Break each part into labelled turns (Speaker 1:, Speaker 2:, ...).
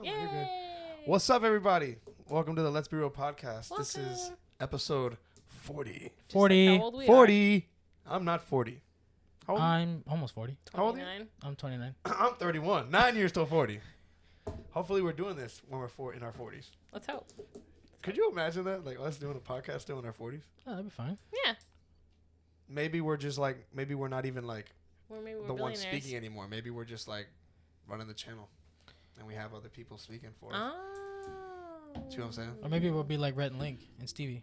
Speaker 1: Yay! You're good.
Speaker 2: What's up, everybody? Welcome to the Let's Be Real podcast.
Speaker 1: Welcome.
Speaker 2: This is episode 40.
Speaker 3: 40.
Speaker 1: Like how old we
Speaker 2: 40. I'm not 40. How old?
Speaker 3: I'm almost 40.
Speaker 2: How old are you?
Speaker 1: 29.
Speaker 3: I'm 29.
Speaker 2: I'm 31. 9 years till 40. Hopefully, we're doing this when we're in our 40s.
Speaker 1: Let's hope.
Speaker 2: Could you imagine that? Like us doing a podcast still in our 40s?
Speaker 3: Oh, that'd be fine.
Speaker 1: Yeah.
Speaker 2: Maybe we're just like, maybe we're not even like
Speaker 1: Or maybe we're
Speaker 2: the ones
Speaker 1: billionaires.
Speaker 2: speaking anymore. Maybe we're just like running the channel and we have other people speaking for us.
Speaker 1: Oh.
Speaker 2: See what I'm saying?
Speaker 3: Or maybe we'll be like Rhett and Link and Stevie.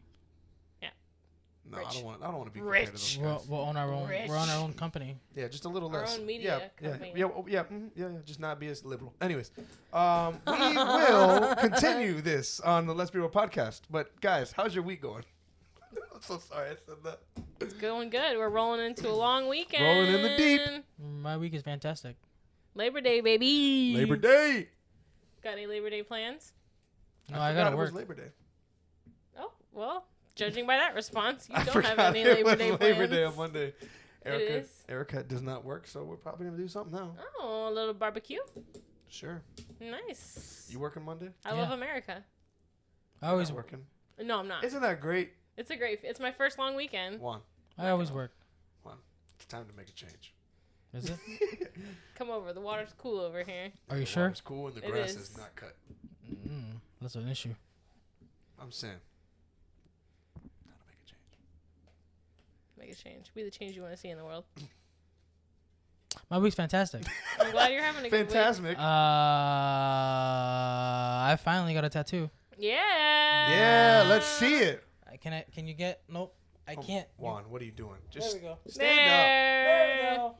Speaker 2: No,
Speaker 1: Rich.
Speaker 2: I don't want to be compared to those guys.
Speaker 3: We'll own our own.
Speaker 1: Rich.
Speaker 3: We're on our own company.
Speaker 2: Yeah, just a little
Speaker 1: Our
Speaker 2: less.
Speaker 1: own media
Speaker 2: yeah,
Speaker 1: company.
Speaker 2: yeah, just not be as liberal. Anyways, we will continue this on the Let's Be Real podcast. But guys, how's your week going? I'm so sorry I said that.
Speaker 1: It's going good. We're rolling into a long weekend.
Speaker 2: Rolling in the deep.
Speaker 3: My week is fantastic.
Speaker 1: Labor Day, baby.
Speaker 2: Labor Day.
Speaker 1: Got any Labor Day plans?
Speaker 3: No, I
Speaker 2: forgot
Speaker 3: gotta
Speaker 2: it was
Speaker 3: work.
Speaker 2: Labor Day.
Speaker 1: Oh, well, judging by that response, you
Speaker 2: I
Speaker 1: don't have
Speaker 2: forgot
Speaker 1: any
Speaker 2: it
Speaker 1: Labor
Speaker 2: was
Speaker 1: Day
Speaker 2: Labor
Speaker 1: plans.
Speaker 2: Day on Monday.
Speaker 1: It is.
Speaker 2: Erica does not work, so we're probably gonna do something now.
Speaker 1: Oh, a little barbecue.
Speaker 2: Sure.
Speaker 1: Nice.
Speaker 2: You working Monday?
Speaker 1: I love America.
Speaker 3: I always
Speaker 2: Not
Speaker 3: work.
Speaker 2: working.
Speaker 1: No, I'm not.
Speaker 2: Isn't that great?
Speaker 1: It's my first long weekend.
Speaker 2: Juan,
Speaker 3: I always work.
Speaker 2: it's time to make a change.
Speaker 3: Is it?
Speaker 1: Come over. The water's cool over here.
Speaker 3: Are you
Speaker 2: The
Speaker 3: sure?
Speaker 2: water's cool and the
Speaker 1: It
Speaker 2: grass
Speaker 1: is.
Speaker 2: is not cut.
Speaker 3: That's an issue.
Speaker 2: I'm saying. How to make a change.
Speaker 1: Make a change. Be the change you want to see in the world.
Speaker 3: My week's fantastic.
Speaker 1: I'm glad you're having a good week.
Speaker 2: Fantastic.
Speaker 3: I finally got a tattoo.
Speaker 1: Yeah.
Speaker 2: Yeah, let's see it.
Speaker 3: Can you get? Nope. I can't.
Speaker 2: Juan, what are you doing?
Speaker 3: There
Speaker 2: Just
Speaker 3: we go.
Speaker 2: stand
Speaker 1: There.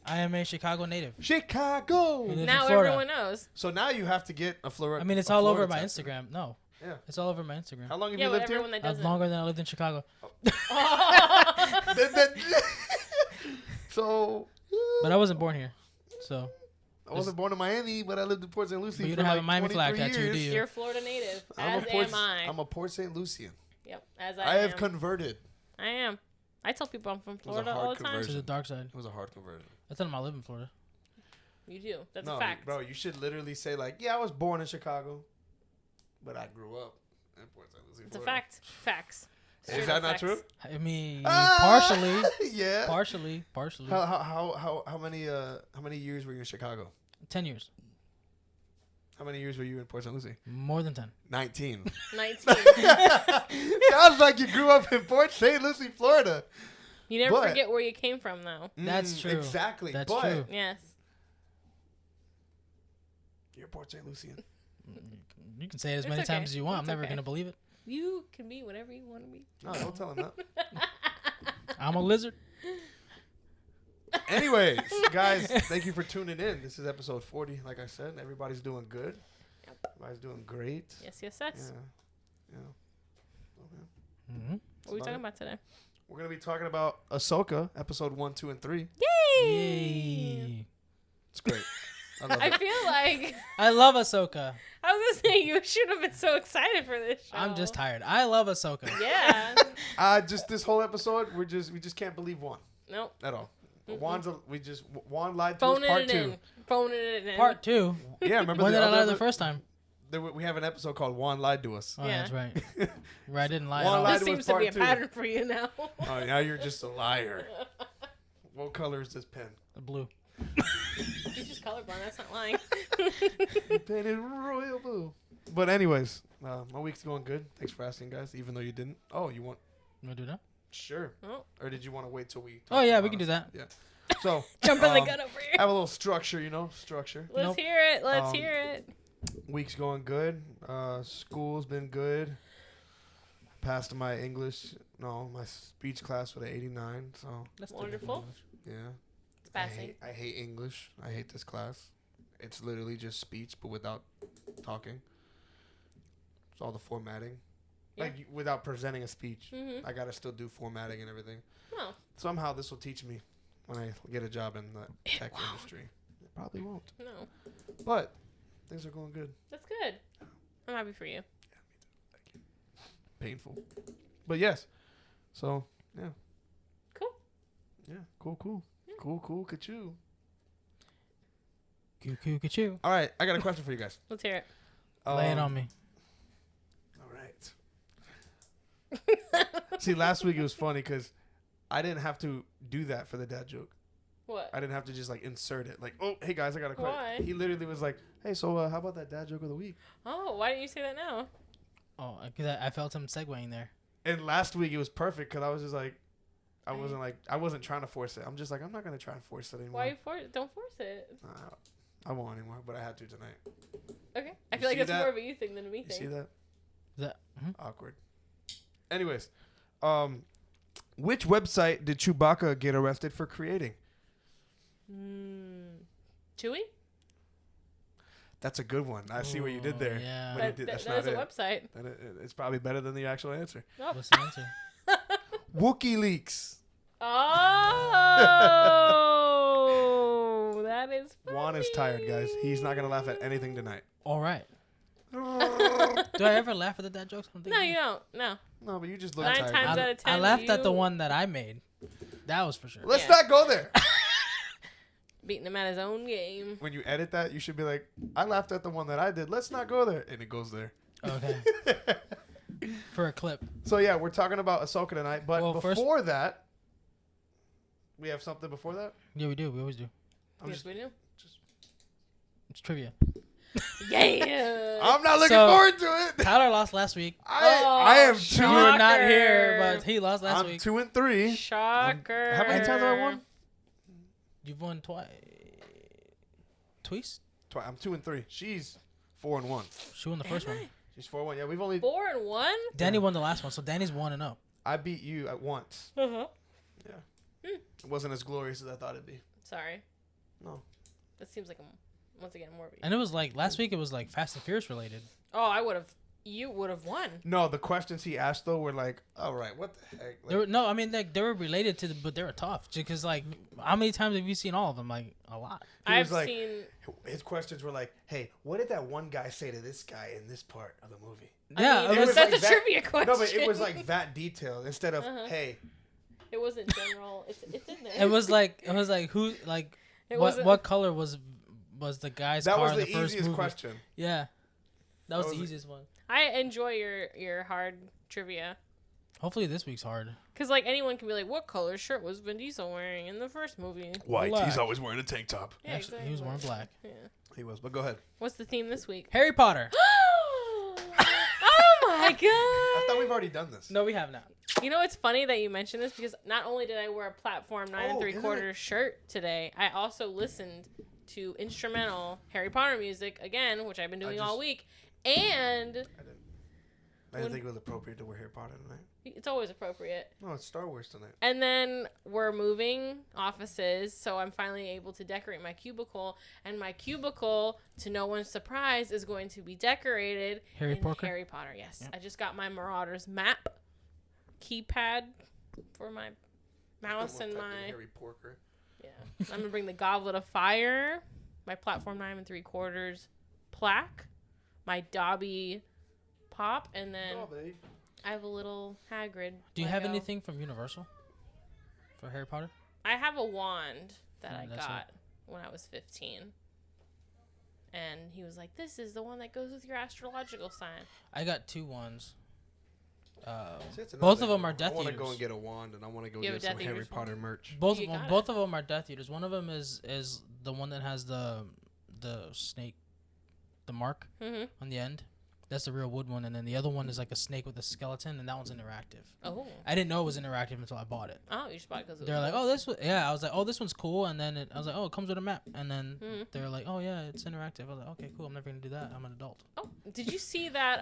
Speaker 3: I am a Chicago native.
Speaker 2: up. Chicago.
Speaker 3: Who lives
Speaker 1: Now
Speaker 3: in Florida.
Speaker 1: everyone knows.
Speaker 2: So now you have to get a Florida.
Speaker 3: I mean, it's
Speaker 2: a
Speaker 3: all over
Speaker 2: Florida
Speaker 3: my
Speaker 2: tattoo.
Speaker 3: Instagram. No.
Speaker 2: Yeah.
Speaker 3: It's all over my Instagram.
Speaker 2: How long have
Speaker 1: Yeah,
Speaker 2: you
Speaker 1: but
Speaker 2: lived here?
Speaker 1: everyone that doesn't.
Speaker 3: Longer than I lived in Chicago.
Speaker 2: So.
Speaker 3: But I wasn't born here. So.
Speaker 2: I wasn't born in Miami, but I lived in Port St. Lucie
Speaker 3: But you
Speaker 2: for
Speaker 3: don't have
Speaker 2: like
Speaker 3: a Miami flag
Speaker 2: 23
Speaker 3: tattoo,
Speaker 2: years.
Speaker 3: do you?
Speaker 1: You're a Florida native, as am I.
Speaker 2: I'm a Port St. Lucian.
Speaker 1: Yep, as
Speaker 2: I
Speaker 1: I
Speaker 2: have
Speaker 1: am.
Speaker 2: converted.
Speaker 1: I am. I tell people I'm from
Speaker 2: was a
Speaker 1: Florida
Speaker 2: hard
Speaker 1: all the time.
Speaker 2: conversion.
Speaker 3: To the dark side.
Speaker 2: It was a hard conversion.
Speaker 3: I tell them I live in Florida.
Speaker 1: You do. That's
Speaker 2: No,
Speaker 1: a fact.
Speaker 2: bro, you should literally say like, yeah, I was born in Chicago, but I grew up in Port St. Lucie,
Speaker 1: It's a
Speaker 2: Florida.
Speaker 1: fact. Facts.
Speaker 2: Is
Speaker 1: Straight
Speaker 2: that
Speaker 1: up
Speaker 2: not
Speaker 1: facts.
Speaker 2: true?
Speaker 3: I mean,
Speaker 2: Ah!
Speaker 3: partially.
Speaker 2: Yeah.
Speaker 3: Partially.
Speaker 2: How many years were you in Chicago?
Speaker 3: 10 years.
Speaker 2: How many years were you in Port St. Lucie?
Speaker 3: More than 10.
Speaker 2: 19.
Speaker 1: 19.
Speaker 2: Sounds like you grew up in Port St. Lucie, Florida.
Speaker 1: You never
Speaker 2: But-
Speaker 1: forget where you came from, though.
Speaker 3: That's true.
Speaker 2: Exactly.
Speaker 3: That's
Speaker 2: but
Speaker 3: true.
Speaker 1: Yes.
Speaker 2: You're Port St. Lucian.
Speaker 3: You can say it as
Speaker 1: It's
Speaker 3: many
Speaker 1: okay.
Speaker 3: times as you want.
Speaker 1: It's
Speaker 3: I'm never
Speaker 1: okay.
Speaker 3: going to believe it.
Speaker 1: You can be whatever you want to be.
Speaker 2: No, don't tell him that.
Speaker 3: I'm a lizard.
Speaker 2: Anyways, guys, thank you for tuning in. This is episode 40. Like I said, everybody's doing good.
Speaker 1: Yep.
Speaker 2: Everybody's doing great.
Speaker 1: Yes, yes,
Speaker 2: Yeah.
Speaker 1: yes.
Speaker 2: Yeah.
Speaker 3: Mm-hmm.
Speaker 1: What are we
Speaker 2: about
Speaker 1: talking
Speaker 2: it.
Speaker 1: about today?
Speaker 2: We're going to be talking about Ahsoka, episode 1, 2, and 3.
Speaker 3: Yay.
Speaker 2: It's great. I love
Speaker 1: I
Speaker 2: it.
Speaker 1: feel like
Speaker 3: I love Ahsoka.
Speaker 1: I was gonna say you should have been so excited for this show.
Speaker 3: I'm just tired. I love Ahsoka.
Speaker 1: Yeah.
Speaker 2: Just this whole episode, we just can't believe Juan
Speaker 1: Nope.
Speaker 2: at all.
Speaker 1: Mm-mm.
Speaker 2: Juan lied to us
Speaker 1: Phoning
Speaker 2: part
Speaker 1: it
Speaker 2: 2.
Speaker 1: in. Phoning it in.
Speaker 3: Part 2.
Speaker 2: Yeah, remember
Speaker 3: When
Speaker 2: the
Speaker 3: did I
Speaker 2: other
Speaker 3: lie the
Speaker 2: epi-
Speaker 3: first time?
Speaker 2: we have an episode called Juan lied to us.
Speaker 3: Oh,
Speaker 1: Yeah.
Speaker 3: that's right. Where I didn't lie at
Speaker 2: One
Speaker 3: all.
Speaker 2: lie-
Speaker 1: This
Speaker 2: Lied was
Speaker 1: seems to be a
Speaker 2: part 2.
Speaker 1: pattern for you now.
Speaker 2: Oh, now you're just a liar. What color is this pen?
Speaker 3: Blue.
Speaker 1: He's just colorblind. That's not lying.
Speaker 2: Painted royal blue. But anyways, my week's going good. Thanks for asking, guys. Even though you didn't. Oh, you want?
Speaker 3: You want to do that?
Speaker 2: Sure.
Speaker 1: Oh.
Speaker 2: Or did you want to wait till we?
Speaker 3: Oh,
Speaker 2: talk
Speaker 3: yeah,
Speaker 2: about
Speaker 3: we can do that.
Speaker 2: Yeah. So
Speaker 1: Jumping the
Speaker 2: Um,
Speaker 1: gun over
Speaker 2: I
Speaker 1: here.
Speaker 2: have a little structure, structure.
Speaker 1: Let's
Speaker 3: Nope.
Speaker 1: hear it. Let's
Speaker 2: Um,
Speaker 1: hear it.
Speaker 2: Week's going good. School's been good. Passed my my speech class with an 89. So
Speaker 3: That's
Speaker 1: Wonderful.
Speaker 2: yeah.
Speaker 1: It's passing.
Speaker 2: I hate English. I hate this class. It's literally just speech, but without talking. It's all the formatting.
Speaker 1: Yeah.
Speaker 2: Like without presenting a speech.
Speaker 1: Mm-hmm.
Speaker 2: I gotta still do formatting and everything.
Speaker 1: Oh.
Speaker 2: Somehow this will teach me when I get a job in the tech industry. It probably won't.
Speaker 1: No.
Speaker 2: But things are going good.
Speaker 1: That's good. I'm happy for you.
Speaker 2: Painful. But yes. So, yeah.
Speaker 1: Cool.
Speaker 2: Yeah. Cool.
Speaker 1: Yeah.
Speaker 2: Cool. Ka-choo.
Speaker 3: Coo-coo-ca-choo.
Speaker 2: All right, I got a question for you guys.
Speaker 1: Let's hear it.
Speaker 3: Lay it on me.
Speaker 2: All right. See, last week it was funny because I didn't have to do that for the dad joke.
Speaker 1: What?
Speaker 2: I didn't have to just like insert it. Like, oh, hey guys, I got a question.
Speaker 1: Why?
Speaker 2: He literally was like, hey, so how about that dad joke of the week?
Speaker 1: Oh, why didn't you say that now?
Speaker 3: Oh, because I felt him segueing there.
Speaker 2: And last week it was perfect because I was just like, I wasn't trying to force it. I'm just like, I'm not gonna try and force it anymore.
Speaker 1: Why don't force it?
Speaker 2: I won't anymore, but I had to tonight.
Speaker 1: Okay. I
Speaker 2: You
Speaker 1: feel like
Speaker 2: see
Speaker 1: that's
Speaker 2: that?
Speaker 1: more of a you thing than a me
Speaker 2: You
Speaker 1: thing.
Speaker 2: see that?
Speaker 3: Mm-hmm.
Speaker 2: Awkward. Anyways, which website did Chewbacca get arrested for creating?
Speaker 1: Chewy?
Speaker 2: That's a good one. I see what you did there.
Speaker 3: Yeah.
Speaker 2: But that's
Speaker 1: That is
Speaker 2: not
Speaker 1: a
Speaker 2: it.
Speaker 1: website.
Speaker 2: It's probably better than the actual answer.
Speaker 1: Oh.
Speaker 3: What's the answer?
Speaker 2: WikiLeaks.
Speaker 1: Oh, that is funny.
Speaker 2: Juan is tired, guys. He's not gonna laugh at anything tonight.
Speaker 3: All right. Do I ever laugh at the dad jokes? I don't think
Speaker 1: No,
Speaker 3: I do.
Speaker 1: you don't. No.
Speaker 2: No, but you just look
Speaker 1: 9
Speaker 2: tired.
Speaker 1: times out of 10.
Speaker 3: I laughed at the
Speaker 1: you
Speaker 3: one that I made. That was for sure.
Speaker 2: Let's
Speaker 1: Yeah.
Speaker 2: not go there.
Speaker 1: Beating him at his own game.
Speaker 2: When you edit that, you should be like, I laughed at the one that I did. Let's not go there. And it goes there.
Speaker 3: Okay. For a clip.
Speaker 2: So, yeah, we're talking about Ahsoka tonight. But
Speaker 3: Well,
Speaker 2: before that, we have something before that?
Speaker 3: Yeah, we do. We always do.
Speaker 1: Yes, we do.
Speaker 3: It's trivia.
Speaker 1: Yeah.
Speaker 2: I'm not looking
Speaker 3: So-
Speaker 2: forward to it.
Speaker 3: Tyler lost last week.
Speaker 2: I am
Speaker 1: Oh,
Speaker 2: two.
Speaker 3: You were not here,
Speaker 1: Shocker.
Speaker 3: but he lost last
Speaker 2: I'm
Speaker 3: week.
Speaker 2: 2-3.
Speaker 1: Shocker.
Speaker 2: How many times have I won?
Speaker 3: You've won twice. Twice?
Speaker 2: I'm 2-3. She's 4-1.
Speaker 3: She won the first one.
Speaker 2: She's 4-1. Yeah, we've only.
Speaker 1: 4-1?
Speaker 3: Danny won the last one, so Danny's 1-0.
Speaker 2: I beat you at once.
Speaker 1: Uh-huh.
Speaker 2: It wasn't as glorious as I thought it'd be.
Speaker 1: Sorry.
Speaker 2: No.
Speaker 1: That seems like once again more of you.
Speaker 3: And it was like last week. It was like Fast and Furious related.
Speaker 1: Oh, you would have won.
Speaker 2: No, the questions he asked though were like, all right, what the heck? Like,
Speaker 3: They were, no, I mean they were related to, but they were tough. Because like, how many times have you seen all of them? Like a lot.
Speaker 2: He was
Speaker 1: I've
Speaker 2: like-
Speaker 1: seen.
Speaker 2: his questions were like, hey, what did that one guy say to this guy in this part of the movie?
Speaker 3: Yeah,
Speaker 1: I mean,
Speaker 2: it was
Speaker 1: that's
Speaker 2: like
Speaker 1: a
Speaker 2: that-
Speaker 1: trivia question.
Speaker 2: No, but it was like that detailed instead of, hey,
Speaker 1: It wasn't general. It's in there.
Speaker 3: It was like who like
Speaker 1: It
Speaker 3: what
Speaker 1: wasn't-
Speaker 3: what color was the guy's
Speaker 2: that
Speaker 3: car
Speaker 2: was
Speaker 3: in
Speaker 2: the
Speaker 3: the first
Speaker 2: easiest
Speaker 3: movie?
Speaker 2: question.
Speaker 3: Yeah, that was
Speaker 2: was
Speaker 3: the
Speaker 2: it.
Speaker 3: easiest one.
Speaker 1: I enjoy your hard trivia.
Speaker 3: Hopefully this week's hard.
Speaker 1: Because, like, anyone can be like, what color shirt was Vin Diesel wearing in the first movie?
Speaker 2: White.
Speaker 3: Black.
Speaker 2: He's always wearing a tank top.
Speaker 1: Yeah,
Speaker 3: Actually, he was wearing black.
Speaker 1: Yeah.
Speaker 2: He was, but go ahead.
Speaker 1: What's the theme this week?
Speaker 3: Harry Potter.
Speaker 1: Oh my god!
Speaker 2: I thought we've already done this.
Speaker 3: No, we have not.
Speaker 1: You know, it's funny that you mentioned this because not only did I wear a platform 9
Speaker 2: Oh, isn't
Speaker 1: 3/4 shirt today, I also listened to instrumental Harry Potter music again, which I've been doing all week, and
Speaker 2: I didn't think it was appropriate to wear Harry Potter tonight.
Speaker 1: it's always appropriate.
Speaker 2: No, it's Star Wars tonight.
Speaker 1: And then we're moving offices, so I'm finally able to decorate my cubicle. And my cubicle, to no one's surprise, is going to be decorated
Speaker 3: Harry
Speaker 1: in
Speaker 3: Potter?
Speaker 1: Harry Potter, yes.
Speaker 3: Yep.
Speaker 1: I just got my Marauders map keypad for my mouse
Speaker 2: Almost
Speaker 1: and
Speaker 2: typed in
Speaker 1: my...
Speaker 2: Harry Porker.
Speaker 1: Yeah. I'm going to bring the Goblet of Fire, my platform 9 3/4 plaque, my Dobby pop, and then
Speaker 2: Oh, babe.
Speaker 1: I have a little Hagrid.
Speaker 3: Do you have
Speaker 1: Lego.
Speaker 3: anything from Universal for Harry Potter?
Speaker 1: I have a wand that I
Speaker 3: That's
Speaker 1: got when I was 15. And he was like, this is the one that goes with your astrological sign.
Speaker 3: I got 2 wands.
Speaker 2: See, that's another
Speaker 3: Both
Speaker 2: thing.
Speaker 3: of them are Death
Speaker 2: I want to
Speaker 3: Eaters.
Speaker 2: go and get a wand, and I want to go
Speaker 1: You have
Speaker 2: get
Speaker 1: a
Speaker 2: some
Speaker 1: Death
Speaker 2: Harry
Speaker 1: Eaters
Speaker 2: Potter merch.
Speaker 3: Both
Speaker 1: You
Speaker 3: of them,
Speaker 1: got it.
Speaker 3: both of them are Death Eaters. One of them is the one that has the snake, the mark
Speaker 1: Mm-hmm.
Speaker 3: on the end. That's the real wood one, and then the other one is like a snake with a skeleton, and that one's interactive.
Speaker 1: Oh.
Speaker 3: I didn't know it was interactive until I bought it.
Speaker 1: Oh, you just bought it because
Speaker 3: They're like, oh, this one, yeah. I was like, oh, this one's cool, and then I was like, oh, it comes with a map, and then
Speaker 1: Mhm.
Speaker 3: they're like, oh yeah, it's interactive. I was like, okay, cool. I'm never gonna do that. I'm an adult.
Speaker 1: Oh, did you see that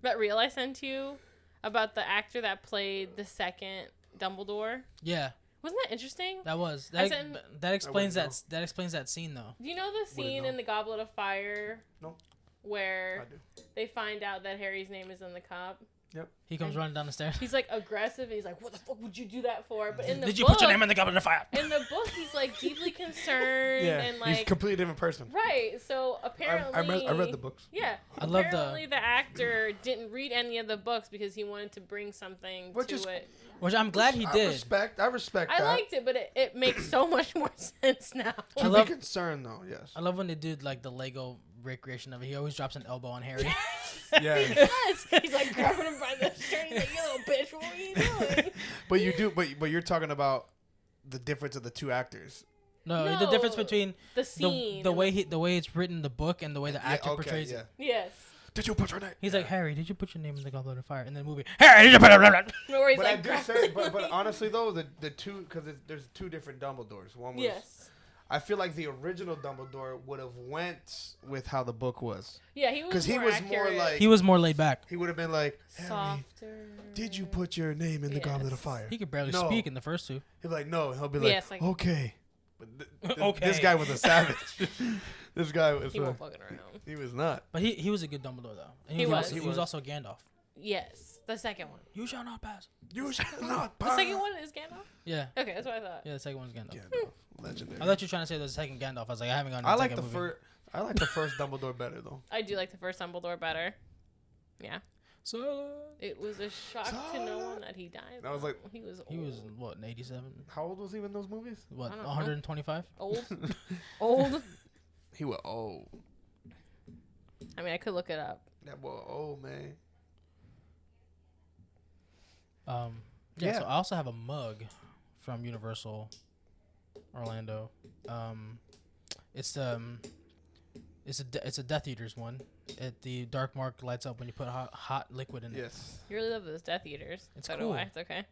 Speaker 1: that reel I sent you about the actor that played the second Dumbledore?
Speaker 3: Yeah,
Speaker 1: Wasn't that interesting?
Speaker 3: that was
Speaker 1: I
Speaker 3: that.
Speaker 1: said-
Speaker 3: That explains
Speaker 2: wouldn't
Speaker 3: that. That explains that scene though.
Speaker 1: Do you know the scene
Speaker 2: know.
Speaker 1: in the Goblet of Fire
Speaker 2: Nope.
Speaker 1: where
Speaker 2: I do.
Speaker 1: they find out that Harry's name is in the cup?
Speaker 2: Yep.
Speaker 3: He comes running down the stairs.
Speaker 1: He's like aggressive. And he's like, "What the fuck would you do that for?" But in the
Speaker 3: Did you
Speaker 1: book,
Speaker 3: put your name in the goblet of fire?
Speaker 1: in the book, he's like deeply concerned and
Speaker 2: he's
Speaker 1: like
Speaker 2: a completely different person.
Speaker 1: right. So apparently,
Speaker 2: I read the books.
Speaker 1: Yeah,
Speaker 3: I love
Speaker 1: apparently the actor didn't read any of the books because he wanted to bring something
Speaker 2: Which
Speaker 1: to
Speaker 2: is-
Speaker 1: it.
Speaker 3: Which I'm glad he
Speaker 2: I
Speaker 3: did.
Speaker 2: respect that.
Speaker 1: I liked it, but it makes so much more sense now.
Speaker 3: I
Speaker 2: To
Speaker 3: love-
Speaker 2: be concerned though, yes.
Speaker 3: I love when they do like the Lego recreation of it. He always drops an elbow on Harry.
Speaker 2: Yeah.
Speaker 1: Yes, he's like grabbing him by the shirt. He's like, "You little bitch, what are you doing?"
Speaker 2: But you do, but you're talking about the difference of the two actors.
Speaker 3: No, the difference
Speaker 1: No,
Speaker 3: between
Speaker 1: The scene,
Speaker 3: the way the way it's written in the book and the way the actor
Speaker 2: okay,
Speaker 3: portrays
Speaker 2: yeah.
Speaker 3: it.
Speaker 1: yes,
Speaker 2: Did you put your name?
Speaker 3: He's like, Harry, did you put your name in the goblet of fire? And then the movie, Harry, did you put it?
Speaker 1: where he's
Speaker 2: But I
Speaker 1: like,
Speaker 2: do say, but honestly though, the two, because there's two different Dumbledores. One was,
Speaker 1: yes,
Speaker 2: I feel like the original Dumbledore would have went with how the book was,
Speaker 1: yeah, he was
Speaker 2: because he
Speaker 1: more
Speaker 2: was
Speaker 1: accurate,
Speaker 2: more like
Speaker 3: He was more laid back.
Speaker 2: he would have been like, Harry,
Speaker 1: softer.
Speaker 2: did you put your name in the goblet of
Speaker 1: Yes.
Speaker 2: fire?
Speaker 3: He could barely
Speaker 2: No.
Speaker 3: speak in the first two.
Speaker 2: He'll be like, no. He'll be like,
Speaker 1: Yes, like-
Speaker 2: okay. But this
Speaker 3: Okay.
Speaker 2: guy was a savage. This guy was.
Speaker 1: He won't fucking around.
Speaker 2: He was not.
Speaker 3: But he was a good Dumbledore though. And
Speaker 1: He was.
Speaker 3: He was also Gandalf.
Speaker 1: Yes, the second one.
Speaker 3: You shall not pass.
Speaker 2: You shall not
Speaker 1: The
Speaker 2: pass.
Speaker 1: second one is Gandalf.
Speaker 3: Yeah.
Speaker 1: Okay, that's what I thought.
Speaker 3: Yeah, the second one's Gandalf.
Speaker 2: Gandalf, legendary.
Speaker 3: I thought you were trying to say there's a second Gandalf. I was like, I haven't gotten
Speaker 2: I
Speaker 3: the
Speaker 2: like
Speaker 3: second
Speaker 2: the
Speaker 3: movie.
Speaker 2: first. I like the first Dumbledore better though.
Speaker 1: I do like the first Dumbledore better. Yeah,
Speaker 3: So
Speaker 1: it was a shock to no one that he died.
Speaker 2: That was like-
Speaker 1: he was old.
Speaker 3: he was what, in 87?
Speaker 2: How old was he in those movies?
Speaker 3: What,
Speaker 1: I don't know.
Speaker 3: 125?
Speaker 1: old. Old.
Speaker 2: He was old.
Speaker 1: I mean, I could look it up.
Speaker 2: That boy old, man.
Speaker 3: Yeah.
Speaker 2: Yeah.
Speaker 3: So I also have a mug from Universal Orlando. It's a Death Eaters one. The dark mark lights up when you put hot liquid in it.
Speaker 2: Yes.
Speaker 1: You really love those Death Eaters.
Speaker 3: It's
Speaker 1: so
Speaker 3: cool.
Speaker 1: do I. It's okay.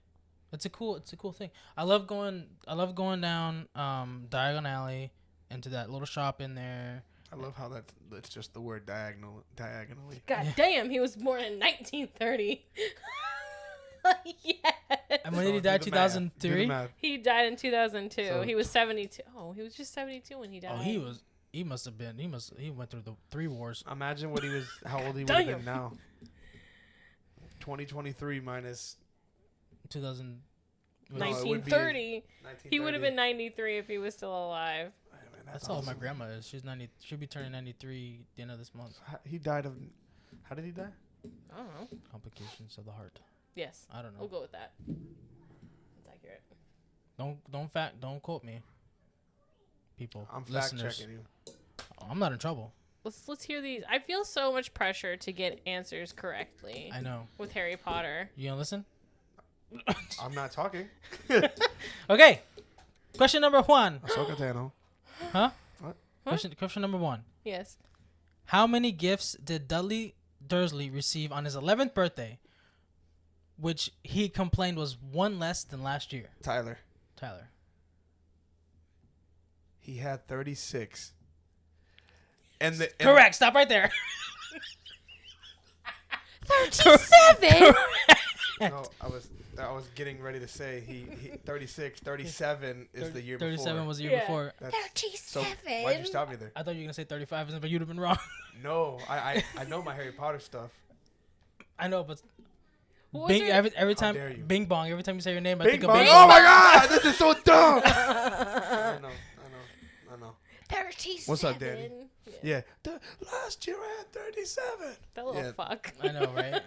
Speaker 3: It's a cool thing. I love going down Diagon Alley into that little shop in there.
Speaker 2: I love how that's just the word diagonally.
Speaker 1: God
Speaker 3: Yeah.
Speaker 1: damn, he was born in 1930. Yes.
Speaker 3: And when did he
Speaker 2: So,
Speaker 3: die?
Speaker 2: do the math. Do the
Speaker 3: 2003.
Speaker 2: math.
Speaker 1: He died in 2002.
Speaker 2: So-
Speaker 1: he was 72. Oh, he was just 72 when he died.
Speaker 3: Oh, he must have been. He went through the 3 wars.
Speaker 2: Imagine what he was. How old he would have been now. 2023 minus
Speaker 3: 2000.
Speaker 2: No, it would be
Speaker 1: 1930. He would have
Speaker 2: 1930.
Speaker 1: been 93 if he was still alive.
Speaker 2: Man,
Speaker 3: That's how old my
Speaker 2: awesome.
Speaker 3: grandma is. She's 90. She'll be turning 93 the end of this month.
Speaker 2: He died of. How did he die?
Speaker 1: I don't know.
Speaker 3: Complications of the heart.
Speaker 1: Yes,
Speaker 3: I don't know.
Speaker 1: we'll go with that. That's accurate.
Speaker 3: Don't quote me. People.
Speaker 2: I'm fact
Speaker 3: listeners.
Speaker 2: checking you.
Speaker 3: I'm not in trouble.
Speaker 1: Let's hear these. I feel so much pressure to get answers correctly
Speaker 3: I know.
Speaker 1: with Harry Potter.
Speaker 3: You gonna listen?
Speaker 2: I'm not talking.
Speaker 3: Okay. Question number 1.
Speaker 2: Ahsoka Tano.
Speaker 3: Huh?
Speaker 2: What?
Speaker 3: Question number 1.
Speaker 1: Yes.
Speaker 3: How many gifts did Dudley Dursley receive on his 11th birthday, which he complained was one less than last year?
Speaker 2: Tyler.
Speaker 3: Tyler.
Speaker 2: He had 36. And
Speaker 3: Correct. Stop right there.
Speaker 1: 37.
Speaker 2: No, I was getting ready to say he 36, 37 is the year
Speaker 3: 37
Speaker 2: before.
Speaker 3: was the year
Speaker 1: Yeah.
Speaker 3: before.
Speaker 2: So why'd you stop me there?
Speaker 3: I thought you were gonna say 35, but you'd have been wrong.
Speaker 2: No, I know my Harry Potter stuff.
Speaker 3: I know, but
Speaker 1: What was
Speaker 3: Bing,
Speaker 1: your-
Speaker 3: every time
Speaker 2: dare you.
Speaker 3: Bing Bong. Every time you say your name, I
Speaker 2: Bing
Speaker 3: think
Speaker 2: bong.
Speaker 3: of Bing
Speaker 2: Oh
Speaker 3: Bong.
Speaker 2: my God, this is so dumb. I know.
Speaker 1: 37.
Speaker 2: What's up, Danny?
Speaker 1: Yeah.
Speaker 2: Yeah, last year I had 37.
Speaker 1: That little
Speaker 2: Yeah.
Speaker 1: fuck.
Speaker 3: I know, right?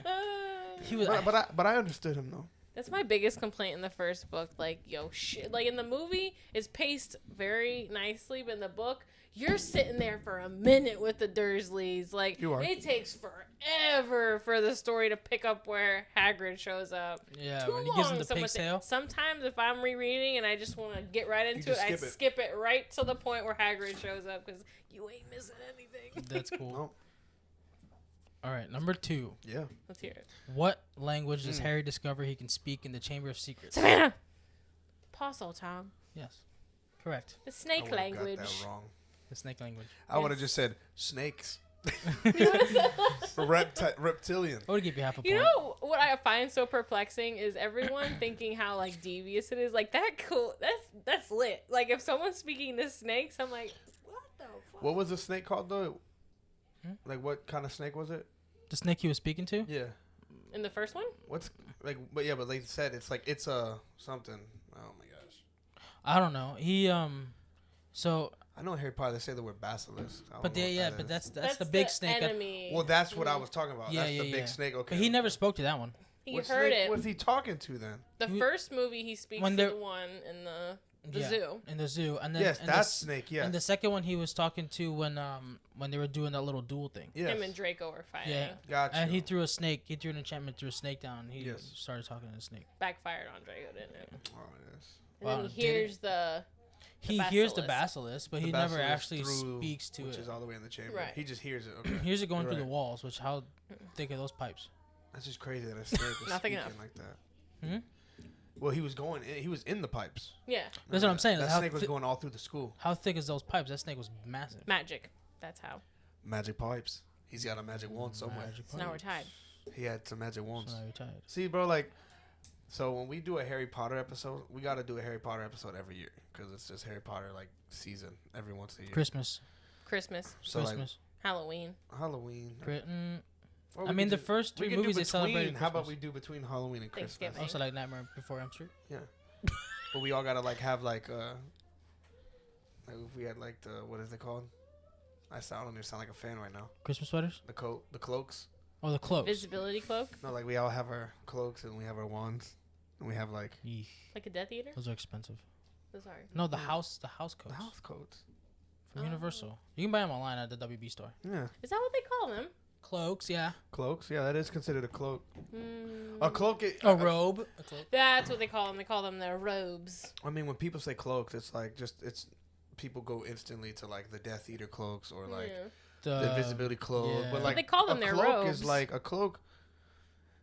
Speaker 3: He was.
Speaker 2: But I understood him though.
Speaker 1: That's my biggest complaint in the first book. Like, yo, shit. Like, in the movie, it's paced very nicely, but in the book, you're sitting there for a minute with the Dursleys. Like,
Speaker 2: You are.
Speaker 1: it takes forever for the story to pick up where Hagrid shows up.
Speaker 3: Yeah,
Speaker 1: Too
Speaker 3: when he gives him
Speaker 1: long,
Speaker 3: the
Speaker 1: someone
Speaker 3: pig's
Speaker 1: say.
Speaker 3: tail.
Speaker 1: Sometimes if I'm rereading and I just want to get right into it,
Speaker 2: just
Speaker 1: I
Speaker 2: skip it.
Speaker 1: skip it right to the point where Hagrid shows up because you ain't missing anything.
Speaker 3: That's cool.
Speaker 2: No.
Speaker 3: All right, number 2.
Speaker 2: Yeah.
Speaker 1: Let's hear it.
Speaker 3: What language does Harry discover he can speak in the Chamber of Secrets?
Speaker 1: Savannah! Paso tongue.
Speaker 3: Yes, correct.
Speaker 1: The
Speaker 2: I
Speaker 1: snake
Speaker 2: would've
Speaker 1: language.
Speaker 2: got that wrong.
Speaker 3: The snake language.
Speaker 2: I would have just said snakes.
Speaker 1: You
Speaker 2: Reptilian.
Speaker 3: I would give you half a point.
Speaker 1: You know what I find so perplexing is everyone thinking how like devious it is. Like that cool. That's lit. Like if someone's speaking to snakes, I'm like, what the fuck?
Speaker 2: What was the snake called though? Like what kind of snake was it?
Speaker 3: The snake he was speaking to?
Speaker 2: Yeah.
Speaker 1: In the first one?
Speaker 2: What's like? But yeah, but they said it's like it's a something. Oh my gosh.
Speaker 3: I don't know. He so
Speaker 2: I know in Harry Potter they say the word basilisk. I don't
Speaker 3: but
Speaker 2: know what that
Speaker 3: but
Speaker 2: is.
Speaker 3: that's the big snake.
Speaker 1: Enemy.
Speaker 2: Well, that's what I was talking about.
Speaker 3: Yeah,
Speaker 2: That's the
Speaker 3: yeah.
Speaker 2: big snake. Okay.
Speaker 3: But he never spoke to that one.
Speaker 1: he
Speaker 2: What
Speaker 1: heard
Speaker 2: snake
Speaker 1: it.
Speaker 2: was he talking to then?
Speaker 1: The first movie he speaks
Speaker 3: When
Speaker 1: to
Speaker 3: they're-
Speaker 1: the one in the
Speaker 3: Yeah,
Speaker 1: zoo.
Speaker 3: in the zoo, and then
Speaker 2: Yes,
Speaker 3: and
Speaker 2: that's
Speaker 3: the,
Speaker 2: Snake. Yes.
Speaker 3: And the second one he was talking to when they were doing that little duel thing.
Speaker 2: Yes.
Speaker 1: Him and Draco were fighting.
Speaker 3: Yeah.
Speaker 2: Gotcha.
Speaker 3: And he threw a snake. He threw an enchantment, threw a snake down. And he
Speaker 2: Yes.
Speaker 3: started talking to the snake.
Speaker 1: Backfired on Draco, didn't it?
Speaker 2: Oh yes.
Speaker 1: And
Speaker 3: Wow,
Speaker 1: then
Speaker 3: did
Speaker 1: he hears the
Speaker 3: He hears the
Speaker 1: basilisk.
Speaker 3: basilisk, but
Speaker 2: The
Speaker 3: he never
Speaker 2: basilisk
Speaker 3: actually
Speaker 2: through-
Speaker 3: speaks to
Speaker 2: which
Speaker 3: it.
Speaker 2: is all the way in the chamber.
Speaker 1: Right.
Speaker 2: He just hears it. Okay.
Speaker 3: Here's it going
Speaker 2: You're
Speaker 3: through the
Speaker 2: right.
Speaker 3: walls, which how thick are those pipes?
Speaker 2: That's just crazy that a snake was
Speaker 1: Nothing
Speaker 2: speaking
Speaker 1: enough.
Speaker 2: like that.
Speaker 3: Hmm?
Speaker 2: Well, he was going. He was in the pipes.
Speaker 1: yeah,
Speaker 3: That's what I'm saying.
Speaker 2: That
Speaker 3: How
Speaker 2: snake was
Speaker 3: thi-
Speaker 2: going all through the school.
Speaker 3: How thick is those pipes? That snake was massive.
Speaker 1: magic. That's how.
Speaker 2: Magic pipes. He's got a magic wand somewhere.
Speaker 3: Magic
Speaker 1: So now we're tied.
Speaker 2: He had some magic wands.
Speaker 3: So now you're tired.
Speaker 2: See, bro, like, so when we do a Harry Potter episode, we got to do a Harry Potter episode every year because it's just Harry Potter like season every once a year.
Speaker 3: Christmas.
Speaker 1: Christmas,
Speaker 2: So like
Speaker 3: Christmas.
Speaker 1: Halloween.
Speaker 2: Halloween. Or
Speaker 3: I
Speaker 2: we
Speaker 3: mean,
Speaker 2: could
Speaker 3: the
Speaker 2: do-
Speaker 3: first
Speaker 2: we
Speaker 3: three
Speaker 2: could do
Speaker 3: movies they
Speaker 2: between-
Speaker 3: celebrated
Speaker 2: How about
Speaker 3: Christmas.
Speaker 2: we do between Halloween and Christmas?
Speaker 1: Thanksgiving.
Speaker 3: Also, like Nightmare Before Elm Street.
Speaker 2: Yeah. But we all gotta like have like if we had like the what is it called? I don't even sound like a fan right now.
Speaker 3: Christmas sweaters.
Speaker 2: The cloaks.
Speaker 3: Oh, the cloaks.
Speaker 1: Visibility cloak,
Speaker 2: No, like we all have our cloaks and we have our wands and we have like
Speaker 3: Yeesh.
Speaker 1: like a Death Eater.
Speaker 3: Those are expensive.
Speaker 1: Those are.
Speaker 3: No, the house coats
Speaker 2: the house coats.
Speaker 3: from
Speaker 1: Oh.
Speaker 3: Universal. You can buy them online at the WB store.
Speaker 2: Yeah,
Speaker 1: Is that what they call them?
Speaker 3: Cloaks, yeah.
Speaker 2: cloaks. Yeah, that is considered a cloak.
Speaker 1: Mm,
Speaker 2: A cloak.
Speaker 3: A robe. A cloak.
Speaker 1: That's what they call them. They call them their robes.
Speaker 2: I mean, when people say cloaks, it's like it's people go instantly to like the Death Eater cloaks or like
Speaker 1: Yeah.
Speaker 2: the invisibility cloak.
Speaker 3: yeah.
Speaker 2: But like
Speaker 1: they call them
Speaker 2: a
Speaker 1: their
Speaker 2: cloak
Speaker 1: robes.
Speaker 2: is like a cloak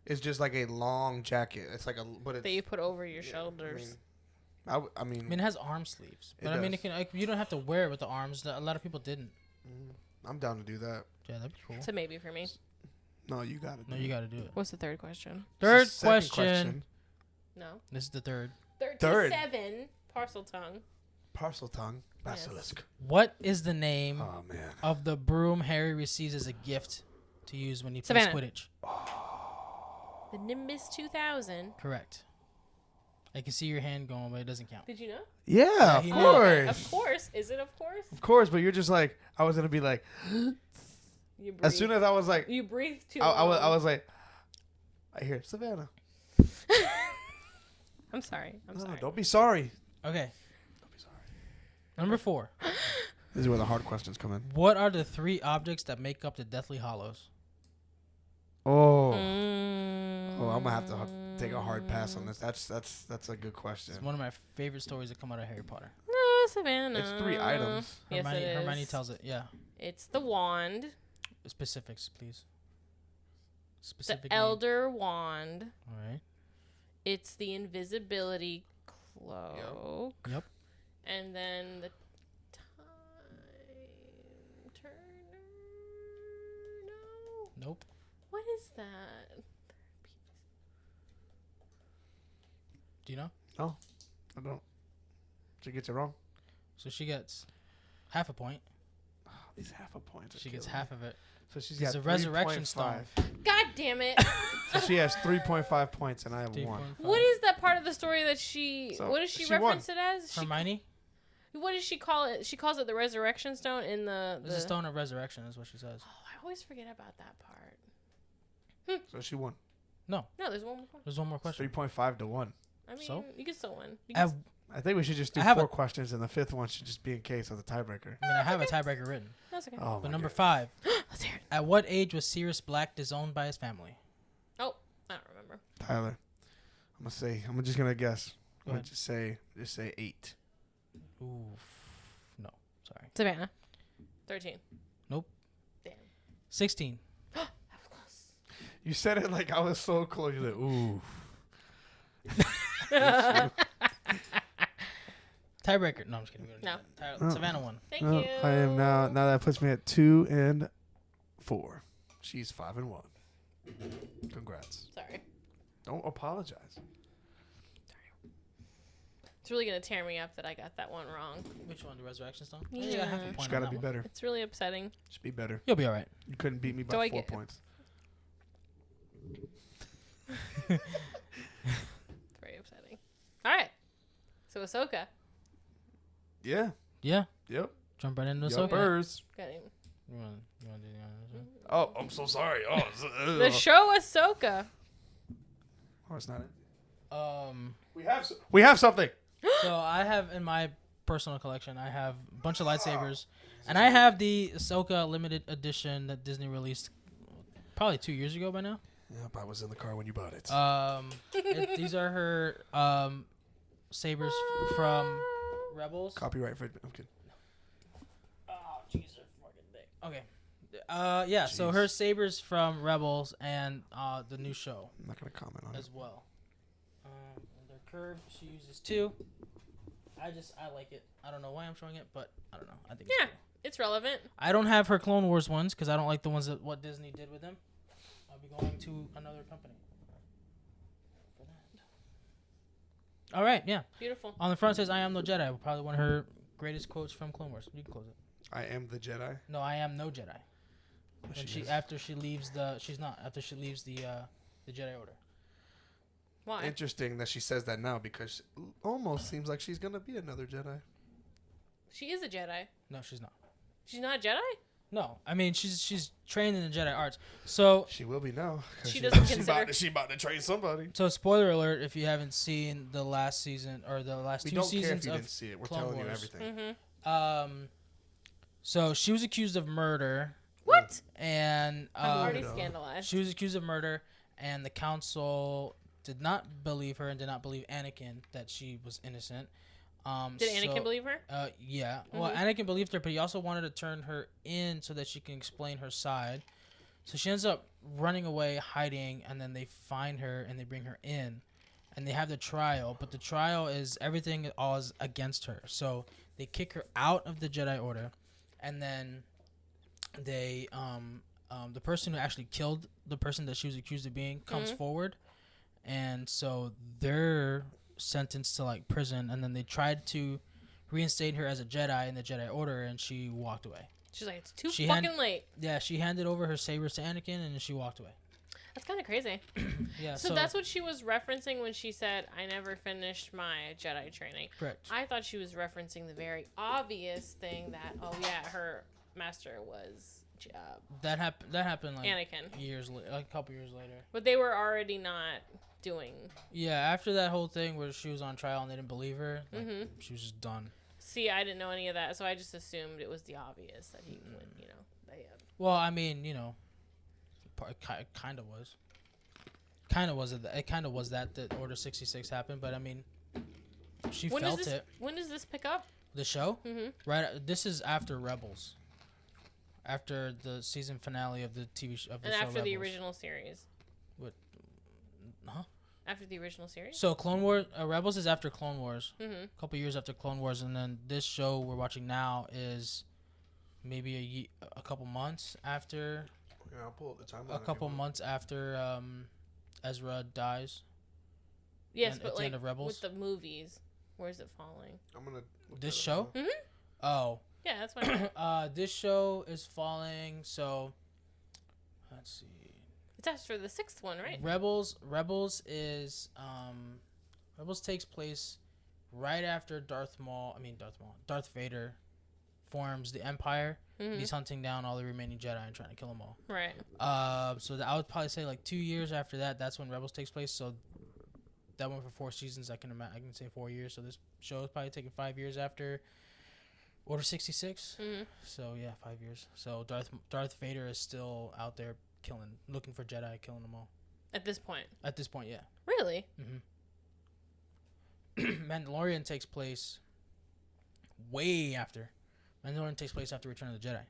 Speaker 2: is just like a long jacket. It's like but it's
Speaker 1: That you put over your
Speaker 2: yeah,
Speaker 1: shoulders.
Speaker 2: I mean,
Speaker 3: I mean, it has arm sleeves,
Speaker 2: It
Speaker 3: but I mean, it
Speaker 2: does.
Speaker 3: can. Like, you don't have to wear it with the arms. A lot of people didn't.
Speaker 2: I'm down to do that.
Speaker 3: Yeah, that'd be cool.
Speaker 1: It's a maybe for me.
Speaker 2: No, you got to.
Speaker 3: No, you got to do it.
Speaker 1: What's the third question?
Speaker 3: Third
Speaker 2: This is the second
Speaker 3: question.
Speaker 1: No.
Speaker 3: This is the third.
Speaker 1: 37. Parcel tongue.
Speaker 2: Parcel tongue.
Speaker 1: Yes.
Speaker 2: Basilisk.
Speaker 3: What is the name
Speaker 2: Oh man.
Speaker 3: of the broom Harry receives as a gift to use when he plays
Speaker 1: Savannah.
Speaker 3: Quidditch?
Speaker 1: The Nimbus 2000.
Speaker 3: Correct. I can see your hand going, but it doesn't count.
Speaker 1: Did you know?
Speaker 2: Yeah, of
Speaker 3: he
Speaker 1: Oh,
Speaker 2: course.
Speaker 1: of course. Is it of course?
Speaker 2: Of course, but you're just like I was gonna be like
Speaker 1: You breathe.
Speaker 2: as soon as I was like
Speaker 1: You breathe too
Speaker 2: I
Speaker 1: long.
Speaker 2: was like I hear Savannah.
Speaker 1: I'm sorry. I'm
Speaker 2: No,
Speaker 1: sorry.
Speaker 2: don't be sorry.
Speaker 3: Okay.
Speaker 2: Don't be sorry.
Speaker 3: Number 4.
Speaker 2: This is where the hard questions come in.
Speaker 3: What are the 3 objects that make up the Deathly Hallows?
Speaker 2: Oh.
Speaker 1: Mm.
Speaker 2: Oh, I'm gonna have to take a hard pass on this. That's a good question.
Speaker 3: It's one of my favorite stories that come out of Harry Potter.
Speaker 1: No, Savannah.
Speaker 2: It's 3 items.
Speaker 1: Yes,
Speaker 3: Hermione,
Speaker 1: it is.
Speaker 3: Hermione tells it. Yeah.
Speaker 1: It's the wand,
Speaker 3: Specifics, please.
Speaker 1: the
Speaker 3: Specific.
Speaker 1: Elder Wand.
Speaker 3: All right.
Speaker 1: It's the invisibility cloak.
Speaker 3: Yep.
Speaker 1: And then the time turner. No.
Speaker 3: Nope.
Speaker 1: What is that?
Speaker 3: Do you know?
Speaker 2: I don't. She gets it wrong.
Speaker 3: So she gets half a point.
Speaker 2: These half a point.
Speaker 3: She gets half of it.
Speaker 2: So she's
Speaker 3: It's
Speaker 2: got
Speaker 3: a resurrection
Speaker 2: 3.5.
Speaker 3: stone.
Speaker 1: God damn it.
Speaker 2: So she has 3.5 points, and I have 1.
Speaker 3: 3.5.
Speaker 1: What is that part of the story that she.
Speaker 2: So,
Speaker 1: what does she
Speaker 2: she won.
Speaker 1: reference it as?
Speaker 3: Hermione?
Speaker 1: What does she call it? She calls it the resurrection stone in the.
Speaker 3: This is Stone of Resurrection, is what she says.
Speaker 1: Oh, I always forget about that part.
Speaker 2: So she won.
Speaker 1: No, there's one more.
Speaker 3: There's one more question.
Speaker 2: 3.5 to 1.
Speaker 1: I mean,
Speaker 3: So?
Speaker 1: you can still win. You can
Speaker 3: At,
Speaker 2: I think we should just do
Speaker 3: I have
Speaker 2: 4
Speaker 3: a-
Speaker 2: questions, and the 5th one should just be in case of the tiebreaker.
Speaker 3: I mean, I have a tiebreaker written.
Speaker 1: That's okay.
Speaker 2: Oh,
Speaker 3: But
Speaker 2: my
Speaker 3: number
Speaker 2: God.
Speaker 3: 5.
Speaker 1: Let's hear it.
Speaker 3: At what age was Sirius Black disowned by his family?
Speaker 1: Oh, I don't remember.
Speaker 2: Tyler, I'm just gonna guess.
Speaker 3: Go
Speaker 2: I'm
Speaker 3: ahead.
Speaker 2: gonna just say 8.
Speaker 3: Oof. No. Sorry.
Speaker 1: Savannah. 13.
Speaker 3: Nope.
Speaker 1: Damn.
Speaker 3: 16.
Speaker 1: That was close.
Speaker 2: You said it like I was so close. You're like, ooh.
Speaker 3: Tiebreaker. No, I'm just kidding. We don't
Speaker 1: No.
Speaker 3: need that.
Speaker 2: Oh.
Speaker 3: Savannah won.
Speaker 1: Thank
Speaker 2: Oh,
Speaker 1: you.
Speaker 2: I am now that puts me at 2 and 4. She's 5 and 1. Congrats.
Speaker 1: Sorry.
Speaker 2: Don't apologize.
Speaker 1: It's really going to tear me up that I got that one wrong.
Speaker 3: Which one? The Resurrection Stone?
Speaker 1: Yeah.
Speaker 3: You got half a
Speaker 1: Just
Speaker 3: point
Speaker 2: Just
Speaker 3: on
Speaker 2: gotta
Speaker 3: that
Speaker 2: be
Speaker 3: one.
Speaker 2: better.
Speaker 1: It's really upsetting.
Speaker 2: Just be better.
Speaker 3: You'll be all right.
Speaker 2: You couldn't beat me
Speaker 1: Do
Speaker 2: by
Speaker 1: I
Speaker 2: 4
Speaker 1: get-
Speaker 2: points.
Speaker 1: It's very upsetting. All right. So Ahsoka.
Speaker 2: Yeah.
Speaker 3: Yeah.
Speaker 2: Yep.
Speaker 3: Jump right into
Speaker 2: Yup,
Speaker 3: Ahsoka.
Speaker 2: burrs.
Speaker 1: Got him.
Speaker 3: You want to do the honors?
Speaker 2: Oh, I'm so sorry. Oh,
Speaker 1: The show Ahsoka.
Speaker 2: Oh, it's not it. We have something.
Speaker 3: So I have in my personal collection, I have a bunch of lightsabers, and I have the Ahsoka limited edition that Disney released probably 2 years ago by now.
Speaker 2: Yep, I was in the car when you bought it.
Speaker 3: These are her sabers from Rebels.
Speaker 2: Copyright for I'm kidding.
Speaker 3: Oh, Jesus, fucking dick. Okay. Yeah. So her sabers from Rebels and the new show
Speaker 2: I'm not gonna comment on it.
Speaker 3: as well. They're curved. She uses two. I like it. I don't know why I'm showing it, but I don't know. I think it's cool.
Speaker 1: It's relevant.
Speaker 3: I don't have her Clone Wars ones because I don't like the ones that what Disney did with them. I'll be going to another company for that. All right, yeah.
Speaker 1: Beautiful.
Speaker 3: On the front says, "I am no Jedi." Probably one of her greatest quotes from Clone Wars. You can close it.
Speaker 2: I am the Jedi.
Speaker 3: No, I am no Jedi. When after she leaves the Jedi Order.
Speaker 1: Why?
Speaker 2: Interesting that she says that now because it almost seems like she's gonna be another Jedi.
Speaker 1: She is a Jedi.
Speaker 3: No, she's not.
Speaker 1: She's not a Jedi?
Speaker 3: No, I mean she's trained in the Jedi arts. So
Speaker 2: She will be now.
Speaker 1: She doesn't consider.
Speaker 2: She about to train somebody.
Speaker 3: So spoiler alert if you haven't seen the last season or the last
Speaker 2: We
Speaker 3: two
Speaker 2: don't care
Speaker 3: seasons
Speaker 2: if you
Speaker 3: of
Speaker 2: didn't see it. We're
Speaker 3: Clone
Speaker 2: telling you
Speaker 3: Wars.
Speaker 2: everything.
Speaker 1: Mm-hmm.
Speaker 3: So she was accused of murder.
Speaker 1: What?
Speaker 3: And
Speaker 1: I'm already
Speaker 2: no.
Speaker 1: scandalized.
Speaker 3: she was accused of murder, and the council did not believe her and did not believe Anakin that she was innocent.
Speaker 1: Did Anakin believe her?
Speaker 3: Yeah. Well, Anakin believed her, but he also wanted to turn her in so that she can explain her side. So she ends up running away, hiding, and then they find her and they bring her in, and they have the trial. But the trial is everything all is against her. So they kick her out of the Jedi Order, and then they the person who actually killed the person that she was accused of being comes forward, and so they're sentenced to like prison, and then they tried to reinstate her as a Jedi in the Jedi Order, and she walked away.
Speaker 1: She's like, it's too fucking late.
Speaker 3: Yeah, she handed over her sabers to Anakin, and she walked away.
Speaker 1: That's kind of crazy.
Speaker 3: Yeah.
Speaker 1: So that's what she was referencing when she said, I never finished my Jedi training.
Speaker 3: Correct.
Speaker 1: I thought she was referencing the very obvious thing that, oh yeah, her master was
Speaker 3: that happened like
Speaker 1: Anakin.
Speaker 3: a couple years later.
Speaker 1: But they were already not doing.
Speaker 3: Yeah, after that whole thing where she was on trial and they didn't believe her, like, she was just done.
Speaker 1: See, I didn't know any of that, so I just assumed it was the obvious that he would, they
Speaker 3: Well, I mean, it kind of was. It kind of was that Order 66 happened, but I mean, she felt it.
Speaker 1: When does this pick up?
Speaker 3: The show?
Speaker 1: Mm-hmm.
Speaker 3: Right. This is after Rebels. After the season finale of the TV show.
Speaker 1: And after the original series.
Speaker 3: What? Huh?
Speaker 1: After the original series?
Speaker 3: So Clone Wars, Rebels is after Clone Wars.
Speaker 1: Mm-hmm.
Speaker 3: A couple years after Clone Wars, and then this show we're watching now is maybe a couple months after.
Speaker 2: Yeah, I'll pull up the timeline.
Speaker 3: A couple months after Ezra dies.
Speaker 1: Yes,
Speaker 3: at
Speaker 1: but
Speaker 3: the
Speaker 1: like
Speaker 3: end of Rebels.
Speaker 1: with the movies, where's it falling?
Speaker 2: I'm gonna.
Speaker 3: This show?
Speaker 1: Mm-hmm.
Speaker 3: Oh.
Speaker 1: Yeah, that's fine.
Speaker 3: This show is falling. So, let's see.
Speaker 1: It's after the sixth one, right?
Speaker 3: Rebels is Rebels takes place right after Darth Vader forms the Empire.
Speaker 1: Mm-hmm.
Speaker 3: He's hunting down all the remaining Jedi and trying to kill them all.
Speaker 1: Right.
Speaker 3: So I would probably say like 2 years after that. That's when Rebels takes place. So that went for 4 seasons. I can say 4 years. So this show is probably taking 5 years after Order 66.
Speaker 1: Mm-hmm.
Speaker 3: So yeah, 5 years. So Darth Vader is still out there looking for Jedi, killing them all.
Speaker 1: At this point.
Speaker 3: At this point, yeah.
Speaker 1: Really?
Speaker 3: Mm-hmm. Mandalorian takes place way after. Mandalorian takes place after Return of the Jedi.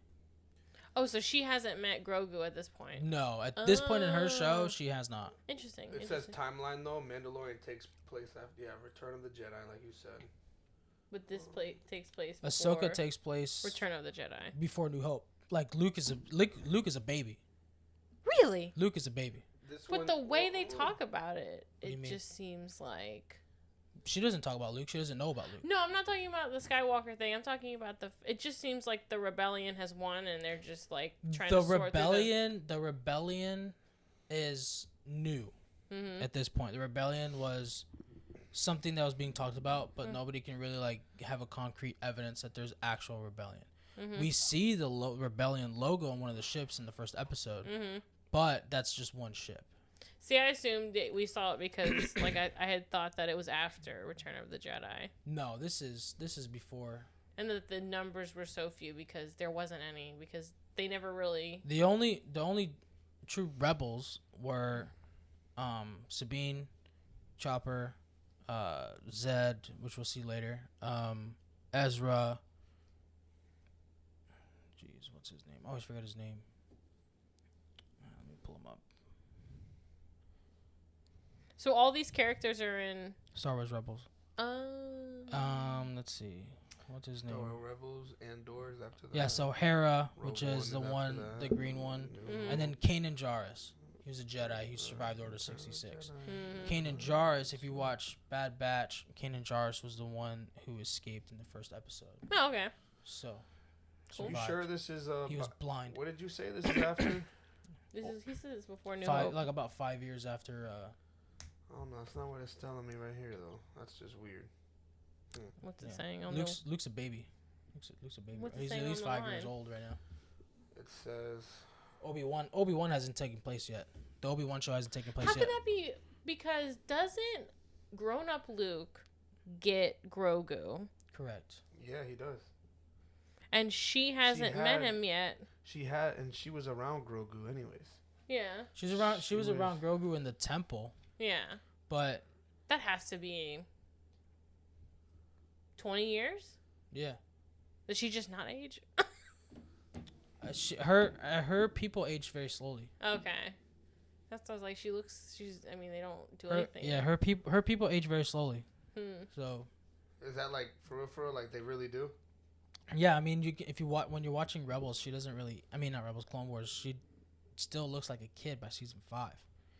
Speaker 1: Oh, so she hasn't met Grogu at this point.
Speaker 3: No, at this point in her show, she has not.
Speaker 1: Interesting.
Speaker 2: It says timeline though. Mandalorian takes place after Return of the Jedi, like you said.
Speaker 1: But this takes place before
Speaker 3: Ahsoka takes place
Speaker 1: Return of the Jedi.
Speaker 3: before New Hope. Like Luke is a baby.
Speaker 1: Really?
Speaker 3: Luke is a baby.
Speaker 1: But the way they talk about it,
Speaker 3: do you
Speaker 1: it
Speaker 3: mean?
Speaker 1: just seems like.
Speaker 3: She doesn't talk about Luke. She doesn't know about Luke.
Speaker 1: No, I'm not talking about the Skywalker thing. I'm talking about it just seems like the rebellion has won, and they're just like trying to sort through
Speaker 3: The rebellion is new. at this point. The rebellion was something that was being talked about, but nobody can really like have a concrete evidence that there's actual rebellion. We see the rebellion logo on one of the ships in the first episode, but that's just one ship.
Speaker 1: See, I assumed we saw it because like I had thought that it was after Return of the Jedi.
Speaker 3: No, this is before.
Speaker 1: And that the numbers were so few because there wasn't any, because they never really...
Speaker 3: The only true rebels were Sabine, Chopper, Zed, which we'll see later, Ezra. Jeez, what's his name? I always forget his name. Let me pull him up.
Speaker 1: So all these characters are in
Speaker 3: Star Wars Rebels. Let's see. What's his name?
Speaker 2: Rebels and Doors after that.
Speaker 3: Yeah, so Hera,
Speaker 2: Rogue
Speaker 3: which is the
Speaker 2: One
Speaker 3: one,
Speaker 2: after
Speaker 3: the green one. And then Kanan Jarrus. He was a Jedi. He survived Order 66. Kanan Jarrus, if you watch Bad Batch, Kanan Jarrus was the one who escaped in the first episode.
Speaker 1: Oh, okay.
Speaker 3: So,
Speaker 2: You sure this is
Speaker 3: he was blind.
Speaker 2: What did you say this is after?
Speaker 1: He said this before New Hope.
Speaker 3: Like about 5 years after.
Speaker 2: Oh no, that's not what it's telling me right here though. That's just weird.
Speaker 1: What's it saying?
Speaker 3: Luke's a baby. Luke's a baby.
Speaker 1: What's it
Speaker 3: He's
Speaker 1: saying
Speaker 3: at least
Speaker 1: on the
Speaker 3: 5 years
Speaker 1: line?
Speaker 3: old right now.
Speaker 2: It says
Speaker 3: Obi-Wan hasn't taken place yet. The Obi-Wan show hasn't taken place
Speaker 1: How
Speaker 3: yet.
Speaker 1: could that be? Because doesn't grown-up Luke get Grogu?
Speaker 3: Correct.
Speaker 2: yeah, he does.
Speaker 1: And she hasn't met him yet.
Speaker 2: She was around Grogu anyways.
Speaker 1: Yeah.
Speaker 3: She was around Grogu in the temple,
Speaker 1: Yeah.
Speaker 3: but
Speaker 1: That has to be 20 years?
Speaker 3: yeah.
Speaker 1: Does she just not age?
Speaker 3: Her people age very slowly.
Speaker 1: Okay. That's what I was like. I mean, they don't do anything.
Speaker 3: Yeah, her people age very slowly. So.
Speaker 2: Is that like for real? Like they really do?
Speaker 3: Yeah, I mean, when you're watching Rebels, she doesn't really. I mean, not Rebels, Clone Wars. She still looks like a kid by season 5.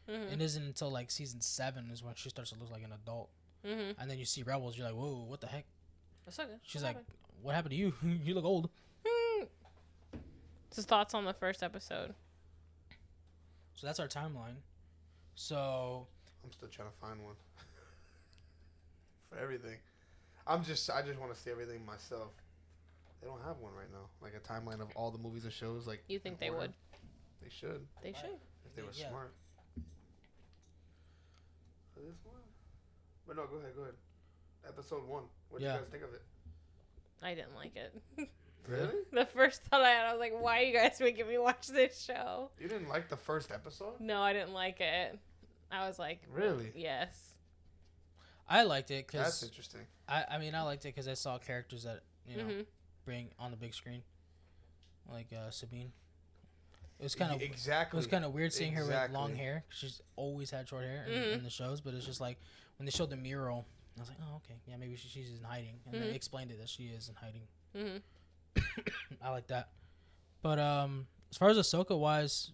Speaker 3: It isn't until like season 7 is when she starts to look like an adult. And then you see Rebels, you're like, whoa, what the heck?
Speaker 1: Ahsoka,
Speaker 3: She's like, what happened to you? You look old.
Speaker 1: Just thoughts on the first episode.
Speaker 3: So that's our timeline. So
Speaker 2: I'm still trying to find one for everything. I just want to see everything myself. They don't have one right now, like a timeline of all the movies and shows. Like
Speaker 1: You think they would?
Speaker 2: They should.
Speaker 1: They should.
Speaker 2: If they were smart. For this one? But no, go ahead. Episode 1. What do you guys think of it?
Speaker 1: I didn't like it.
Speaker 2: Really?
Speaker 1: The first thought I had, I was like, why are you guys making me watch this show?
Speaker 2: You didn't like the first episode?
Speaker 1: No, I didn't like it. I was like,
Speaker 2: really?
Speaker 1: Yes.
Speaker 3: I liked it because
Speaker 2: that's interesting.
Speaker 3: I mean, I liked it because I saw characters that bring on the big screen, like Sabine. It was kind of
Speaker 2: exactly.
Speaker 3: It was kind of weird seeing her with long hair. She's always had short hair in the shows, but it's just like when they showed the mural, I was like, oh, okay, yeah, maybe she's in hiding, and they explained it that she is in hiding. I like that, but as far as Ahsoka wise,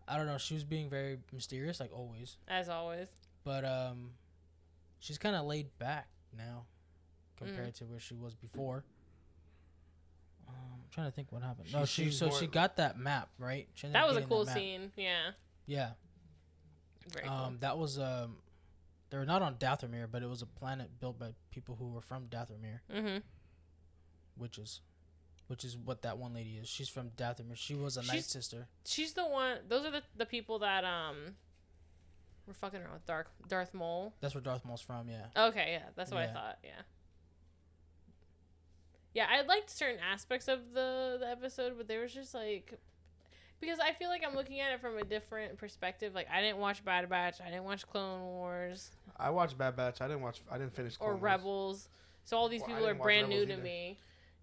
Speaker 3: I don't know. She was being very mysterious, like always.
Speaker 1: As always.
Speaker 3: But she's kind of laid back now compared to where she was before. I'm trying to think what happened. She got that map, right?
Speaker 1: That was a cool scene. Yeah.
Speaker 3: Yeah.
Speaker 1: Very cool.
Speaker 3: That was they were not on Dathomir, but it was a planet built by people who were from Dathomir. Which is what that one lady is. She's from Dathomir. She was a Night Sister.
Speaker 1: She's the one. Those are the people that were fucking around with Darth Maul.
Speaker 3: That's where Darth Maul's from. Yeah.
Speaker 1: Okay. Yeah. That's what I thought. Yeah. Yeah, I liked certain aspects of the episode, but there was just like, because I feel like I'm looking at it from a different perspective. Like, I didn't watch Bad Batch. I didn't watch Clone Wars.
Speaker 2: I watched Bad Batch. I didn't finish Clone
Speaker 1: Wars. Or Rebels. So all these people are brand new to me.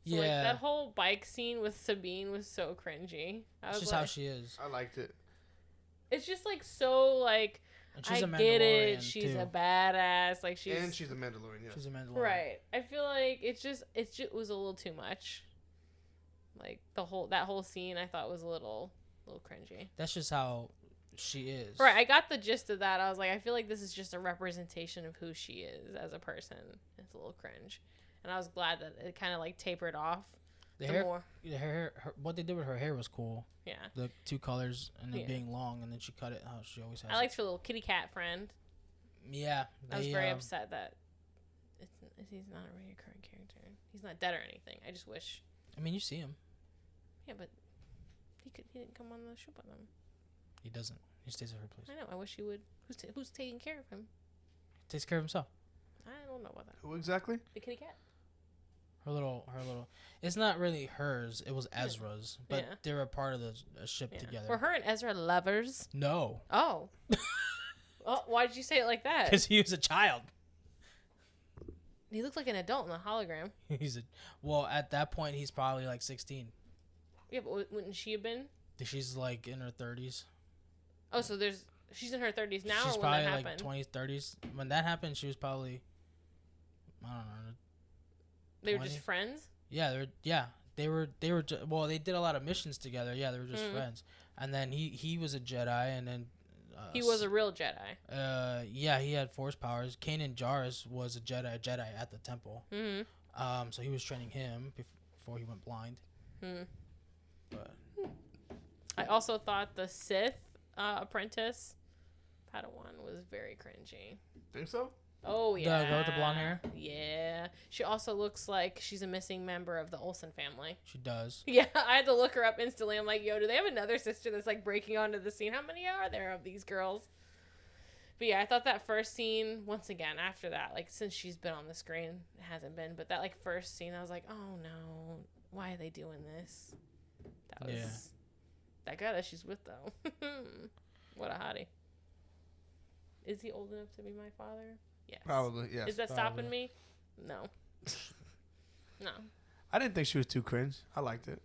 Speaker 1: So, like, that whole bike scene with Sabine was so cringy.
Speaker 3: That's just how she is.
Speaker 2: I liked it.
Speaker 1: It's just, like, so, like, I get it. She's a badass. Like, she's...
Speaker 2: And she's a Mandalorian, yes.
Speaker 3: She's a Mandalorian.
Speaker 1: Right. I feel like it just was a little too much. Like, that whole scene I thought was a little cringy.
Speaker 3: That's just how she is.
Speaker 1: Right. I got the gist of that. I was like, I feel like this is just a representation of who she is as a person. It's a little cringe. And I was glad that it kind of like tapered off.
Speaker 3: What they did with her hair was cool.
Speaker 1: Yeah.
Speaker 3: The 2 colors and it being long, and then she cut it how she always has.
Speaker 1: I liked her little kitty cat friend.
Speaker 3: Yeah.
Speaker 1: I was very upset that he's not a recurring character. He's not dead or anything. I just wish.
Speaker 3: I mean, you see him.
Speaker 1: Yeah, but he didn't come on the show with them.
Speaker 3: He doesn't. He stays at her place.
Speaker 1: I know. I wish he would. Who's taking care of him?
Speaker 3: He takes care of himself.
Speaker 1: I don't know about that.
Speaker 2: Who exactly?
Speaker 1: The kitty cat.
Speaker 3: Her little. It's not really hers. It was Ezra's, but they were part of the ship together.
Speaker 1: Were her and Ezra lovers?
Speaker 3: No.
Speaker 1: Oh. Oh, why did you say it like that?
Speaker 3: Because he was a child.
Speaker 1: He looked like an adult in the hologram.
Speaker 3: Well, at that point, he's probably like 16.
Speaker 1: Yeah, but wouldn't she have been?
Speaker 3: She's like in her 30s.
Speaker 1: Oh, so she's in her 30s now,
Speaker 3: she's
Speaker 1: or when
Speaker 3: probably
Speaker 1: that
Speaker 3: like
Speaker 1: happened?
Speaker 3: 20s, 30s. When that happened, she was probably, I don't know.
Speaker 1: They were just friends?
Speaker 3: Yeah, well, they did a lot of missions together. Yeah, they were just friends. And then he was a Jedi, and then
Speaker 1: he was a real Jedi.
Speaker 3: Yeah, he had Force powers. Kanan Jarrus was a Jedi at the temple. Mm-hmm. So he was training him before he went blind. But
Speaker 1: I also thought the Sith apprentice Padawan was very cringy.
Speaker 2: Think so?
Speaker 1: Oh yeah.
Speaker 3: The girl with the blonde hair?
Speaker 1: Yeah. She also looks like she's a missing member of the Olsen family.
Speaker 3: She does.
Speaker 1: Yeah, I had to look her up instantly. I'm like, yo, do they have another sister that's like breaking onto the scene? How many are there of these girls? But yeah, I thought that first scene, once again, after that, like since she's been on the screen, it hasn't been, but that like first scene, I was like, oh no, why are they doing this? That was that guy that she's with though. What a hottie. Is he old enough to be my father? Yes.
Speaker 2: Probably, yes.
Speaker 1: Is that stopping me? No. No.
Speaker 2: I didn't think she was too cringe. I liked it.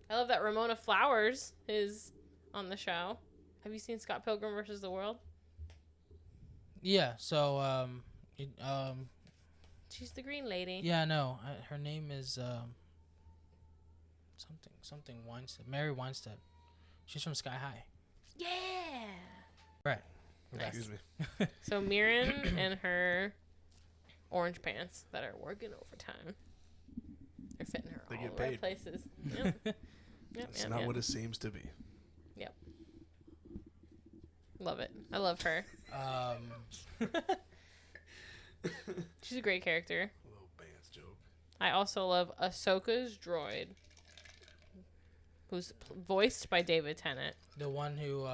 Speaker 1: I love that Ramona Flowers is on the show. Have you seen Scott Pilgrim versus the World?
Speaker 3: Yeah, so,
Speaker 1: she's the green lady.
Speaker 3: Yeah, no. Her name is, something Weinstead. Mary Weinstead. She's from Sky High.
Speaker 1: Yeah.
Speaker 3: Right.
Speaker 1: Nice.
Speaker 2: Excuse me.
Speaker 1: So Mirren and her orange pants that are working overtime. They're fitting her
Speaker 2: They
Speaker 1: all
Speaker 2: get
Speaker 1: the right
Speaker 2: paid.
Speaker 1: places. Yep.
Speaker 2: That's not what it seems to be.
Speaker 1: Yep. Love it. I love her. She's a great character.
Speaker 2: Little Bance joke.
Speaker 1: I also love Ahsoka's droid, who's voiced by David Tennant.
Speaker 3: The one who,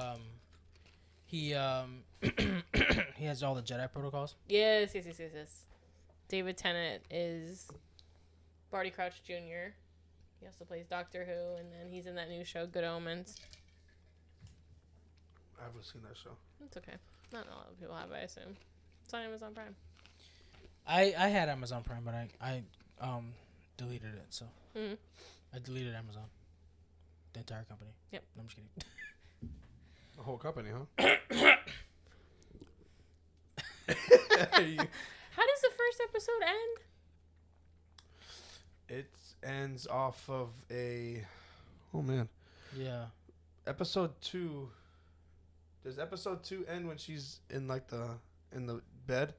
Speaker 3: he has all the Jedi protocols.
Speaker 1: Yes. David Tennant is Barty Crouch Jr. He also plays Doctor Who, and then he's in that new show, Good Omens.
Speaker 2: I haven't seen that show.
Speaker 1: It's okay. Not a lot of people have, I assume. It's on Amazon Prime.
Speaker 3: I had Amazon Prime, but I deleted it. So I deleted Amazon, the entire company.
Speaker 1: Yep.
Speaker 3: No, I'm just kidding.
Speaker 2: The whole company, huh?
Speaker 1: How does the first episode end?
Speaker 2: It ends off of a... Oh, man.
Speaker 3: Yeah.
Speaker 2: Episode 2... Does episode 2 end when she's in, like, in the bed?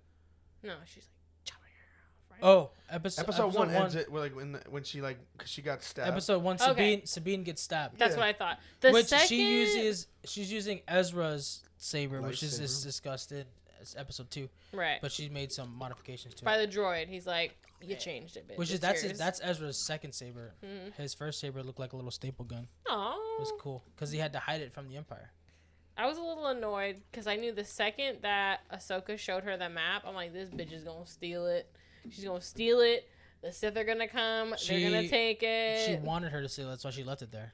Speaker 1: No, she's like chopping her off, right?
Speaker 3: Oh,
Speaker 2: Episode 1 ends it where, like, when she, like... Cause she got stabbed.
Speaker 3: Episode 1, Sabine gets stabbed.
Speaker 1: That's what I thought.
Speaker 3: She's using Ezra's saber, which is discussed in episode 2.
Speaker 1: Right.
Speaker 3: But she made some modifications to
Speaker 1: By
Speaker 3: it.
Speaker 1: the droid. He's like, you changed it, bitch.
Speaker 3: Which is
Speaker 1: yours.
Speaker 3: that's Ezra's second saber.
Speaker 1: Mm-hmm.
Speaker 3: His first saber looked like a little staple gun.
Speaker 1: Oh.
Speaker 3: It was cool because he had to hide it from the Empire.
Speaker 1: I was a little annoyed because I knew the second that Ahsoka showed her the map, I'm like, this bitch is gonna steal it. She's gonna steal it. The Sith are gonna come. They're gonna take it.
Speaker 3: She wanted her to steal it. That's why she left it there.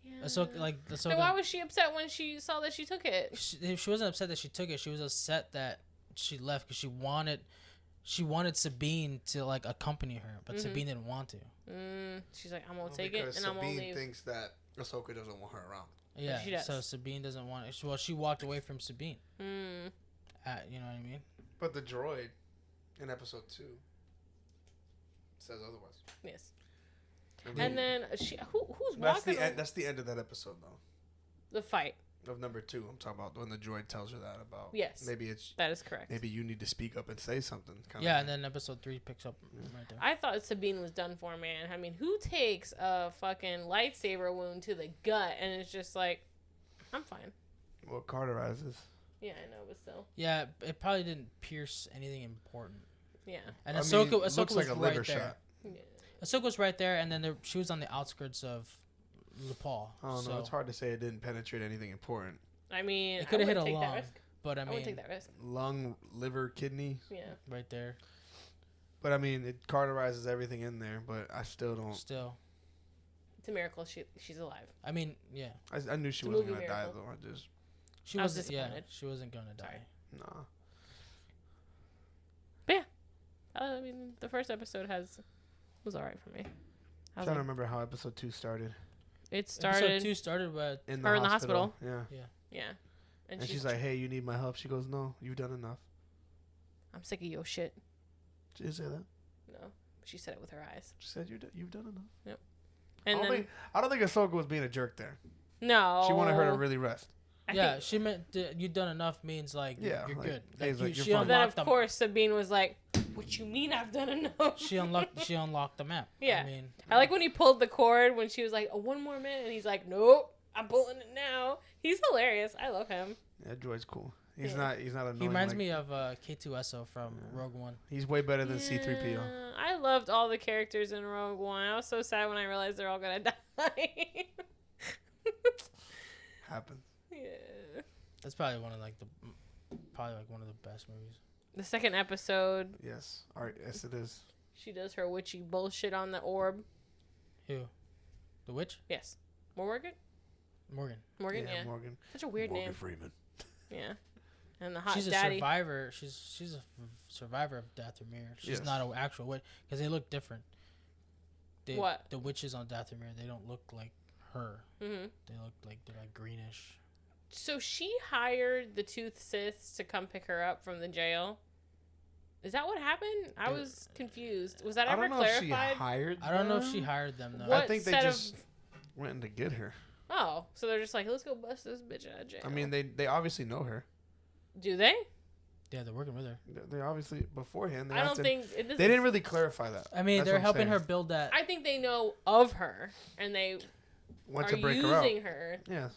Speaker 1: Yeah.
Speaker 3: Ahsoka.
Speaker 1: Then why was she upset when she saw that she took it?
Speaker 3: She wasn't upset that she took it. She was upset that she left because she wanted Sabine to like accompany her, but Sabine didn't want to.
Speaker 1: She's like, I'm gonna take it and I'm gonna leave.
Speaker 2: Sabine thinks that Ahsoka doesn't want her around.
Speaker 3: Yeah,
Speaker 1: she does.
Speaker 3: So Sabine doesn't want it. Well, she walked away from Sabine. You know what I mean?
Speaker 2: But the droid in episode 2 says otherwise.
Speaker 1: Yes.
Speaker 2: I mean,
Speaker 1: And then who's walking?
Speaker 2: that's the end of that episode, though.
Speaker 1: The fight.
Speaker 2: Of number 2, I'm talking about when the droid tells her that about.
Speaker 1: Yes.
Speaker 2: Maybe
Speaker 1: that is correct.
Speaker 2: Maybe you need to speak up and say something.
Speaker 3: Yeah, and then episode 3 picks up right there.
Speaker 1: I thought Sabine was done for, man. I mean, who takes a fucking lightsaber wound to the gut and it's just like, I'm fine.
Speaker 2: Well, cauterizes.
Speaker 1: Yeah, I know, but still.
Speaker 3: Yeah, it probably didn't pierce anything important.
Speaker 1: Yeah.
Speaker 3: And Ahsoka
Speaker 2: looks
Speaker 3: was
Speaker 2: like a liver
Speaker 3: right there.
Speaker 2: shot.
Speaker 1: Yeah.
Speaker 3: Ahsoka was right there, and then she was on the outskirts of Nepal.
Speaker 2: I don't know.
Speaker 3: So
Speaker 2: It's hard to say it didn't penetrate anything important.
Speaker 1: I mean,
Speaker 3: it could have hit a
Speaker 1: take that
Speaker 3: lung,
Speaker 1: risk.
Speaker 3: but I
Speaker 1: I wouldn't
Speaker 3: mean,
Speaker 1: take that risk.
Speaker 2: Lung, liver, kidney.
Speaker 1: Yeah.
Speaker 3: right there.
Speaker 2: But I mean, it cauterizes everything in there. But I still don't.
Speaker 3: Still,
Speaker 1: It's a miracle she's alive.
Speaker 3: I mean, yeah,
Speaker 2: I knew she
Speaker 1: It's a
Speaker 2: wasn't
Speaker 1: movie
Speaker 2: gonna die
Speaker 1: miracle.
Speaker 2: though. I just
Speaker 3: she
Speaker 1: I was
Speaker 3: wasn't. Yeah,
Speaker 1: disappointed.
Speaker 3: she wasn't gonna die.
Speaker 1: Sorry.
Speaker 2: nah.
Speaker 1: I mean, the first episode was alright for me. I
Speaker 2: I'm
Speaker 1: was
Speaker 2: trying to
Speaker 1: like,
Speaker 2: remember how episode 2 started.
Speaker 1: it started.
Speaker 3: Episode 2 started with
Speaker 2: In
Speaker 1: Or in the hospital.
Speaker 2: Yeah.
Speaker 1: Yeah.
Speaker 2: And she's like, "Hey, you need my help?" She goes, "No, you've done enough."
Speaker 1: I'm sick of your shit.
Speaker 2: She didn't say that.
Speaker 1: No. She said it with her eyes.
Speaker 2: She said, "You've done enough."
Speaker 1: And
Speaker 2: I don't think Ahsoka was being a jerk there.
Speaker 1: no.
Speaker 2: She wanted her to really rest.
Speaker 1: I
Speaker 3: yeah,
Speaker 1: think-
Speaker 3: she meant you've done enough means like
Speaker 2: Yeah,
Speaker 3: you're
Speaker 2: like,
Speaker 3: good.
Speaker 2: hey, it's like, you're
Speaker 3: she
Speaker 2: fine.
Speaker 1: But then,
Speaker 3: unlocked
Speaker 1: of course, Sabine was like, what you mean I've done enough?
Speaker 3: She unlocked the map.
Speaker 1: Yeah.
Speaker 3: I mean,
Speaker 1: I like when he pulled the cord when she was like, oh, 1 more minute. And he's like, nope, I'm pulling it now. He's hilarious. I love him.
Speaker 2: Yeah, droid's cool. He's
Speaker 1: Yeah.
Speaker 2: not annoying.
Speaker 3: he reminds
Speaker 2: like-
Speaker 3: me of K2SO from Rogue One.
Speaker 2: He's way better than C-3PO.
Speaker 1: Yeah, I loved all the characters in Rogue One. I was so sad when I realized they're all going to die.
Speaker 2: Happens.
Speaker 1: Yeah.
Speaker 3: That's probably one of one of the best movies.
Speaker 1: The second episode,
Speaker 2: Yes. All right. Yes, it is.
Speaker 1: she does her witchy bullshit on the orb.
Speaker 3: Who? The witch?
Speaker 1: Yes. Morgan?
Speaker 3: Morgan.
Speaker 1: Morgan, yeah.
Speaker 2: Morgan.
Speaker 1: Such a weird
Speaker 2: Morgan
Speaker 1: name.
Speaker 2: Freeman.
Speaker 1: Yeah. And the hot
Speaker 3: She's
Speaker 1: daddy.
Speaker 3: a survivor. She's a survivor of Dathomir. She's
Speaker 2: Yes.
Speaker 3: not an actual witch because they look different.
Speaker 1: What?
Speaker 3: The witches on Dathomir, they don't look like her.
Speaker 1: Mm-hmm.
Speaker 3: They look like they're like greenish.
Speaker 1: So she hired the Tooth Siths to come pick her up from the jail. Is that what happened? I
Speaker 3: They-
Speaker 1: was confused. Was that
Speaker 2: I
Speaker 1: ever
Speaker 2: don't know if she
Speaker 1: clarified?
Speaker 2: hired.
Speaker 3: I don't know if she
Speaker 2: them.
Speaker 3: hired them though.
Speaker 1: What
Speaker 2: I think they
Speaker 1: set
Speaker 2: just
Speaker 1: of-
Speaker 2: went in to get her.
Speaker 1: Oh, so they're just like, let's go bust this bitch out of jail.
Speaker 2: I mean, they obviously know her.
Speaker 1: do they?
Speaker 3: Yeah, they're working with her.
Speaker 2: They obviously beforehand. They
Speaker 1: I don't
Speaker 2: asked her-
Speaker 1: think it doesn't.
Speaker 2: they didn't really clarify that.
Speaker 3: I mean,
Speaker 2: That's
Speaker 3: they're
Speaker 2: what I'm
Speaker 3: helping
Speaker 2: saying.
Speaker 3: her build that.
Speaker 1: I think they know of her and they
Speaker 2: Went
Speaker 1: are
Speaker 2: to break her out.
Speaker 1: using her
Speaker 2: Yes.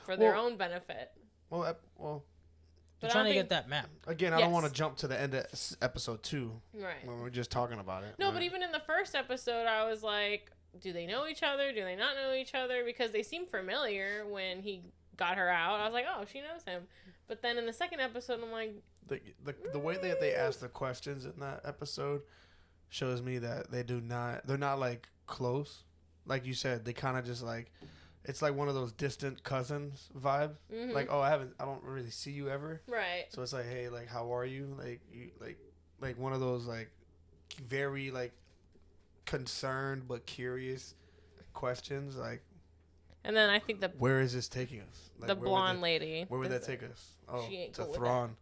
Speaker 1: for their
Speaker 2: Well-
Speaker 1: own benefit.
Speaker 2: Well,
Speaker 3: They're
Speaker 1: But I
Speaker 3: trying to
Speaker 1: don't
Speaker 3: get that map.
Speaker 2: again, I don't want to
Speaker 1: Yes.
Speaker 2: jump to the end of episode 2
Speaker 1: Right.
Speaker 2: when we're just talking about it.
Speaker 1: No,
Speaker 2: right?
Speaker 1: but even in the first episode, I was like, do they know each other? Do they not know each other? Because they seem familiar when he got her out. I was like, oh, she knows him. But then in the second episode, I'm like,
Speaker 2: the way that they ask the questions in that episode shows me that they're not like close. Like you said, they kind of just like, it's like one of those distant cousins vibe.
Speaker 1: mhm.
Speaker 2: Like, oh, I don't really see you ever.
Speaker 1: right.
Speaker 2: So it's like, hey, like, how are you? Like, you like one of those like very like concerned but curious questions. Like,
Speaker 1: And then I think
Speaker 2: where is this taking us? Like,
Speaker 1: the
Speaker 2: where would
Speaker 1: blonde
Speaker 2: that-
Speaker 1: lady.
Speaker 2: Where would that
Speaker 1: is-
Speaker 2: take us? Oh,
Speaker 1: she ain't
Speaker 2: to
Speaker 1: cool with
Speaker 2: Thrawn.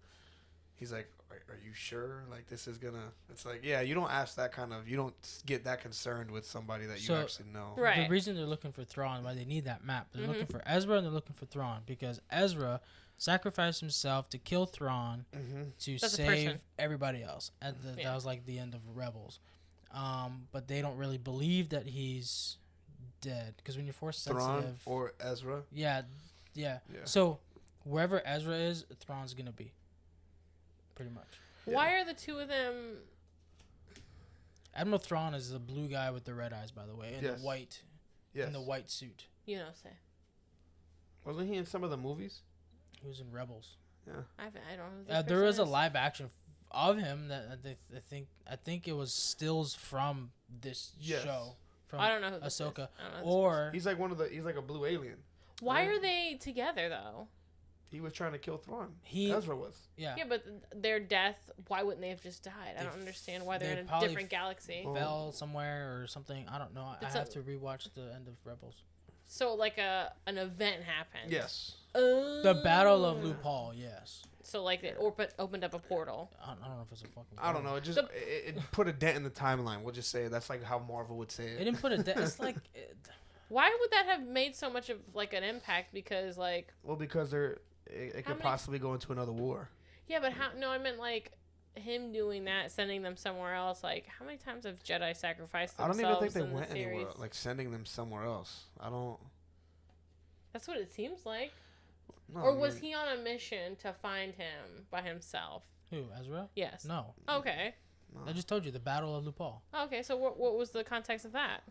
Speaker 2: He's like, are you sure? Like, this is gonna. It's like, yeah, you don't ask that kind of. You don't get that concerned with somebody that you
Speaker 3: So-
Speaker 2: actually know.
Speaker 1: Right.
Speaker 3: The reason they're looking for Thrawn, why they need that map, they're
Speaker 1: Mhm.
Speaker 3: looking for Ezra and they're looking for Thrawn because Ezra sacrificed himself to kill Thrawn
Speaker 2: Mm-hmm.
Speaker 3: to
Speaker 1: That's a
Speaker 3: save
Speaker 1: person.
Speaker 3: everybody else. And
Speaker 1: Yeah.
Speaker 3: that was like the end of Rebels. But they don't really believe that he's dead because when you're force
Speaker 2: Thrawn
Speaker 3: sensitive,
Speaker 2: or Ezra.
Speaker 3: yeah.
Speaker 2: Yeah.
Speaker 3: So wherever Ezra is, Thrawn's gonna be. Pretty much.
Speaker 1: Why are the two of them?
Speaker 3: Admiral Thrawn is the blue guy with the red eyes, by the way, and
Speaker 2: Yes.
Speaker 3: the white
Speaker 2: Yes.
Speaker 3: in the white suit.
Speaker 1: You know, say
Speaker 2: Wasn't he in some of the movies?
Speaker 3: He was in Rebels.
Speaker 2: Yeah.
Speaker 1: I don't know. Who this
Speaker 3: There is a
Speaker 1: person is.
Speaker 3: live action of him that I think it was stills from this
Speaker 2: Yes.
Speaker 3: show from
Speaker 1: I don't know who this is.
Speaker 3: Ahsoka,
Speaker 1: I don't know who this
Speaker 3: or
Speaker 2: He's like he's like a blue alien.
Speaker 1: is. Why are they together though?
Speaker 2: He was trying to kill Thrawn.
Speaker 3: He-
Speaker 2: Ezra was.
Speaker 3: yeah,
Speaker 1: Yeah, but their death. Why wouldn't they have just died? I
Speaker 3: They
Speaker 1: don't understand why they're
Speaker 3: they
Speaker 1: in a
Speaker 3: probably
Speaker 1: different galaxy.
Speaker 2: Oh.
Speaker 3: fell somewhere or something. I don't know. I
Speaker 1: It's
Speaker 3: have
Speaker 1: a-
Speaker 3: to rewatch the end of Rebels.
Speaker 1: So like an event happened.
Speaker 2: Yes.
Speaker 3: The Battle of Lupol, yes.
Speaker 1: So like it opened up a portal.
Speaker 3: I don't know if it's a fucking.
Speaker 2: I don't know. It just it put a dent in the timeline. We'll just say that's like how Marvel would say
Speaker 3: It
Speaker 2: it.
Speaker 3: didn't put a. It's like
Speaker 1: Why would that have made so much of like an impact? Because like,
Speaker 2: Well, because it could possibly go into another war.
Speaker 1: yeah, but how? No, I meant like him doing that, sending them somewhere else. Like, how many times have Jedi sacrificed themselves?
Speaker 2: I don't even think they
Speaker 1: in
Speaker 2: went
Speaker 1: the series?
Speaker 2: anywhere. Like sending them somewhere else. I don't.
Speaker 1: That's what it seems like.
Speaker 2: No,
Speaker 1: Or was he on a mission to find him by himself?
Speaker 3: Who, Ezra?
Speaker 1: Yes.
Speaker 3: No.
Speaker 1: Okay.
Speaker 2: No.
Speaker 3: I just told you, the Battle of Lupol.
Speaker 1: Okay, so what was the context of that?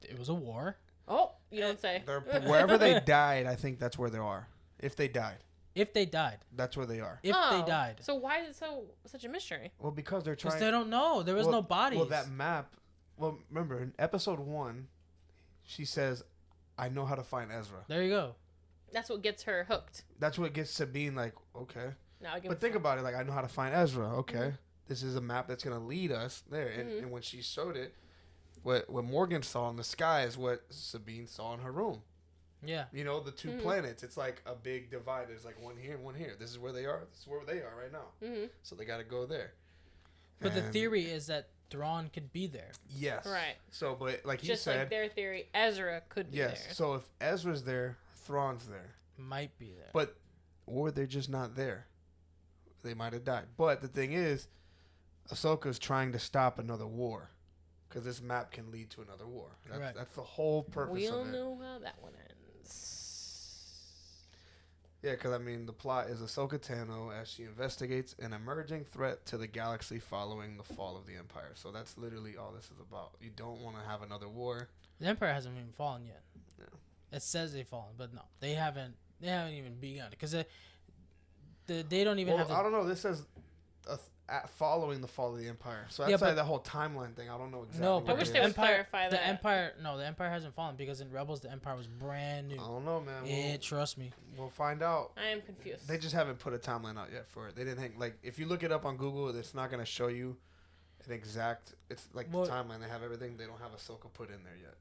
Speaker 3: It was a war.
Speaker 1: Oh, you don't say.
Speaker 2: Wherever they died, I think that's where they are. If they died.
Speaker 3: If they died.
Speaker 2: That's where they are.
Speaker 3: If they died.
Speaker 1: So why is it such a mystery?
Speaker 2: Well, because they're trying.
Speaker 3: Because they don't know. There was no bodies.
Speaker 2: Well, that map. Well, remember in episode 1, she says, "I know how to find Ezra."
Speaker 3: There you go.
Speaker 1: That's what gets her hooked.
Speaker 2: That's what gets Sabine like, okay.
Speaker 1: No, I
Speaker 2: But think about it, like I know how to find Ezra. Okay,
Speaker 1: Mm-hmm.
Speaker 2: this is a map that's gonna lead us there. And when she showed it, what Morgan saw in the sky is what Sabine saw in her room.
Speaker 3: Yeah.
Speaker 2: You know, the 2 planets. It's like a big divide. There's like one here and one here. This is where they are. This is where they are right now.
Speaker 1: Mm-hmm.
Speaker 2: So they got to go there.
Speaker 3: But the theory is that Thrawn could be there.
Speaker 2: Yes.
Speaker 1: Right.
Speaker 2: So, but like he
Speaker 1: Just
Speaker 2: said,
Speaker 1: like their theory, Ezra could be
Speaker 2: yes.
Speaker 1: there.
Speaker 2: So if Ezra's there, Thrawn's there.
Speaker 3: Might be there.
Speaker 2: But, or they're just not there. They might have died. But the thing is, Ahsoka's trying to stop another war. Because this map can lead to another war. That's the whole purpose
Speaker 1: We'll
Speaker 2: of it.
Speaker 1: know how that one ends.
Speaker 2: Yeah, because I mean, the plot is Ahsoka Tano as she investigates an emerging threat to the galaxy following the fall of the Empire. So that's literally all this is about. You don't want to have another war.
Speaker 3: The Empire hasn't even fallen yet.
Speaker 2: Yeah.
Speaker 3: It says they've fallen, but no, they haven't. They haven't even begun because they don't even have.
Speaker 2: I don't know. This says following the fall of the Empire. So that's like that whole timeline thing. I don't know exactly.
Speaker 3: No,
Speaker 1: I
Speaker 3: but
Speaker 1: wish
Speaker 3: the
Speaker 1: they would
Speaker 3: Empire,
Speaker 1: clarify
Speaker 3: the
Speaker 1: that.
Speaker 3: Empire. No, the Empire hasn't fallen because in Rebels the Empire was brand new.
Speaker 2: I don't know, man.
Speaker 3: Trust me.
Speaker 2: We'll find out.
Speaker 1: I am confused.
Speaker 2: They just haven't put a timeline out yet for it. They didn't hang, like if you look it up on Google, it's not gonna show you an exact. It's like the timeline. They have everything. They don't have Ahsoka put in there yet.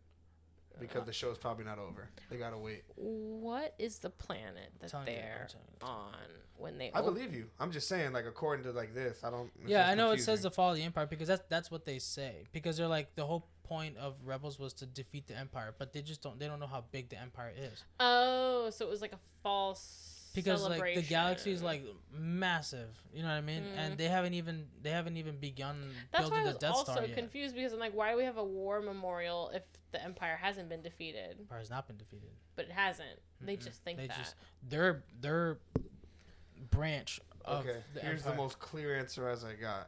Speaker 2: Because the show's probably not over. They gotta wait.
Speaker 1: What is the planet that they're on when they?
Speaker 2: I believe you. I'm just saying, like according to like this, I don't.
Speaker 3: Yeah, I know it says the fall of the Empire because that's what they say. Because they're like the whole point of Rebels was to defeat the Empire, but they don't know how big the Empire is.
Speaker 1: Oh, so it was like a false.
Speaker 3: Because like the galaxy is like massive, you know what I mean, and they haven't even begun building the Death Star yet.
Speaker 1: That's why I was also confused because I'm like, why do we have a war memorial if the Empire hasn't been defeated?
Speaker 3: Empire has not been defeated,
Speaker 1: but it hasn't. They just think that.
Speaker 3: Their branch. Of the
Speaker 2: here's
Speaker 3: Empire.
Speaker 2: the most clear answer as I got.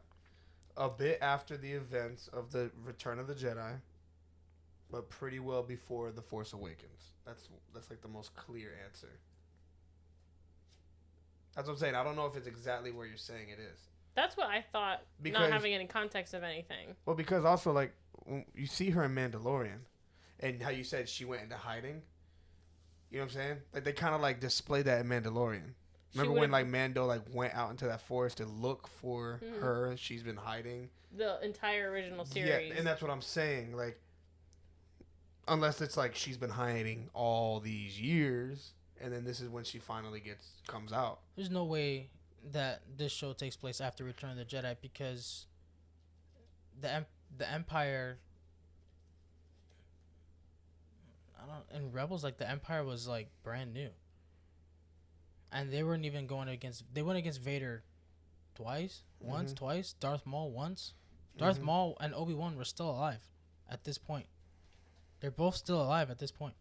Speaker 2: A bit after the events of the Return of the Jedi, but pretty well before the Force Awakens. That's like the most clear answer. That's what I'm saying. I don't know if it's exactly where you're saying it is.
Speaker 1: That's what I thought, not having any context of anything.
Speaker 2: Well, because also, like, when you see her in Mandalorian, and how you said she went into hiding. You know what I'm saying? Like, they kind of, like, display that in Mandalorian. Remember when, like, Mando, like, went out into that forest to look for her? She's been hiding.
Speaker 1: The entire original series.
Speaker 2: Yeah, and that's what I'm saying. Like, unless it's, like, she's been hiding all these years... And then this is when she finally comes out.
Speaker 3: There's no way that this show takes place after Return of the Jedi because the Empire. In Rebels, like the Empire was like brand new, and they weren't even going against. They went against Vader twice, twice. Darth Maul once. Darth Maul and Obi-Wan were still alive at this point. They're both still alive at this point.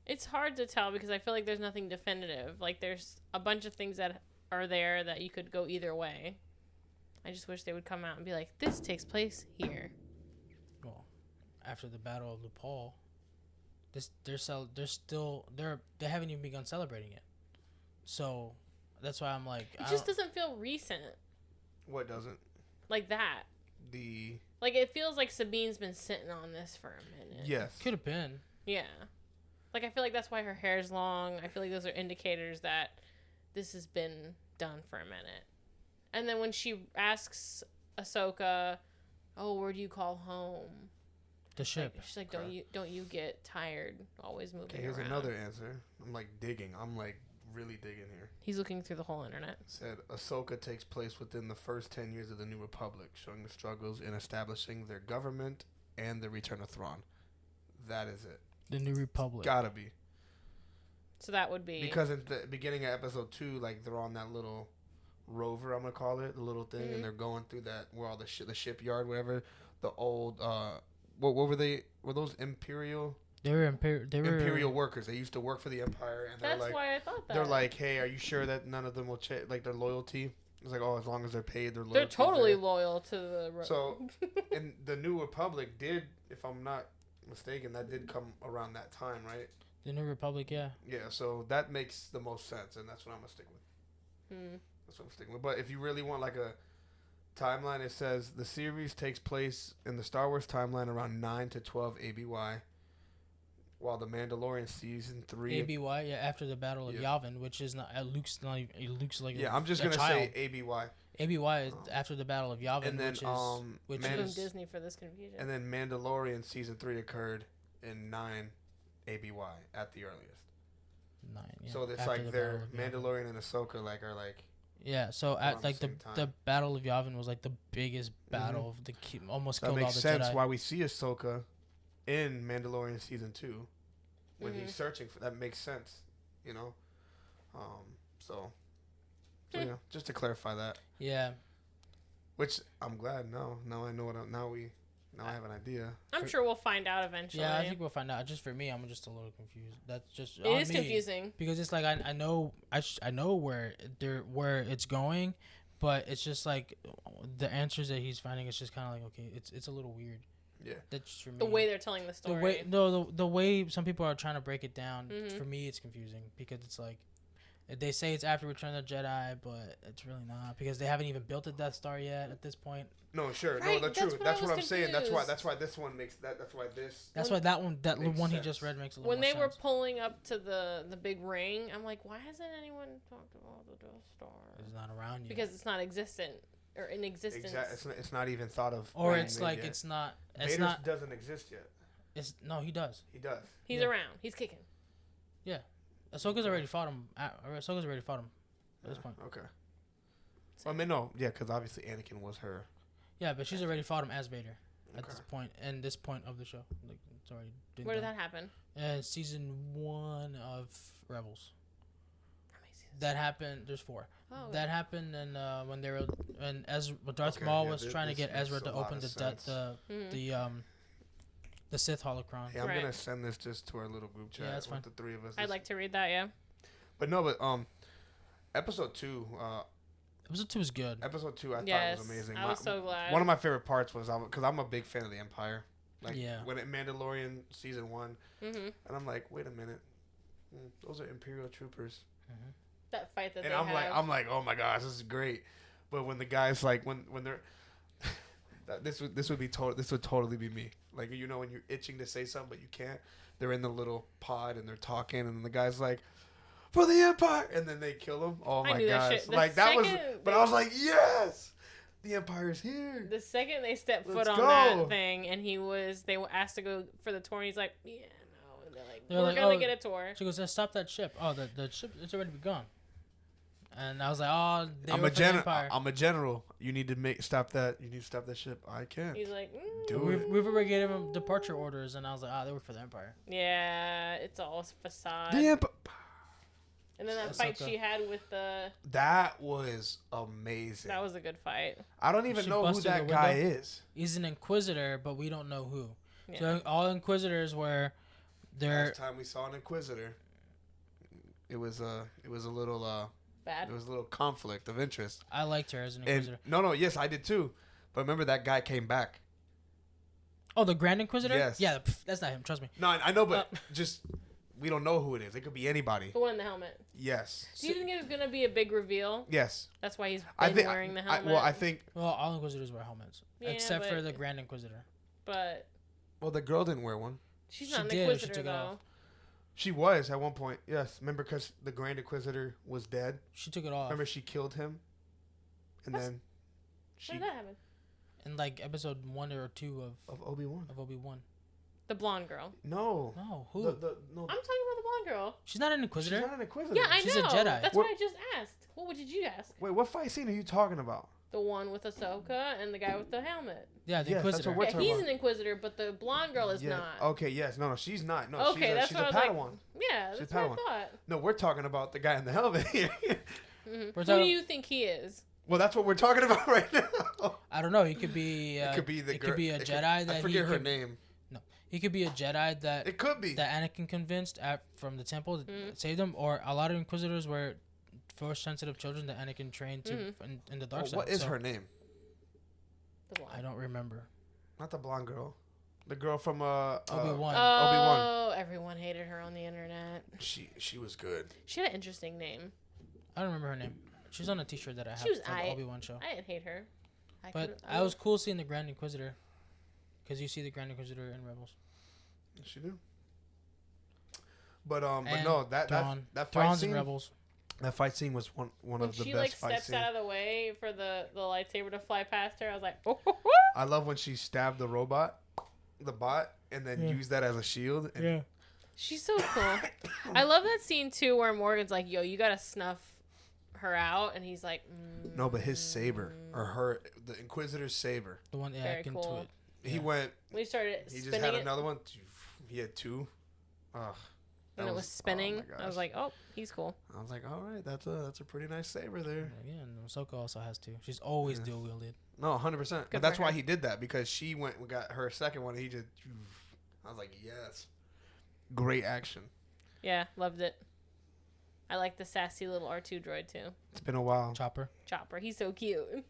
Speaker 1: It's hard to tell because I feel like there's nothing definitive. Like, there's a bunch of things that are there that you could go either way. I just wish they would come out and be like, this takes place here.
Speaker 3: Well, after the Battle of Lupol, they haven't even begun celebrating it. So that's why I'm like,
Speaker 1: it just doesn't feel recent.
Speaker 2: What doesn't?
Speaker 1: Like that. Like, it feels like Sabine's been sitting on this for a minute.
Speaker 2: Yes.
Speaker 3: Could have been.
Speaker 1: Yeah. Like, I feel like that's why her hair's long. I feel like those are indicators that this has been done for a minute. And then when she asks Ahsoka, oh, where do you call home?
Speaker 3: The ship.
Speaker 1: She's like, don't you get tired always moving
Speaker 2: Here's
Speaker 1: around?
Speaker 2: another answer. I'm like digging. I'm like really digging here.
Speaker 1: He's looking through the whole internet.
Speaker 2: Said Ahsoka takes place within the first 10 years of the New Republic, showing the struggles in establishing their government and the return of Thrawn. That is it.
Speaker 3: The New Republic.
Speaker 2: Gotta be.
Speaker 1: So that would be
Speaker 2: Because in the beginning of episode 2, like they're on that little rover, I'm gonna call it, the little thing, and they're going through that where all the shipyard, whatever. The old what were they? Were those Imperial?
Speaker 3: They were
Speaker 2: Imperial workers. They used to work for the Empire, and they're
Speaker 1: That's
Speaker 2: like,
Speaker 1: why I thought that.
Speaker 2: they're like, hey, are you sure that none of them will like their loyalty? It's like, oh, as long as they're paid, their loyalty.
Speaker 1: They're totally loyal to the.
Speaker 2: So, and the New Republic did, if I'm not mistaken, that did come around that time, right?
Speaker 3: The New Republic, yeah.
Speaker 2: Yeah, so that makes the most sense, and that's what I'm gonna stick with. That's what I'm sticking with. But if you really want like a timeline, it says the series takes place in the Star Wars timeline around 9 to 12 ABY, while the Mandalorian season 3
Speaker 3: ABY, yeah, after the Battle of Yavin, which is not Luke's like
Speaker 2: I'm just gonna say ABY.
Speaker 3: ABY is after the Battle of Yavin,
Speaker 2: and then
Speaker 3: which
Speaker 1: is Disney for this confusion.
Speaker 2: And then Mandalorian season 3 occurred in 9 ABY at the earliest.
Speaker 3: 9. Yeah,
Speaker 2: so it's like their Mandalorian and Ahsoka are like.
Speaker 3: Yeah, so at like the Battle of Yavin was like the biggest battle of the almost killed all the Jedi. That makes sense
Speaker 2: why we see Ahsoka in Mandalorian season 2 when he's searching for that. Makes sense, you know. So yeah, just to clarify that.
Speaker 3: Yeah.
Speaker 2: Which I'm glad. Now I know what. Now I have an idea.
Speaker 1: I'm sure we'll find out eventually.
Speaker 3: Yeah, I think we'll find out. Just for me, I'm just a little confused. That's just
Speaker 1: it is confusing
Speaker 3: because it's like I know where it's going, but it's just like the answers that he's finding. It's just kind of like okay, it's a little weird.
Speaker 2: Yeah,
Speaker 3: that's just for me.
Speaker 1: The way they're telling the story.
Speaker 3: The way some people are trying to break it down. For me, it's confusing because it's like. They say it's after Return of the Jedi, but it's really not because they haven't even built a Death Star yet at this point.
Speaker 2: No, sure,
Speaker 1: right,
Speaker 2: no, that's true. That's what I'm saying. That's why this one makes that. That's why this.
Speaker 3: That's why that one he just read makes a little
Speaker 1: when
Speaker 3: more sense.
Speaker 1: When they were pulling up to the big ring, I'm like, why hasn't anyone talked about the Death Star?
Speaker 3: It's not around yet
Speaker 1: because it's not existent or in existence.
Speaker 2: Exactly, it's not even thought of.
Speaker 3: Or it's like yet. It's not.
Speaker 2: Vader doesn't exist yet.
Speaker 3: He does.
Speaker 2: He does.
Speaker 1: He's around. He's kicking.
Speaker 3: Yeah. Ahsoka's already fought him. At this point.
Speaker 2: Okay. Well, I mean, no, yeah, because obviously Anakin was her.
Speaker 3: Yeah, but she's already fought him as Vader at this point, and this point of the show. Like, it's already been
Speaker 1: Where did
Speaker 3: done.
Speaker 1: that happen?
Speaker 3: Season 1 of Rebels. That happened. There's 4.
Speaker 1: Oh, okay.
Speaker 3: That happened, and when they were, and Darth Maul was trying to get Ezra to open the Sith holocron.
Speaker 2: Hey, I'm gonna send this just to our little group chat.
Speaker 3: Yeah, that's fine.
Speaker 2: The 3 of us.
Speaker 1: I'd like to read that. Yeah.
Speaker 2: But episode 2.
Speaker 3: Episode 2 was good.
Speaker 2: Episode 2, I thought was amazing.
Speaker 1: I was so glad.
Speaker 2: One of my favorite parts was because I'm a big fan of the Empire. Like
Speaker 3: yeah.
Speaker 2: When Mandalorian season 1, and I'm like, wait a minute, those are Imperial troopers.
Speaker 1: That fight that
Speaker 2: and
Speaker 1: they
Speaker 2: I'm like, oh my gosh, this is great. But when the guys like when they're this would totally be me. Like, you know, when you're itching to say something but you can't. They're in the little pod and they're talking, and the guy's like, for the Empire, and then they kill him. Oh my gosh! Like that was, but I was like, yes, the Empire's here.
Speaker 1: The second they stepped foot on that thing, and they were asked to go for the tour, and he's like, yeah, no, and they're like, we're gonna get a tour.
Speaker 3: She goes, stop that ship. Oh, the ship, it's already begun. And I was like, oh,
Speaker 2: I'm a general. You need to stop that. You need to stop that ship. I can't.
Speaker 1: He's like,
Speaker 3: we've already gave him departure orders, and I was like, they work for the Empire.
Speaker 1: Yeah, it's all facade.
Speaker 2: The Empire.
Speaker 1: And then that fight she had with the...
Speaker 2: That was amazing.
Speaker 1: That was a good fight.
Speaker 2: I don't even know who that guy is.
Speaker 3: He's an Inquisitor, but we don't know who.
Speaker 1: Yeah.
Speaker 3: So all Inquisitors were...
Speaker 2: Last time we saw an Inquisitor, it was a little...
Speaker 1: Bad?
Speaker 2: There was a little conflict of interest.
Speaker 3: I liked her as an Inquisitor.
Speaker 2: Yes, I did too. But remember that guy came back.
Speaker 3: Oh, the Grand Inquisitor?
Speaker 2: Yes.
Speaker 3: Yeah, that's not him. Trust me.
Speaker 2: No, I know, but just... We don't know who it is. It could be anybody.
Speaker 1: The one in the helmet.
Speaker 2: Yes.
Speaker 1: Do you think it's going to be a big reveal?
Speaker 2: Yes.
Speaker 1: That's why he's wearing the helmet?
Speaker 3: all Inquisitors wear helmets.
Speaker 1: Yeah,
Speaker 3: except for the Grand Inquisitor.
Speaker 1: But...
Speaker 2: Well, the girl didn't wear one.
Speaker 1: She's not an Inquisitor, though.
Speaker 2: She was at one point, yes. Remember, because the Grand Inquisitor was dead?
Speaker 3: She took it off.
Speaker 2: Remember, she killed him? And then...
Speaker 1: When did that happen?
Speaker 3: In, like, episode 1 or 2
Speaker 2: of Obi-Wan.
Speaker 3: Of Obi-Wan.
Speaker 1: The blonde girl.
Speaker 2: No.
Speaker 3: No, who?
Speaker 2: No.
Speaker 1: I'm talking about the blonde girl.
Speaker 3: She's not an Inquisitor.
Speaker 2: She's not an Inquisitor.
Speaker 1: Yeah, I
Speaker 3: She's
Speaker 1: know.
Speaker 3: a Jedi.
Speaker 1: That's what I just asked. What did you ask?
Speaker 2: Wait, what fight scene are you talking about?
Speaker 1: The one with Ahsoka and the guy with the helmet.
Speaker 3: Yeah, the
Speaker 2: Yes, that's
Speaker 3: Inquisitor.
Speaker 2: what we're
Speaker 1: Yeah,
Speaker 2: talking
Speaker 1: he's
Speaker 2: about.
Speaker 1: an Inquisitor, but the blonde girl is not.
Speaker 2: Okay, yes. No, she's not. No,
Speaker 1: Okay, that's
Speaker 2: she's
Speaker 1: what
Speaker 2: a
Speaker 1: I was like.
Speaker 2: Padawan.
Speaker 1: Yeah,
Speaker 2: She's
Speaker 1: that's
Speaker 2: a
Speaker 1: what I
Speaker 2: Padawan.
Speaker 1: thought.
Speaker 2: No, we're talking about the guy in the helmet here.
Speaker 1: Mhm.
Speaker 3: We're
Speaker 1: Who do
Speaker 3: talking-
Speaker 1: you think he is?
Speaker 2: Well, that's what we're talking about right now.
Speaker 3: I don't know. He could be.
Speaker 2: It could be the
Speaker 3: It
Speaker 2: girl.
Speaker 3: could be a
Speaker 2: it
Speaker 3: Jedi that
Speaker 2: I forget
Speaker 3: he
Speaker 2: her
Speaker 3: could,
Speaker 2: name.
Speaker 3: He could be a Jedi that
Speaker 2: It could be.
Speaker 3: that Anakin convinced from the temple to
Speaker 1: Mhm.
Speaker 3: save them, or a lot of Inquisitors were force-sensitive children that Anakin trained to in the dark side.
Speaker 2: What is
Speaker 3: So,
Speaker 2: her name?
Speaker 1: The blonde.
Speaker 3: I don't remember.
Speaker 2: Not the blonde girl. The girl from
Speaker 3: Obi-Wan.
Speaker 1: Oh, everyone hated her on the internet.
Speaker 2: She was good.
Speaker 1: She had an interesting name.
Speaker 3: I don't remember her name. She's on a T-shirt that I have
Speaker 1: She was
Speaker 3: for the
Speaker 1: aight.
Speaker 3: Obi-Wan show.
Speaker 1: I didn't hate her.
Speaker 3: But I was cool seeing the Grand Inquisitor, because you see the Grand Inquisitor in Rebels.
Speaker 2: She do. But
Speaker 3: And
Speaker 2: no, that
Speaker 3: Thrawn.
Speaker 2: fight
Speaker 3: Thrawn's
Speaker 2: scene.
Speaker 3: in Rebels.
Speaker 2: That fight scene was one
Speaker 1: when
Speaker 2: of the
Speaker 1: she
Speaker 2: best
Speaker 1: like
Speaker 2: fight
Speaker 1: steps
Speaker 2: scenes.
Speaker 1: out of the way for the lightsaber to fly past her, I was like, oh.
Speaker 2: I love when she stabbed the bot, and then used that as a shield. And
Speaker 1: She's so cool. I love that scene too where Morgan's like, yo, you gotta snuff her out, and he's like,
Speaker 2: No, but his saber or the Inquisitor's saber.
Speaker 3: The one
Speaker 1: Very
Speaker 3: Anakin
Speaker 1: cool.
Speaker 3: to it.
Speaker 2: He
Speaker 3: Yeah.
Speaker 2: went.
Speaker 1: we started
Speaker 2: He
Speaker 1: spinning
Speaker 2: just had
Speaker 1: it,
Speaker 2: another one. He had two. Ugh.
Speaker 1: and it was spinning.
Speaker 2: Oh my
Speaker 1: I was
Speaker 2: gosh.
Speaker 1: like, oh, he's cool.
Speaker 2: I was like, all right, that's a pretty nice saber there.
Speaker 3: Yeah, and Ahsoka also has two. She's always
Speaker 2: Yeah.
Speaker 3: dual wielded.
Speaker 2: No, 100%.
Speaker 1: Good
Speaker 2: But that's
Speaker 1: for
Speaker 2: why
Speaker 1: her.
Speaker 2: he did that, because she went and got her second one. And he just. I was like, yes. Great action.
Speaker 1: Yeah, loved it. I like the sassy little R2 droid too.
Speaker 2: It's been a while.
Speaker 3: Chopper.
Speaker 1: Chopper, he's so cute.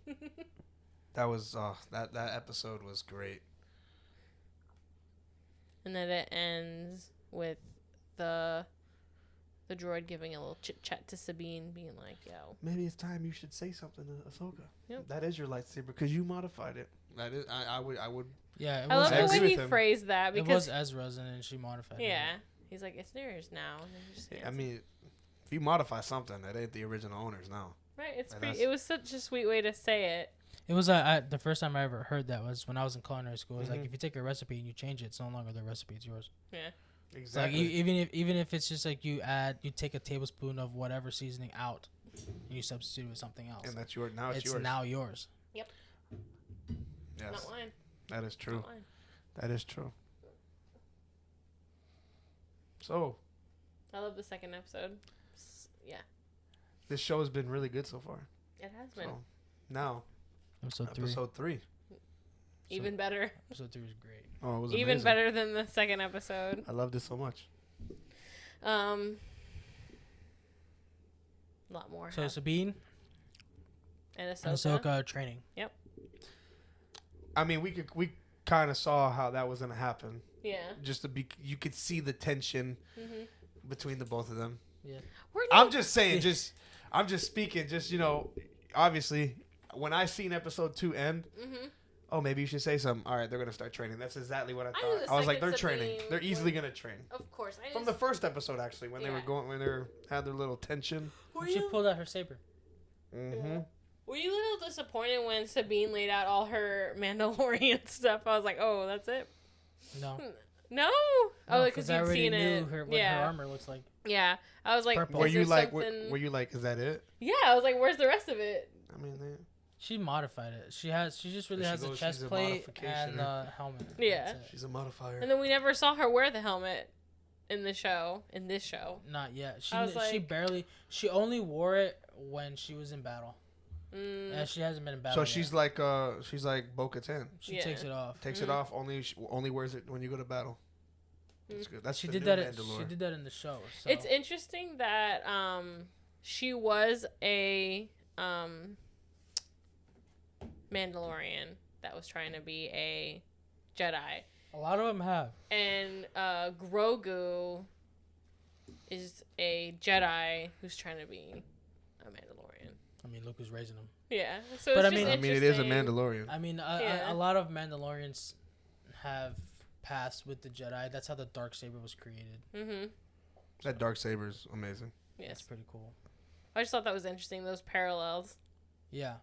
Speaker 2: That was that episode was great.
Speaker 1: And then it ends with the droid giving a little chit chat to Sabine, being like, "Yo,
Speaker 2: Maybe it's time you should say something to Ahsoka.
Speaker 1: Yep.
Speaker 2: That is your lightsaber because you modified it. That is, I would.
Speaker 3: Yeah, it
Speaker 1: I
Speaker 3: was
Speaker 1: love
Speaker 2: I
Speaker 1: the
Speaker 2: agree
Speaker 1: way he
Speaker 2: with him.
Speaker 1: phrased that
Speaker 3: it
Speaker 1: because
Speaker 3: was Ezra's, and then she modified it.
Speaker 1: yeah, he's like, it's theirs now." And then he just
Speaker 2: I
Speaker 1: hands it.
Speaker 2: mean, if you modify something, that ain't the original owners now.
Speaker 1: right? It's
Speaker 2: and
Speaker 1: pretty.
Speaker 2: that's-
Speaker 1: It was such a sweet way to say it.
Speaker 3: It was the first time I ever heard that was when I was in culinary school. It was like,
Speaker 2: Mhm.
Speaker 3: if you take a recipe and you change it, it's no longer the recipe; it's yours.
Speaker 1: Yeah.
Speaker 3: It's like
Speaker 2: Exactly.
Speaker 3: even if it's just like you take a tablespoon of whatever seasoning out, and you substitute it with something else.
Speaker 2: and that's yours. Now
Speaker 3: it's
Speaker 2: yours.
Speaker 3: now yours.
Speaker 2: Yes,
Speaker 1: Not lying.
Speaker 2: that is true.
Speaker 1: Not lying.
Speaker 2: That is true. So
Speaker 1: I love the second episode. Yeah,
Speaker 2: this show has been really good so far.
Speaker 1: it has been
Speaker 2: So now
Speaker 3: Episode 3.
Speaker 1: even better.
Speaker 3: Episode 3 was great.
Speaker 2: Oh, it was
Speaker 1: Even
Speaker 2: amazing.
Speaker 1: better than the second episode.
Speaker 2: I loved it so much.
Speaker 1: A lot more.
Speaker 3: So
Speaker 1: happened.
Speaker 3: Sabine
Speaker 1: and
Speaker 3: and
Speaker 1: Ahsoka.
Speaker 3: Ahsoka training.
Speaker 2: I mean, we kind of saw how that was gonna happen.
Speaker 1: Yeah.
Speaker 2: Just to be, you could see the tension
Speaker 1: Mm-hmm.
Speaker 2: between the both of them.
Speaker 1: We're
Speaker 2: I'm just saying, I'm just speaking, obviously, when I seen episode 2 end,
Speaker 1: Mm-hmm.
Speaker 2: oh, maybe you should say something. All right, they're gonna start training. That's exactly what I
Speaker 1: I
Speaker 2: thought.
Speaker 1: knew the
Speaker 2: I was like,
Speaker 1: second
Speaker 2: they're training.
Speaker 1: Sabine
Speaker 2: They're easily
Speaker 1: was-
Speaker 2: gonna train.
Speaker 1: Of course. I
Speaker 2: From the first episode, actually, when they were
Speaker 1: Yeah.
Speaker 2: had their little tension.
Speaker 3: She pulled out her saber.
Speaker 2: Mm-hmm.
Speaker 1: Were you a little disappointed when Sabine laid out all her Mandalorian stuff? I was like, oh, that's it?
Speaker 3: No.
Speaker 1: No? Oh, because
Speaker 3: I
Speaker 1: you'd
Speaker 3: already
Speaker 1: seen
Speaker 3: knew
Speaker 1: it.
Speaker 3: her, what
Speaker 1: yeah.
Speaker 3: her armor looks like.
Speaker 1: Yeah. I was like,
Speaker 3: Purple.
Speaker 2: Were
Speaker 1: is
Speaker 2: you
Speaker 1: there
Speaker 2: like,
Speaker 1: something...
Speaker 2: were you like, is that it?
Speaker 1: Yeah, I was like, where's the rest of it?
Speaker 2: I mean,
Speaker 3: She modified it. She just really
Speaker 2: There
Speaker 3: has
Speaker 2: she
Speaker 3: a
Speaker 2: goes,
Speaker 3: chest
Speaker 2: she's a
Speaker 3: plate
Speaker 2: modification,
Speaker 3: and a helmet.
Speaker 1: Yeah.
Speaker 3: That's it.
Speaker 2: she's a modifier.
Speaker 1: And then we never saw her wear the helmet in this show.
Speaker 3: Not yet.
Speaker 1: I was
Speaker 3: She only wore it when she was in battle.
Speaker 1: Mm,
Speaker 3: And she hasn't been in battle.
Speaker 2: So she's like Bo-Katan.
Speaker 3: She
Speaker 1: Yeah.
Speaker 3: takes it off.
Speaker 2: Takes
Speaker 1: Mhm.
Speaker 2: it off. Only wears it when you go to battle. That's good. That's
Speaker 3: She
Speaker 2: the
Speaker 3: did
Speaker 2: new
Speaker 3: that.
Speaker 2: Mandalore.
Speaker 3: She did that in the show. So.
Speaker 1: It's interesting that she was a Mandalorian that was trying to be a Jedi.
Speaker 3: A lot of them have.
Speaker 1: And Grogu is a Jedi who's trying to be a Mandalorian.
Speaker 3: I mean, Luke was raising them.
Speaker 1: Yeah. So
Speaker 3: But
Speaker 1: it's
Speaker 3: I mean-
Speaker 1: just
Speaker 2: I mean, it is a
Speaker 1: interesting.
Speaker 2: Mandalorian.
Speaker 3: I mean,
Speaker 1: Yeah.
Speaker 3: a lot of Mandalorians have passed with the Jedi. That's how the dark saber was created.
Speaker 1: Mm-hmm.
Speaker 2: That dark saber's amazing.
Speaker 3: It's
Speaker 1: Yes.
Speaker 3: pretty cool.
Speaker 1: I just thought that was interesting, those parallels.
Speaker 3: Yeah.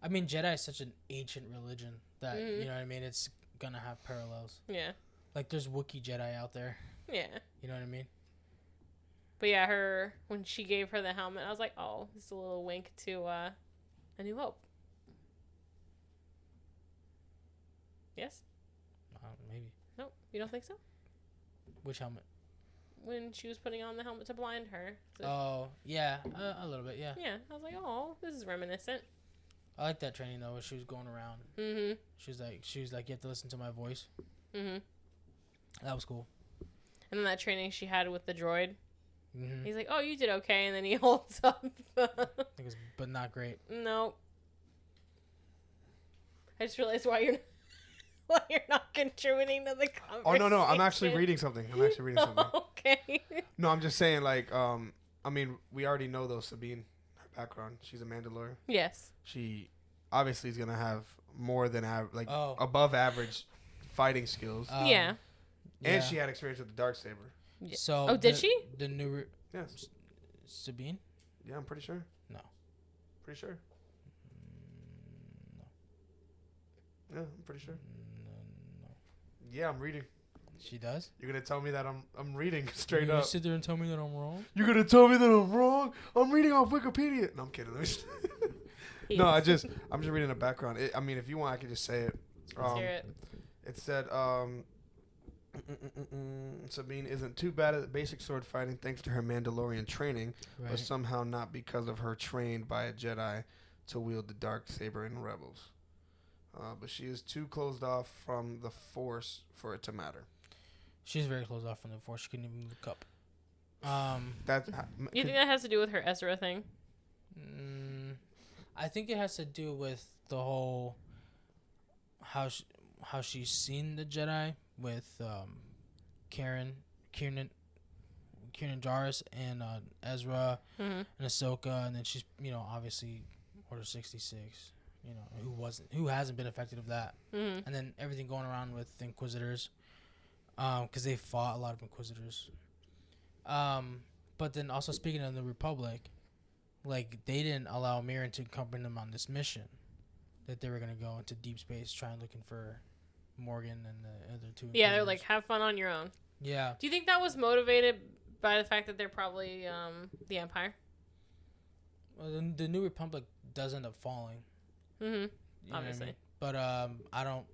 Speaker 3: I mean, Jedi is such an ancient religion that
Speaker 1: Mhm.
Speaker 3: you know what I mean. It's gonna have parallels.
Speaker 1: Yeah.
Speaker 3: Like there's Wookiee Jedi out there.
Speaker 1: Yeah.
Speaker 3: You know what I mean?
Speaker 1: But yeah, when she gave her the helmet, I was like, oh, it's a little wink to A New Hope. Yes?
Speaker 3: Maybe.
Speaker 1: Nope. You don't think so?
Speaker 3: Which helmet?
Speaker 1: When she was putting on the helmet to blind her. So
Speaker 3: Oh, yeah. A little bit, yeah.
Speaker 1: yeah. I was like, oh, this is reminiscent.
Speaker 3: I like that training, though, where she was going around.
Speaker 1: Mm-hmm.
Speaker 3: She was like, you have to listen to my voice.
Speaker 1: Mm-hmm.
Speaker 3: That was cool.
Speaker 1: And then that training she had with the droid.
Speaker 3: Mm-hmm.
Speaker 1: He's like, oh, you did okay. And then he holds up.
Speaker 3: But not great.
Speaker 1: Nope. I just realized why you're not contributing to the conversation.
Speaker 2: Oh no, I'm actually reading something.
Speaker 1: Okay.
Speaker 2: No, I'm just saying, like, I mean, we already know though Sabine, her background. She's a Mandalorian.
Speaker 1: Yes.
Speaker 2: She obviously is gonna have more than above average fighting skills.
Speaker 1: Yeah.
Speaker 2: And she had experience with the Darksaber.
Speaker 1: Yeah.
Speaker 3: So
Speaker 1: did she?
Speaker 3: The new
Speaker 2: Yes.
Speaker 3: Sabine?
Speaker 2: Yeah, I'm pretty sure.
Speaker 3: No.
Speaker 2: Pretty sure.
Speaker 3: No.
Speaker 2: Yeah, I'm pretty sure.
Speaker 3: No.
Speaker 2: Yeah, I'm reading.
Speaker 3: She does?
Speaker 2: You're gonna tell me that I'm reading straight
Speaker 3: You
Speaker 2: up.
Speaker 3: sit there and tell me that I'm wrong?
Speaker 2: You're gonna tell me that I'm wrong? I'm reading off Wikipedia. No, I'm kidding. No, I'm just reading the background. I mean, if you want, I could just say it.
Speaker 1: Let's hear it.
Speaker 2: It said, Sabine isn't too bad at basic sword fighting thanks to her Mandalorian training,
Speaker 3: Right.
Speaker 2: but somehow not because of her trained by a Jedi to wield the Darksaber in Rebels. But she is too closed off from the Force for it to matter.
Speaker 3: She's very closed off from the Force. She couldn't even move the cup.
Speaker 1: You think that has to do with her Ezra thing?
Speaker 3: I think it has to do with the whole how she's seen the Jedi with Kieran Jarrus and Ezra and Ahsoka, and then she's obviously Order 66, who hasn't been affected of that, and then everything going around with Inquisitors, because they fought a lot of Inquisitors, but then also speaking of the Republic, like they didn't allow Mirren to accompany them on this mission, that they were gonna go into deep space trying looking for Morgan and the other two.
Speaker 1: Yeah, they're like, have fun on your own.
Speaker 3: Yeah.
Speaker 1: Do you think that was motivated by the fact that they're probably the Empire?
Speaker 3: Well, the New Republic does end up falling.
Speaker 1: Obviously.
Speaker 3: I mean? But I don't.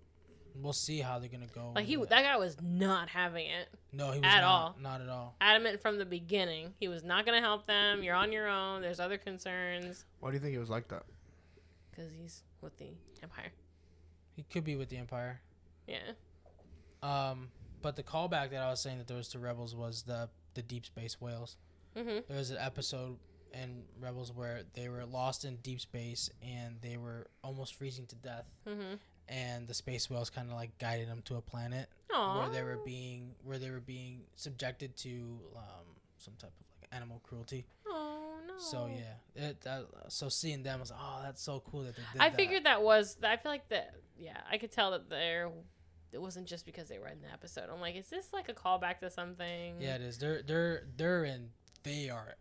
Speaker 3: We'll see how they're gonna go.
Speaker 1: Like that guy was not having it.
Speaker 3: No, he was
Speaker 1: at all.
Speaker 3: Not at all.
Speaker 1: Adamant from the beginning. He was not gonna help them. You're on your own. There's other concerns.
Speaker 2: Why do you think it was like that?
Speaker 1: Because he's with the Empire.
Speaker 3: He could be with the Empire.
Speaker 1: Yeah.
Speaker 3: But the callback that I was saying that there was to Rebels was the deep space whales. There was an episode in Rebels where they were lost in deep space and they were almost freezing to death. And the space whales kind of like guided them to a planet where they were being subjected to some type of like animal cruelty. Oh no! So yeah, so seeing them, I was like, oh, that's so cool that they did that.
Speaker 1: I figured that was. I feel like that. Yeah, I could tell that it wasn't just because they were in the episode. I'm like, is this like a callback to something?
Speaker 3: Yeah, it is. They are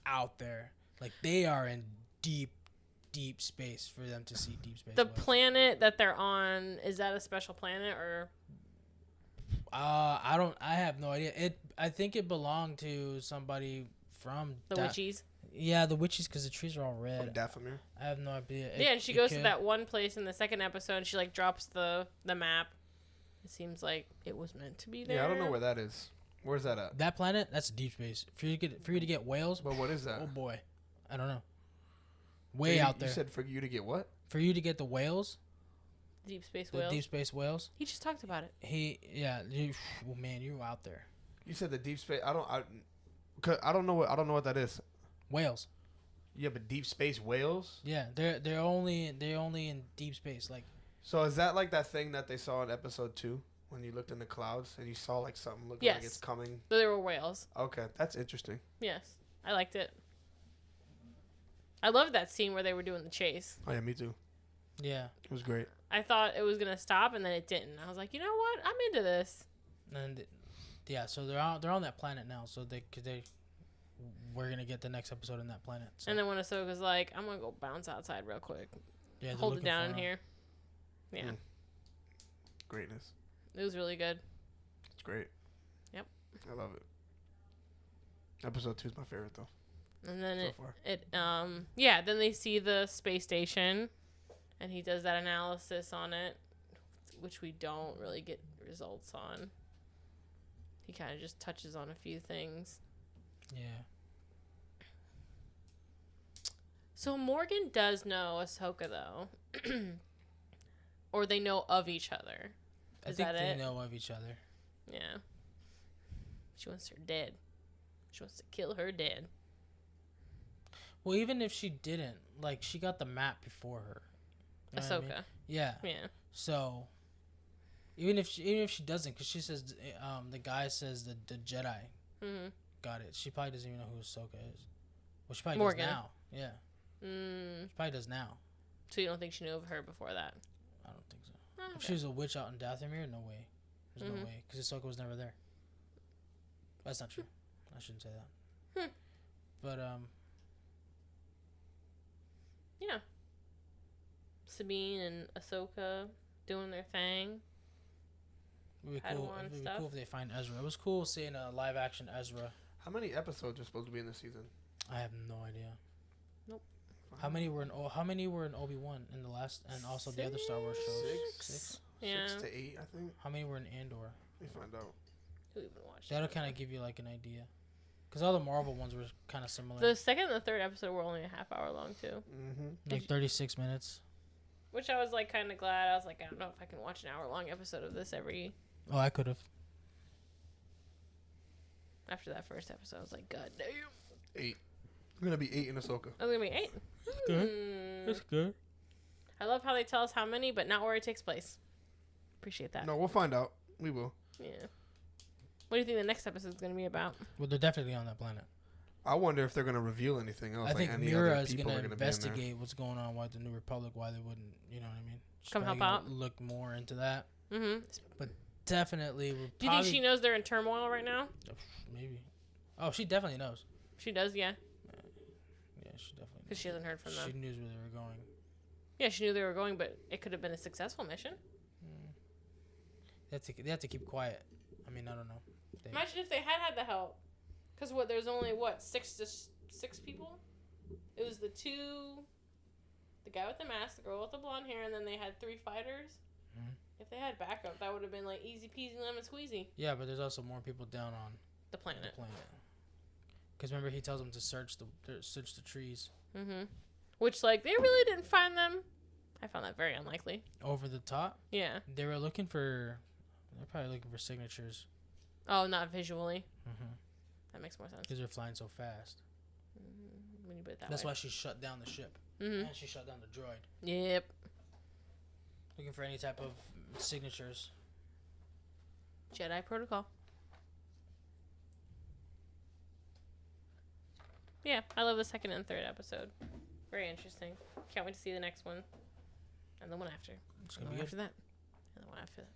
Speaker 3: out there. Like they are in deep space for them to see deep space.
Speaker 1: The planet that they're on, is that a special planet or?
Speaker 3: I have no idea. I think it belonged to somebody from
Speaker 1: the Witchies.
Speaker 3: Yeah, the Witchies, because the trees are all red.
Speaker 2: From Dathomir?
Speaker 3: I have no idea.
Speaker 1: Yeah, and she goes to that one place in the second episode and she like drops the map. It seems like it was meant to be there.
Speaker 2: Yeah, I don't know where that is. Where's that at?
Speaker 3: That planet? That's deep space. For you to get whales.
Speaker 2: But what is that?
Speaker 3: Oh boy, I don't know. Way out there.
Speaker 2: You said for you to get what?
Speaker 3: For you to get the whales.
Speaker 1: Deep space whales.
Speaker 3: The deep space whales.
Speaker 1: He just talked about it.
Speaker 3: Well, man, you're out there.
Speaker 2: You said the deep space. I don't know what that is.
Speaker 3: Whales.
Speaker 2: Yeah, but deep space whales.
Speaker 3: Yeah, they're only in deep space. Like.
Speaker 2: So is that like that thing that they saw in episode 2 when you looked in the clouds and you saw like something looking like it's coming?
Speaker 1: So there were whales.
Speaker 2: Okay, that's interesting.
Speaker 1: Yes, I liked it. I loved that scene where they were doing the chase.
Speaker 2: Oh yeah, me too.
Speaker 3: Yeah,
Speaker 2: it was great.
Speaker 1: I thought it was gonna stop and then it didn't. I was like, you know what? I'm into this.
Speaker 3: And yeah, so they're on that planet now. So we're gonna get the next episode on that planet. So.
Speaker 1: And then when Ahsoka's like, I'm gonna go bounce outside real quick.
Speaker 3: Yeah,
Speaker 1: hold it down in here. Yeah.
Speaker 2: Greatness.
Speaker 1: It was really good.
Speaker 2: great.
Speaker 1: Yep.
Speaker 2: I love it. Episode 2 is my favorite though.
Speaker 1: And then
Speaker 2: So far.
Speaker 1: then they see the space station, and he does that analysis on it, which we don't really get results on. He kind of just touches on a few things.
Speaker 3: Yeah.
Speaker 1: So Morgan does know Ahsoka, though. Or they know of each other.
Speaker 3: I think they know of each other.
Speaker 1: Yeah. She wants her dead. She wants to kill her dead.
Speaker 3: Well, even if she didn't, like, she got the map before her. You know
Speaker 1: Ahsoka.
Speaker 3: what I mean? Yeah.
Speaker 1: Yeah.
Speaker 3: So, even if she doesn't, because she says, the guy says the Jedi got it. She probably doesn't even know who Ahsoka is. Well, she probably
Speaker 1: Morgan.
Speaker 3: does now. Yeah. She probably does now.
Speaker 1: So you don't think she knew of her before that?
Speaker 3: I don't think so.
Speaker 1: Oh, okay.
Speaker 3: If she was a witch out in Dathomir, no way. There's no way. Because Ahsoka was never there. That's not true. I shouldn't say that. But,
Speaker 1: yeah. Sabine and Ahsoka doing their thing.
Speaker 3: It would be cool. It would be cool if they find Ezra. It was cool seeing a live action Ezra.
Speaker 2: How many episodes are supposed to be in this season?
Speaker 3: I have no idea.
Speaker 1: Nope.
Speaker 3: How many were in Obi-Wan in the last, and also the other Star Wars shows? Six.
Speaker 1: Yeah.
Speaker 2: 6 to 8, I think.
Speaker 3: How many were in Andor?
Speaker 2: Let me find out.
Speaker 1: Who even watched
Speaker 3: That'll
Speaker 1: it?
Speaker 3: kind of give you like an idea, because all the Marvel ones were kind of similar.
Speaker 1: The second and the third episode were only a half hour long too.
Speaker 3: Like 36 minutes.
Speaker 1: Which I was like kind of glad. I was like, I don't know if I can watch an hour long episode of this every.
Speaker 3: Oh, I could have.
Speaker 1: After that first episode, I was like, God damn.
Speaker 2: 8. I'm gonna be 8 in Ahsoka.
Speaker 1: I was gonna be 8.
Speaker 3: That's good. That's good.
Speaker 1: I love how they tell us how many, but not where it takes place. Appreciate that.
Speaker 2: No, we'll find out. We will.
Speaker 1: Yeah. What do you think the next episode is gonna be about?
Speaker 3: Well, they're definitely on that planet.
Speaker 2: I wonder if they're gonna reveal anything else.
Speaker 3: I think
Speaker 2: any
Speaker 3: Mira
Speaker 2: other
Speaker 3: is
Speaker 2: people
Speaker 3: gonna
Speaker 2: are gonna be in there.
Speaker 3: investigate what's going on with the New Republic. Why they wouldn't, you know what I mean? She's
Speaker 1: Come
Speaker 3: probably
Speaker 1: help
Speaker 3: gonna
Speaker 1: out.
Speaker 3: Look more into that.
Speaker 1: Mm-hmm.
Speaker 3: But definitely,
Speaker 1: Do you think she knows they're in turmoil right now?
Speaker 3: Maybe. Oh, she definitely knows.
Speaker 1: She does, yeah.
Speaker 3: Yeah, she definitely.
Speaker 1: Because she hasn't heard from them.
Speaker 3: She knew where they were going.
Speaker 1: Yeah, she knew they were going, but it could have been a successful mission.
Speaker 3: They have to keep quiet. I mean, I don't know.
Speaker 1: Imagine if they had the help. Because there's only, 6 people? It was the guy with the mask, the girl with the blonde hair, and then they had 3 fighters.
Speaker 3: Mm-hmm.
Speaker 1: If they had backup, that would have been like easy peasy lemon squeezy.
Speaker 3: Yeah, but there's also more people down on
Speaker 1: the planet.
Speaker 3: Because remember, he tells them to search the trees.
Speaker 1: Mm-hmm. Which, they really didn't find them. I found that very unlikely.
Speaker 3: Over the top?
Speaker 1: Yeah.
Speaker 3: They're probably looking for signatures.
Speaker 1: Oh, not visually.
Speaker 3: Mm-hmm.
Speaker 1: That makes more sense.
Speaker 3: Because they're flying so fast.
Speaker 1: When you put it
Speaker 3: That's
Speaker 1: way.
Speaker 3: why she shut down the ship.
Speaker 1: Mm-hmm.
Speaker 3: And she shut down the droid.
Speaker 1: Yep.
Speaker 3: Looking for any type of signatures.
Speaker 1: Jedi protocol. Yeah, I love the second and third episode. Very interesting. Can't wait to see the next one. And the one after.
Speaker 3: It's
Speaker 1: And
Speaker 3: gonna
Speaker 1: the
Speaker 3: be
Speaker 1: one
Speaker 3: good.
Speaker 1: after that. And the one after that.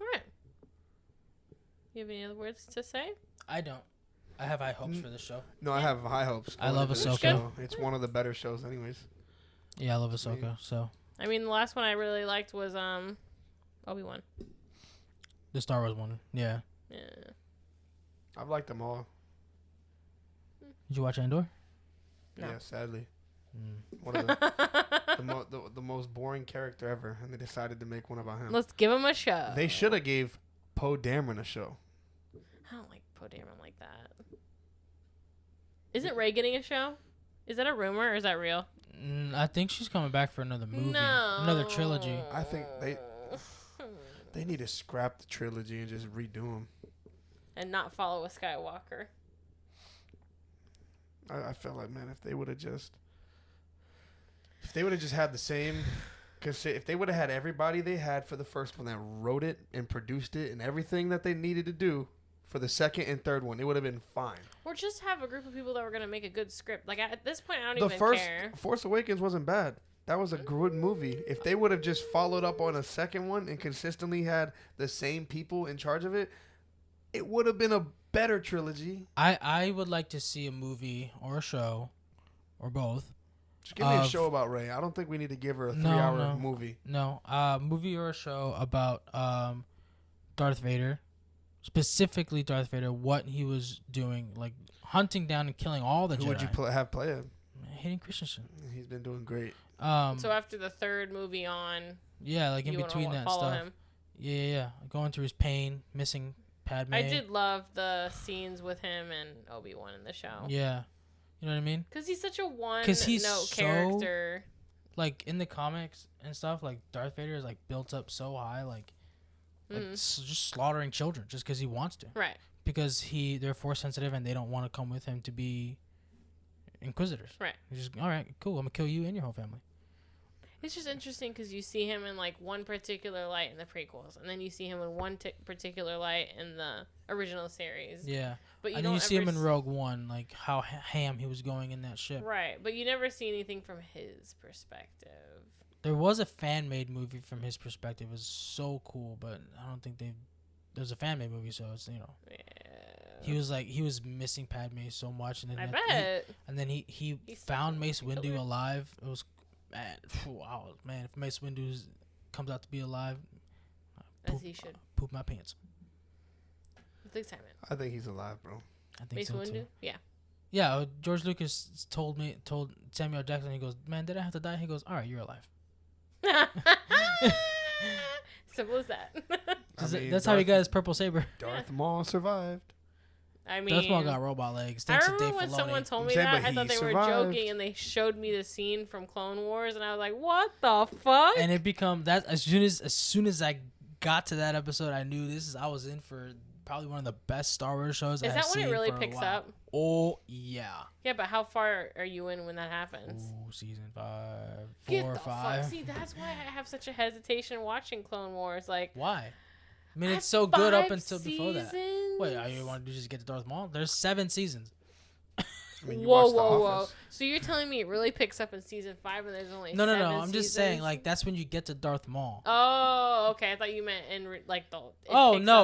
Speaker 1: Alright. You have any other words to say?
Speaker 3: I don't. I have high hopes for this show.
Speaker 2: No, I have high hopes.
Speaker 3: I love
Speaker 2: going into this
Speaker 3: Ahsoka.
Speaker 2: show. It's one of the better shows, anyways.
Speaker 3: Yeah, I love Ahsoka. So
Speaker 1: I mean, the last one I really liked was Obi-Wan.
Speaker 3: the Star Wars one. Yeah.
Speaker 1: Yeah.
Speaker 2: I've liked them all.
Speaker 3: Did you watch Andor?
Speaker 1: No.
Speaker 2: Yeah, sadly.
Speaker 3: Mm.
Speaker 2: One of the most boring character ever, and they decided to make one about him.
Speaker 1: Let's give him a show.
Speaker 2: They should have gave Poe Dameron a show.
Speaker 1: I don't like Poe Dameron like that. Isn't Rey getting a show? Is that a rumor or is that real?
Speaker 3: I think she's coming back for another movie,
Speaker 1: No.
Speaker 3: another trilogy.
Speaker 2: I think they need to scrap the trilogy and just redo them.
Speaker 1: And not follow a Skywalker.
Speaker 2: I felt like, man, if they would have just had the same, because if they would have had everybody they had for the first one that wrote it and produced it and everything that they needed to do for the second and third one, it would have been fine.
Speaker 1: Or just have a group of people that were going to make a good script. Like, at this point, I don't
Speaker 2: The
Speaker 1: even
Speaker 2: first
Speaker 1: care.
Speaker 2: Force Awakens wasn't bad. That was a good movie. If they would have just followed up on a second one and consistently had the same people in charge of it, it would have been a better trilogy.
Speaker 3: I would like to see a movie or a show, or both,
Speaker 2: Just give me a show about Rey. I don't think we need to give her a 3-hour movie.
Speaker 3: No, movie or a show about Darth Vader, specifically Darth Vader, what he was doing, like hunting down and killing all the Jedi.
Speaker 2: Who would you have play him?
Speaker 3: Hayden Christensen.
Speaker 2: He's been doing great.
Speaker 1: So after the third movie on,
Speaker 3: yeah, like in between that stuff. Him? Yeah, going through his pain, missing Padme.
Speaker 1: I did love the scenes with him and Obi-Wan in the show.
Speaker 3: Yeah. You know what I mean?
Speaker 1: Because he's such a one-note character.
Speaker 3: Like, in the comics and stuff, like, Darth Vader is, like, built up so high, like just slaughtering children just because he wants to.
Speaker 1: Right.
Speaker 3: Because they're force sensitive and they don't want to come with him to be inquisitors.
Speaker 1: Right.
Speaker 3: He's just, all right, cool, I'm going to kill you and your whole family.
Speaker 1: It's just interesting because you see him in, like, one particular light in the prequels, and then you see him in one particular light in the original series.
Speaker 3: Yeah.
Speaker 1: But you
Speaker 3: and then you see him in Rogue One, like, how ham he was going in that ship.
Speaker 1: Right. But you never see anything from his perspective.
Speaker 3: There was a fan-made movie from his perspective. It was so cool, but I don't think there's a fan-made movie, so it's, you know. Yeah. He was missing Padme so much. And then
Speaker 1: I bet.
Speaker 3: He found Mace Windu alive. It was... Man, if Mace Windu comes out to be alive,
Speaker 1: as he should,
Speaker 3: poop my pants.
Speaker 1: With excitement.
Speaker 2: I think he's alive, bro.
Speaker 3: I think
Speaker 1: Mace
Speaker 3: so
Speaker 1: Windu?
Speaker 3: too.
Speaker 1: Yeah.
Speaker 3: Yeah, George Lucas told Samuel Jackson, he goes, man, did I have to die? He goes, all right, you're alive.
Speaker 1: Simple as that.
Speaker 3: That's how he got his purple saber.
Speaker 2: Darth Maul survived.
Speaker 1: I mean,
Speaker 3: Darth Maul got robot legs.
Speaker 1: I remember when someone told me that, I thought they were joking, and they showed me the scene from Clone Wars, and I was like, "What the fuck?"
Speaker 3: And it become that as soon as I got to that episode, I knew I was in for probably one of the best Star Wars shows.
Speaker 1: Is that when it really picks up?
Speaker 3: Oh yeah.
Speaker 1: Yeah, but how far are you in when that happens?
Speaker 3: Ooh, season 5, 4
Speaker 1: Get
Speaker 3: or
Speaker 1: the
Speaker 3: 5.
Speaker 1: Fuck. See, that's why I have such a hesitation watching Clone Wars. Like,
Speaker 3: why? I mean, it's so good up until before that. Wait, you want to just get to Darth Maul? There's 7 seasons.
Speaker 2: I mean,
Speaker 1: whoa. So you're telling me it really picks up in season 5 and there's only
Speaker 3: No.
Speaker 1: 7
Speaker 3: I'm just saying, like, that's when you get to Darth Maul.
Speaker 1: Oh, okay. I thought you meant in, like, the...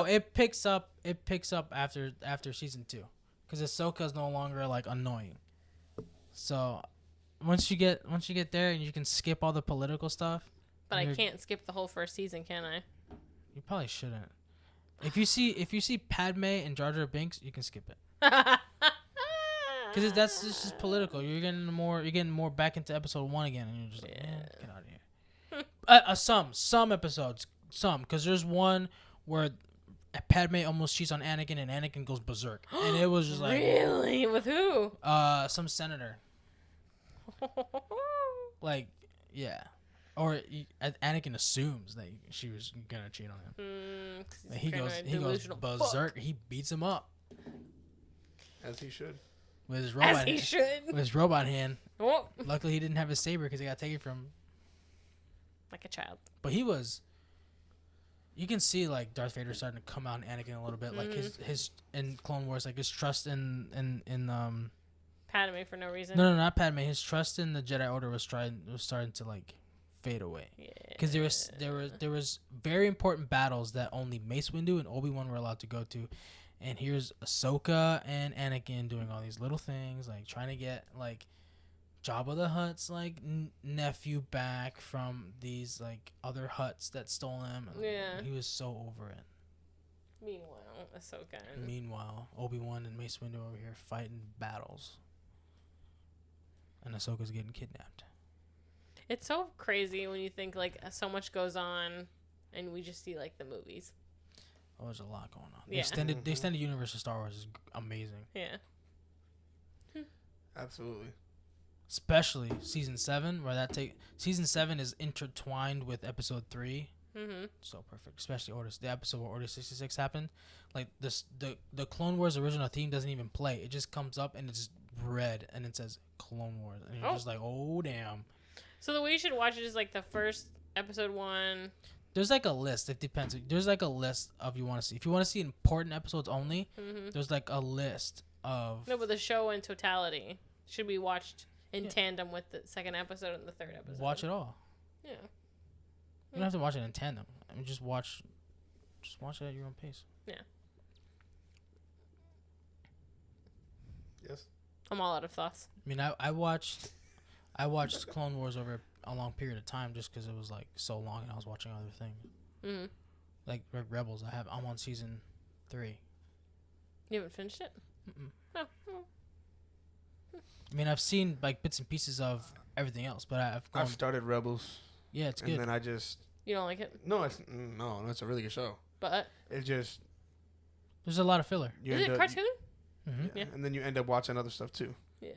Speaker 3: It picks up after season 2. Because Ahsoka's no longer, like, annoying. So, once you get there and you can skip all the political stuff...
Speaker 1: But I can't skip the whole first season, can I?
Speaker 3: You probably shouldn't. If you see Padme and Jar Jar Binks, you can skip it. Because that's just political. You're getting more back into episode 1 again, and you're just like, man, get out of here. Some episodes, because there's one where Padme almost cheats on Anakin, and Anakin goes berserk, and it was just like,
Speaker 1: really? With who?
Speaker 3: Some senator. Like, yeah. Or Anakin assumes that she was gonna cheat on him. He goes berserk. He beats him up.
Speaker 2: As he should.
Speaker 3: With his robot hand.
Speaker 1: Oh.
Speaker 3: Luckily, he didn't have his saber because he got taken from him.
Speaker 1: Like a child.
Speaker 3: But he was. You can see like Darth Vader starting to come out in Anakin a little bit, like his in Clone Wars, like his trust in
Speaker 1: Padme for no reason.
Speaker 3: No, not Padme. His trust in the Jedi Order was starting to like fade away. Because there was very important battles that only Mace Windu and Obi-Wan were allowed to go to, and here's Ahsoka and Anakin doing all these little things, like trying to get like Jabba the Hutt's like nephew back from these like other Hutts that stole him. And he was so over it. Meanwhile, Obi-Wan and Mace Windu over here fighting battles, and Ahsoka's getting kidnapped.
Speaker 1: It's so crazy when you think like so much goes on, and we just see like the movies.
Speaker 3: Oh, there's a lot going on.
Speaker 1: Yeah.
Speaker 3: The extended universe of Star Wars is amazing.
Speaker 1: Yeah.
Speaker 2: Absolutely.
Speaker 3: Especially season 7, where season 7 is intertwined with episode 3.
Speaker 1: Mm-hmm.
Speaker 3: So perfect. Especially the episode where Order 66 happened. Like the Clone Wars original theme doesn't even play. It just comes up and it's red and it says Clone Wars, and you're just like, oh damn.
Speaker 1: So the way you should watch it is like the first episode 1.
Speaker 3: There's like a list. It depends. There's like a list of you want to see. If you want to see important episodes only, there's like a list of.
Speaker 1: No, but the show in totality should be watched in tandem with the second episode and the third episode.
Speaker 3: Watch it all.
Speaker 1: Yeah.
Speaker 3: You don't have to watch it in tandem. I mean, just watch it at your own pace.
Speaker 1: Yeah.
Speaker 2: Yes.
Speaker 1: I'm all out of thoughts.
Speaker 3: I mean, I watched I watched Clone Wars over a long period of time just because it was like so long and I was watching other things.
Speaker 1: Mm-hmm.
Speaker 3: Like Rebels, I'm on season 3.
Speaker 1: You haven't finished it?
Speaker 3: Mm-mm.
Speaker 1: Oh. Oh.
Speaker 3: I mean, I've seen like bits and pieces of everything else, but
Speaker 2: I've started Rebels.
Speaker 3: Yeah, it's
Speaker 2: and
Speaker 3: good.
Speaker 2: then I just
Speaker 1: You don't like it?
Speaker 2: no, it's a really good show.
Speaker 1: But
Speaker 2: It's just
Speaker 3: There's a lot of filler.
Speaker 2: you
Speaker 1: is
Speaker 2: end
Speaker 1: it
Speaker 2: up-
Speaker 1: cartoon?
Speaker 3: Mm-hmm.
Speaker 2: Yeah. And then you end up watching other stuff too.
Speaker 1: Yeah.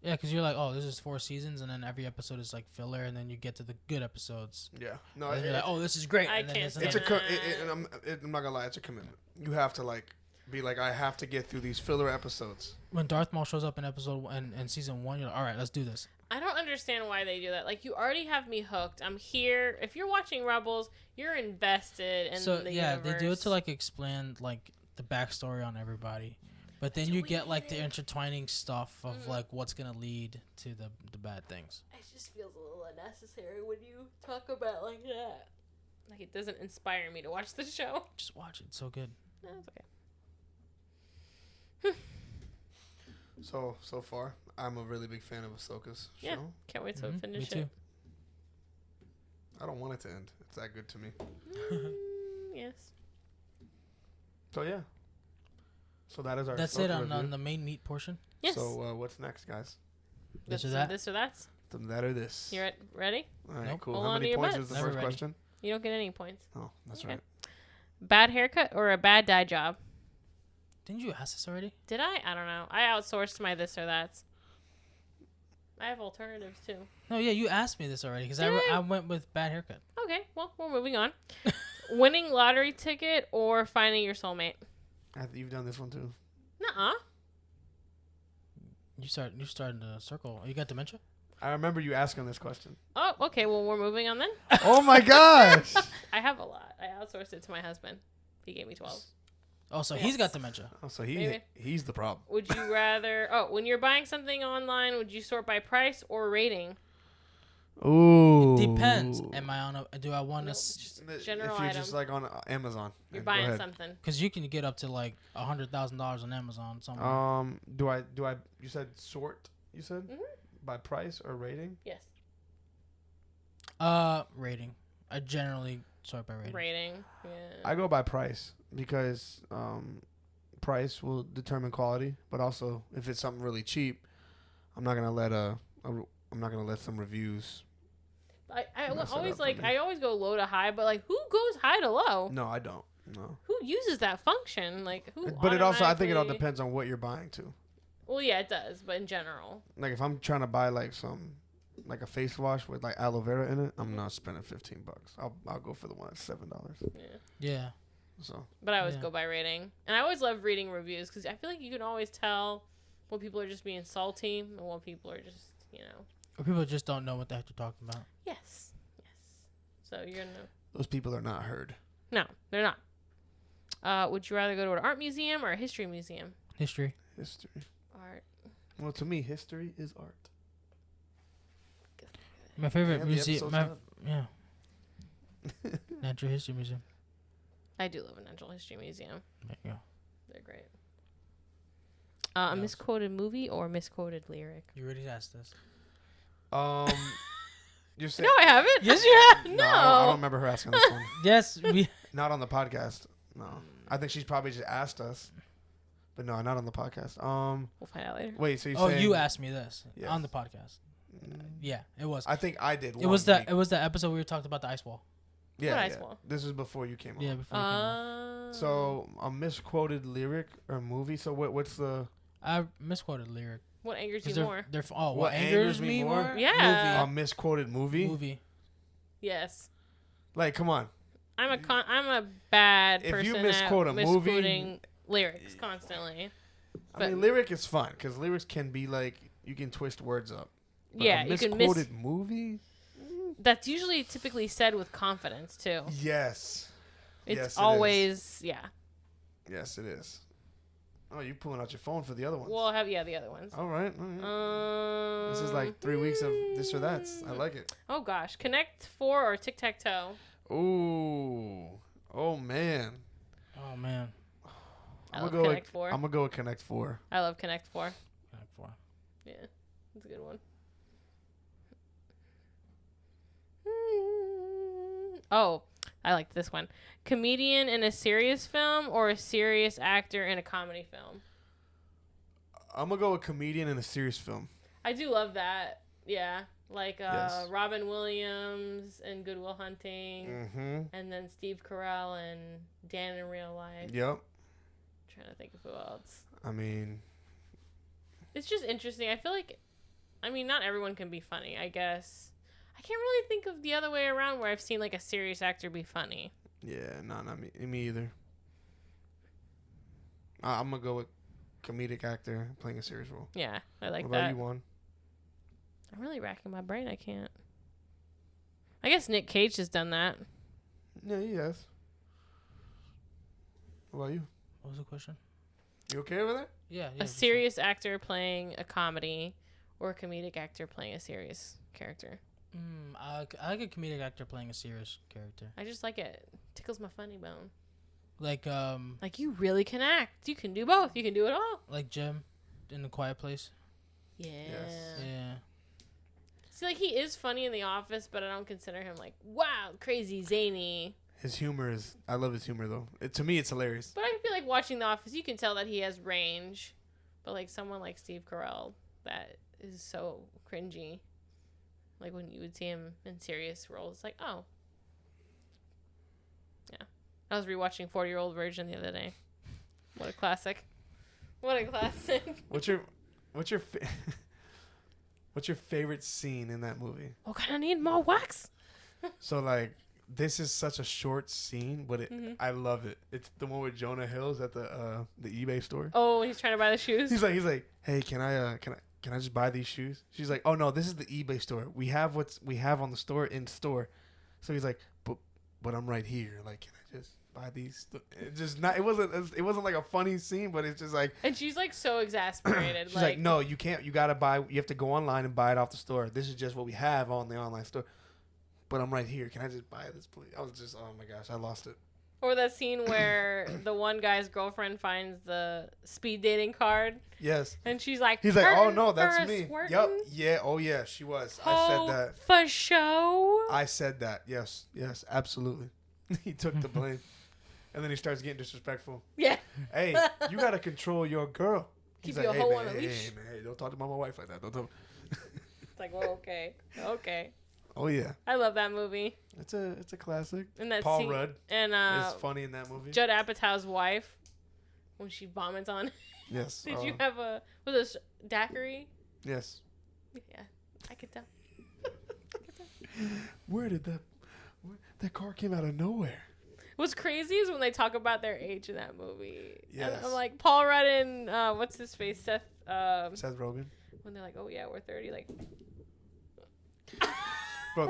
Speaker 3: Yeah, because you're like, oh, this is 4 seasons, and then every episode is like filler, and then you get to the good episodes.
Speaker 2: Yeah. No,
Speaker 3: And then you're like, oh, this is great.
Speaker 1: I
Speaker 3: and then
Speaker 1: can't
Speaker 3: it's
Speaker 1: stand
Speaker 2: it's a.
Speaker 3: another-
Speaker 2: I'm not gonna lie, it's a commitment. You have to like be like, I have to get through these filler episodes.
Speaker 3: When Darth Maul shows up in episode in season 1, you're like, all right, let's do this.
Speaker 1: I don't understand why they do that. Like, you already have me hooked. I'm here. If you're watching Rebels, you're invested in
Speaker 3: So
Speaker 1: the
Speaker 3: yeah,
Speaker 1: universe.
Speaker 3: they do it to like explain like the backstory on everybody, but then you get like the intertwining stuff of like what's gonna lead to the bad things.
Speaker 1: It just feels a little unnecessary when you talk about like that. Like, it doesn't inspire me to watch the show.
Speaker 3: Just watch it; it's so good.
Speaker 1: No, it's okay.
Speaker 2: So far, I'm a really big fan of Ahsoka's show.
Speaker 1: Yeah. Can't wait to
Speaker 3: Mhm,
Speaker 1: finish
Speaker 3: me
Speaker 1: it.
Speaker 3: too.
Speaker 2: I don't want it to end. It's that good to me.
Speaker 1: Yes.
Speaker 2: So yeah. So that is our.
Speaker 3: That's
Speaker 2: Ahsoka
Speaker 3: it on
Speaker 2: review.
Speaker 3: the main meat portion.
Speaker 1: Yes.
Speaker 2: So what's next, guys?
Speaker 3: This or that.
Speaker 1: This or that's.
Speaker 2: That or this?
Speaker 1: You ready?
Speaker 2: All right,
Speaker 3: Nope.
Speaker 2: cool.
Speaker 1: Hold
Speaker 2: How
Speaker 1: on to
Speaker 2: many
Speaker 1: your
Speaker 2: points
Speaker 1: butts.
Speaker 2: is the
Speaker 3: Never
Speaker 2: first
Speaker 3: ready.
Speaker 2: question?
Speaker 1: You don't get any points.
Speaker 2: Oh, that's
Speaker 1: Okay.
Speaker 2: right.
Speaker 1: Bad haircut or a bad dye job?
Speaker 3: Didn't you ask this already?
Speaker 1: Did I? I don't know. I outsourced my this or that's. I have alternatives too.
Speaker 3: No, yeah, you asked me this already because
Speaker 1: Did I?
Speaker 3: I went with bad haircut.
Speaker 1: Okay, well, we're moving on. Winning lottery ticket or finding your soulmate?
Speaker 2: You've done this one too.
Speaker 1: Nuh-uh.
Speaker 3: You starting to circle. You got dementia?
Speaker 2: I remember you asking this question.
Speaker 1: Oh, okay. Well, we're moving on then.
Speaker 2: Oh my gosh!
Speaker 1: I have a lot. I outsourced it to my husband. He gave me 12.
Speaker 3: Oh, so
Speaker 1: Yes.
Speaker 3: he's got dementia.
Speaker 2: Oh, so
Speaker 1: Maybe.
Speaker 2: he's the problem.
Speaker 1: Would you rather... Oh, when you're buying something online, would you sort by price or rating?
Speaker 2: Ooh.
Speaker 3: Depends. Am I on a? Do I want
Speaker 1: No,
Speaker 3: to?
Speaker 1: just
Speaker 2: If
Speaker 1: general
Speaker 2: you're
Speaker 1: item.
Speaker 2: just like on Amazon,
Speaker 1: You're
Speaker 2: go
Speaker 1: buying
Speaker 2: ahead.
Speaker 1: something.
Speaker 3: Because you can get up to like $100,000 on Amazon. Somewhere.
Speaker 2: Do I? You said sort. You said
Speaker 1: Mhm.
Speaker 2: by price or rating?
Speaker 1: Yes.
Speaker 3: Rating. I generally sort by rating.
Speaker 1: Rating. Yeah.
Speaker 2: I go by price because price will determine quality, but also if it's something really cheap, I'm not gonna let I'm not gonna let some reviews.
Speaker 1: I
Speaker 2: Mess it
Speaker 1: always
Speaker 2: up for
Speaker 1: like
Speaker 2: me.
Speaker 1: I always go low to high, but like who goes high to low?
Speaker 2: No, I don't. No.
Speaker 1: Who uses that function? Like who?
Speaker 2: But it also, I think it all
Speaker 1: automatically-
Speaker 2: depends on what you're buying too.
Speaker 1: Well, yeah, it does, but in general,
Speaker 2: Like if I'm trying to buy like like a face wash with like aloe vera in it, I'm not spending $15. I'll go for the one that's $7.
Speaker 1: yeah.
Speaker 3: Yeah.
Speaker 2: So
Speaker 1: But I always
Speaker 3: Yeah.
Speaker 1: go by rating, and I always love reading reviews because I feel like you can always tell when people are just being salty and when people are just,
Speaker 3: Or people just don't know what the heck they're talking about.
Speaker 1: yes. So you're gonna
Speaker 2: those people are not heard.
Speaker 1: no, they're not. Would you rather go to an art museum or a history museum?
Speaker 3: History.
Speaker 2: History.
Speaker 1: Art.
Speaker 2: Well, to me, history is art.
Speaker 3: My favorite
Speaker 2: And the
Speaker 3: museum.
Speaker 2: episode's
Speaker 3: Yeah. Natural History Museum.
Speaker 1: I do love a natural history museum.
Speaker 3: There you go.
Speaker 1: They're great. A
Speaker 3: Yes.
Speaker 1: misquoted movie or misquoted lyric?
Speaker 3: You already asked this.
Speaker 2: You're saying
Speaker 1: No, I haven't.
Speaker 3: Yes, you have.
Speaker 1: No.
Speaker 2: I don't remember her asking this one.
Speaker 3: Yes, we.
Speaker 2: Not on the podcast. No, I think she's probably just asked us, but no, not on the podcast.
Speaker 1: We'll find out later.
Speaker 2: Wait, so you
Speaker 3: Oh,
Speaker 2: saying
Speaker 3: you asked me this
Speaker 2: Yes.
Speaker 3: on the podcast. Yeah, it was.
Speaker 2: I think I did.
Speaker 3: It was
Speaker 2: one
Speaker 3: the
Speaker 2: week.
Speaker 3: it was the episode we were talking about the ice wall.
Speaker 2: Yeah,
Speaker 1: What
Speaker 2: yeah.
Speaker 1: ice wall?
Speaker 2: This was before you came on.
Speaker 3: Yeah, before you came on.
Speaker 2: So a misquoted lyric or movie. So what's the
Speaker 3: I misquoted lyric.
Speaker 1: what angers
Speaker 3: 'Cause
Speaker 1: you more?
Speaker 3: They're what
Speaker 2: What
Speaker 3: angers me more?
Speaker 1: Yeah.
Speaker 2: a misquoted movie?
Speaker 3: Movie.
Speaker 1: Yes.
Speaker 2: Like, come on.
Speaker 1: I'm a bad
Speaker 2: If
Speaker 1: person
Speaker 2: you misquote
Speaker 1: at
Speaker 2: a movie-
Speaker 1: misquoting lyrics constantly.
Speaker 2: I
Speaker 1: But-
Speaker 2: mean, lyric is fun because lyrics can be like you can twist words up. But
Speaker 1: Yeah,
Speaker 2: a
Speaker 1: you can
Speaker 2: misquoted movie.
Speaker 1: That's usually typically said with confidence too.
Speaker 2: Yes.
Speaker 1: It's
Speaker 2: Yes, it is.
Speaker 1: always yeah.
Speaker 2: Yes, it is. Oh, you pulling out your phone for the other ones?
Speaker 1: We'll have the other ones.
Speaker 2: All right. This is like 3 weeks of this or that. I like it.
Speaker 1: Oh gosh, Connect 4 or Tic Tac Toe?
Speaker 2: Ooh. Oh man.
Speaker 3: Oh man.
Speaker 1: I
Speaker 2: I'm
Speaker 1: love
Speaker 2: gonna go.
Speaker 1: Connect 4.
Speaker 2: I'm gonna go with Connect 4.
Speaker 1: I love Connect 4.
Speaker 3: Connect 4.
Speaker 1: Yeah, it's a good one. Oh, I like this one. Comedian in a serious film or a serious actor in a comedy film?
Speaker 2: I'm gonna go with comedian in a serious film.
Speaker 1: I do love that. Yeah. Like
Speaker 2: Yes.
Speaker 1: Robin Williams in Good Will Hunting.
Speaker 2: Mm-hmm.
Speaker 1: And then Steve Carell and Dan in Real Life.
Speaker 2: Yep.
Speaker 1: Trying to think of who else.
Speaker 2: I mean,
Speaker 1: It's just interesting. I feel like, I mean, not everyone can be funny, I guess. I can't really think of the other way around where I've seen like a serious actor be funny.
Speaker 2: yeah, not me either. I'm gonna go with comedic actor playing a serious role.
Speaker 1: Yeah, I like
Speaker 2: what about
Speaker 1: that.
Speaker 2: you, Juan?
Speaker 1: I'm really racking my brain. I can't. I guess Nick Cage has done that.
Speaker 2: Yeah, he has. What about you?
Speaker 3: What was the question?
Speaker 2: You okay over there?
Speaker 3: Yeah.
Speaker 1: A serious actor playing a comedy or a comedic actor playing a serious character.
Speaker 3: I like a comedic actor playing a serious character.
Speaker 1: I just like it. Tickles my funny bone.
Speaker 3: Like
Speaker 1: Like, you really can act. You can do both. You can do it all.
Speaker 3: like Jim in The Quiet Place.
Speaker 1: Yeah.
Speaker 3: Yeah.
Speaker 1: See, like, he is funny in The Office, but I don't consider him, like, wow, crazy, zany.
Speaker 2: His humor is. I love his humor though. To me, it's hilarious.
Speaker 1: But I feel like watching The Office, you can tell that he has range. But, like, someone like Steve Carell, that is so cringy. Like, when you would see him in serious roles, it's like, oh. Yeah. I was rewatching 40-Year-Old Virgin the other day. What a classic. What a classic.
Speaker 2: What's your what's your favorite scene in that movie?
Speaker 1: Oh, God, I need more wax.
Speaker 2: So like, this is such a short scene, but I love it. It's the one with Jonah Hill's at the eBay store.
Speaker 1: Oh, he's trying to buy the shoes.
Speaker 2: He's like, hey, can I just buy these shoes? She's like, oh no, this is the eBay store. We have what we have on the store in store. So he's like, but I'm right here. Like, can I just buy these? It wasn't like a funny scene, but it's just like.
Speaker 1: And she's like so exasperated.
Speaker 2: She's like, no, you can't. You gotta buy. You have to go online and buy it off the store. This is just what we have on the online store. But I'm right here. Can I just buy this, please? I was just, oh my gosh, I lost it.
Speaker 1: Or that scene where the one guy's girlfriend finds the speed dating card.
Speaker 2: Yes.
Speaker 1: And she's like,
Speaker 2: he's like, oh no, that's me.
Speaker 1: Squirtin'.
Speaker 2: Yep. Yeah. Oh yeah, she was. I said that.
Speaker 1: For show.
Speaker 2: I said that. Yes. Yes. Absolutely. He took the blame, and then he starts getting disrespectful.
Speaker 1: Yeah.
Speaker 2: Hey, you gotta control your girl.
Speaker 1: Keep
Speaker 2: He's
Speaker 1: your
Speaker 2: like,
Speaker 1: hoe
Speaker 2: hey,
Speaker 1: on
Speaker 2: man,
Speaker 1: a
Speaker 2: hey,
Speaker 1: leash.
Speaker 2: hey, man, hey, don't talk to my wife like that. Don't talk.
Speaker 1: It's like, well, okay. Okay.
Speaker 2: Oh yeah.
Speaker 1: I love that movie.
Speaker 2: It's a classic.
Speaker 1: And that
Speaker 2: Paul
Speaker 1: scene,
Speaker 2: Rudd
Speaker 1: and
Speaker 2: is funny in that movie.
Speaker 1: Judd Apatow's wife, when she vomits on.
Speaker 2: Yes.
Speaker 1: Did you have was it a daiquiri?
Speaker 2: Yes.
Speaker 1: Yeah, I could tell.
Speaker 2: Where did that car came out of nowhere?
Speaker 1: What's crazy is when they talk about their age in that movie.
Speaker 2: Yes.
Speaker 1: And I'm like, Paul Rudd and what's his face, Seth
Speaker 2: Rogen.
Speaker 1: when they're like, oh yeah, we're 30, like
Speaker 2: Bro,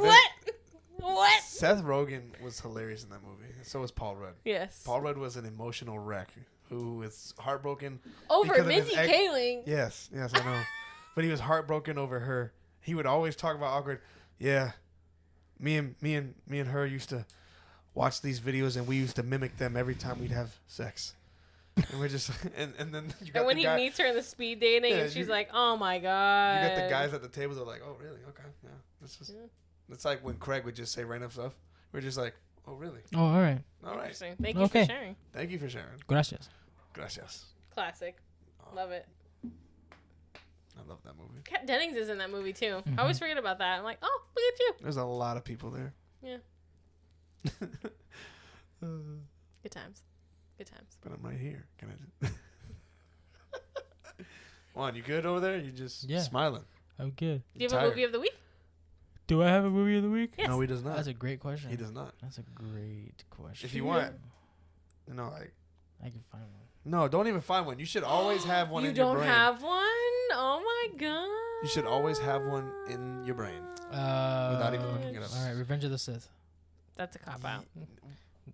Speaker 1: what?
Speaker 2: Seth Rogen was hilarious in that movie. So was Paul Rudd.
Speaker 1: Yes.
Speaker 2: Paul Rudd was an emotional wreck who is heartbroken
Speaker 1: Over
Speaker 2: because of
Speaker 1: Mindy
Speaker 2: his
Speaker 1: Kaling.
Speaker 2: Yes, I know. But he was heartbroken over her. He would always talk about awkward. Yeah, me and her used to watch these videos, and we used to mimic them every time we'd have sex. And we're just and then you got
Speaker 1: And when
Speaker 2: the
Speaker 1: he
Speaker 2: guy,
Speaker 1: meets her in the speed dating,
Speaker 2: Yeah,
Speaker 1: and she's like, oh my god.
Speaker 2: you got the guys at the table. They're like, oh really? Okay, yeah. This is.
Speaker 1: Yeah.
Speaker 2: It's like when Craig would just say random stuff. We're just like, oh really?
Speaker 3: Oh, all right.
Speaker 2: All right.
Speaker 1: Interesting. Thank you
Speaker 3: Okay.
Speaker 1: for sharing.
Speaker 2: Thank you for sharing.
Speaker 3: Gracias.
Speaker 2: Gracias.
Speaker 1: Classic. Love it.
Speaker 2: I love that movie.
Speaker 1: Kat Dennings is in that movie too.
Speaker 3: Mhm.
Speaker 1: I always forget about that. I'm like, oh, look at you.
Speaker 2: There's a lot of people there.
Speaker 1: Yeah. Good times. Good times.
Speaker 2: But I'm right here. Can I just... Juan, you good over there? You just smiling.
Speaker 3: I'm good.
Speaker 1: Do you have a movie of the week?
Speaker 3: Do I have a movie of the week?
Speaker 1: Yes.
Speaker 2: No, he does not.
Speaker 3: That's a great question.
Speaker 2: He does not.
Speaker 3: That's a great question.
Speaker 2: If you want, no, like,
Speaker 3: I can find one.
Speaker 2: no, don't even find one. You should always have one
Speaker 1: You
Speaker 2: in your brain.
Speaker 1: don't have one? Oh my god.
Speaker 2: You should always have one in your brain.
Speaker 3: Without
Speaker 2: even looking it up.
Speaker 3: All right, Revenge of the Sith.
Speaker 1: That's a cop out.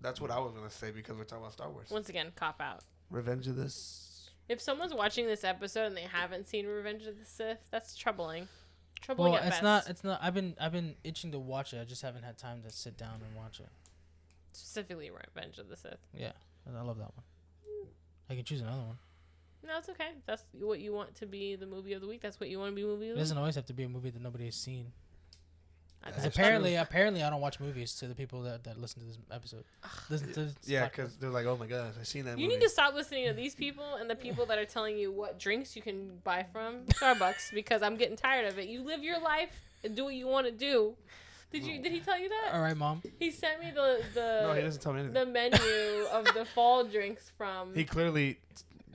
Speaker 2: That's what I was gonna say because we're talking about Star Wars.
Speaker 1: Once again, cop out.
Speaker 2: Revenge of this.
Speaker 1: If someone's watching this episode and they haven't seen Revenge of the Sith, that's troubling. Troubling
Speaker 3: Well,
Speaker 1: at
Speaker 3: it's
Speaker 1: best.
Speaker 3: not. It's not. I've been itching to watch it. I just haven't had time to sit down and watch it.
Speaker 1: Specifically Revenge of the Sith.
Speaker 3: Yeah, I love that one. I can choose another one.
Speaker 1: No, it's okay. That's what you want to be the movie of the week. That's what you want to be movie of
Speaker 3: It
Speaker 1: the week.
Speaker 3: doesn't always have to be a movie that nobody has seen. Because apparently, I don't watch movies to the people that listen to this episode. Listen to this
Speaker 2: Yeah,
Speaker 3: podcast.
Speaker 2: because they're like, oh my gosh, I seen that
Speaker 1: You
Speaker 2: movie.
Speaker 1: need to stop listening to these people and the people that are telling you what drinks you can buy from Starbucks because I'm getting tired of it. You live your life and do what you want to do. Did he tell you that?
Speaker 3: All right, Mom.
Speaker 1: He sent me the
Speaker 2: No, he doesn't tell me anything.
Speaker 1: the menu of the fall drinks from.
Speaker 2: He clearly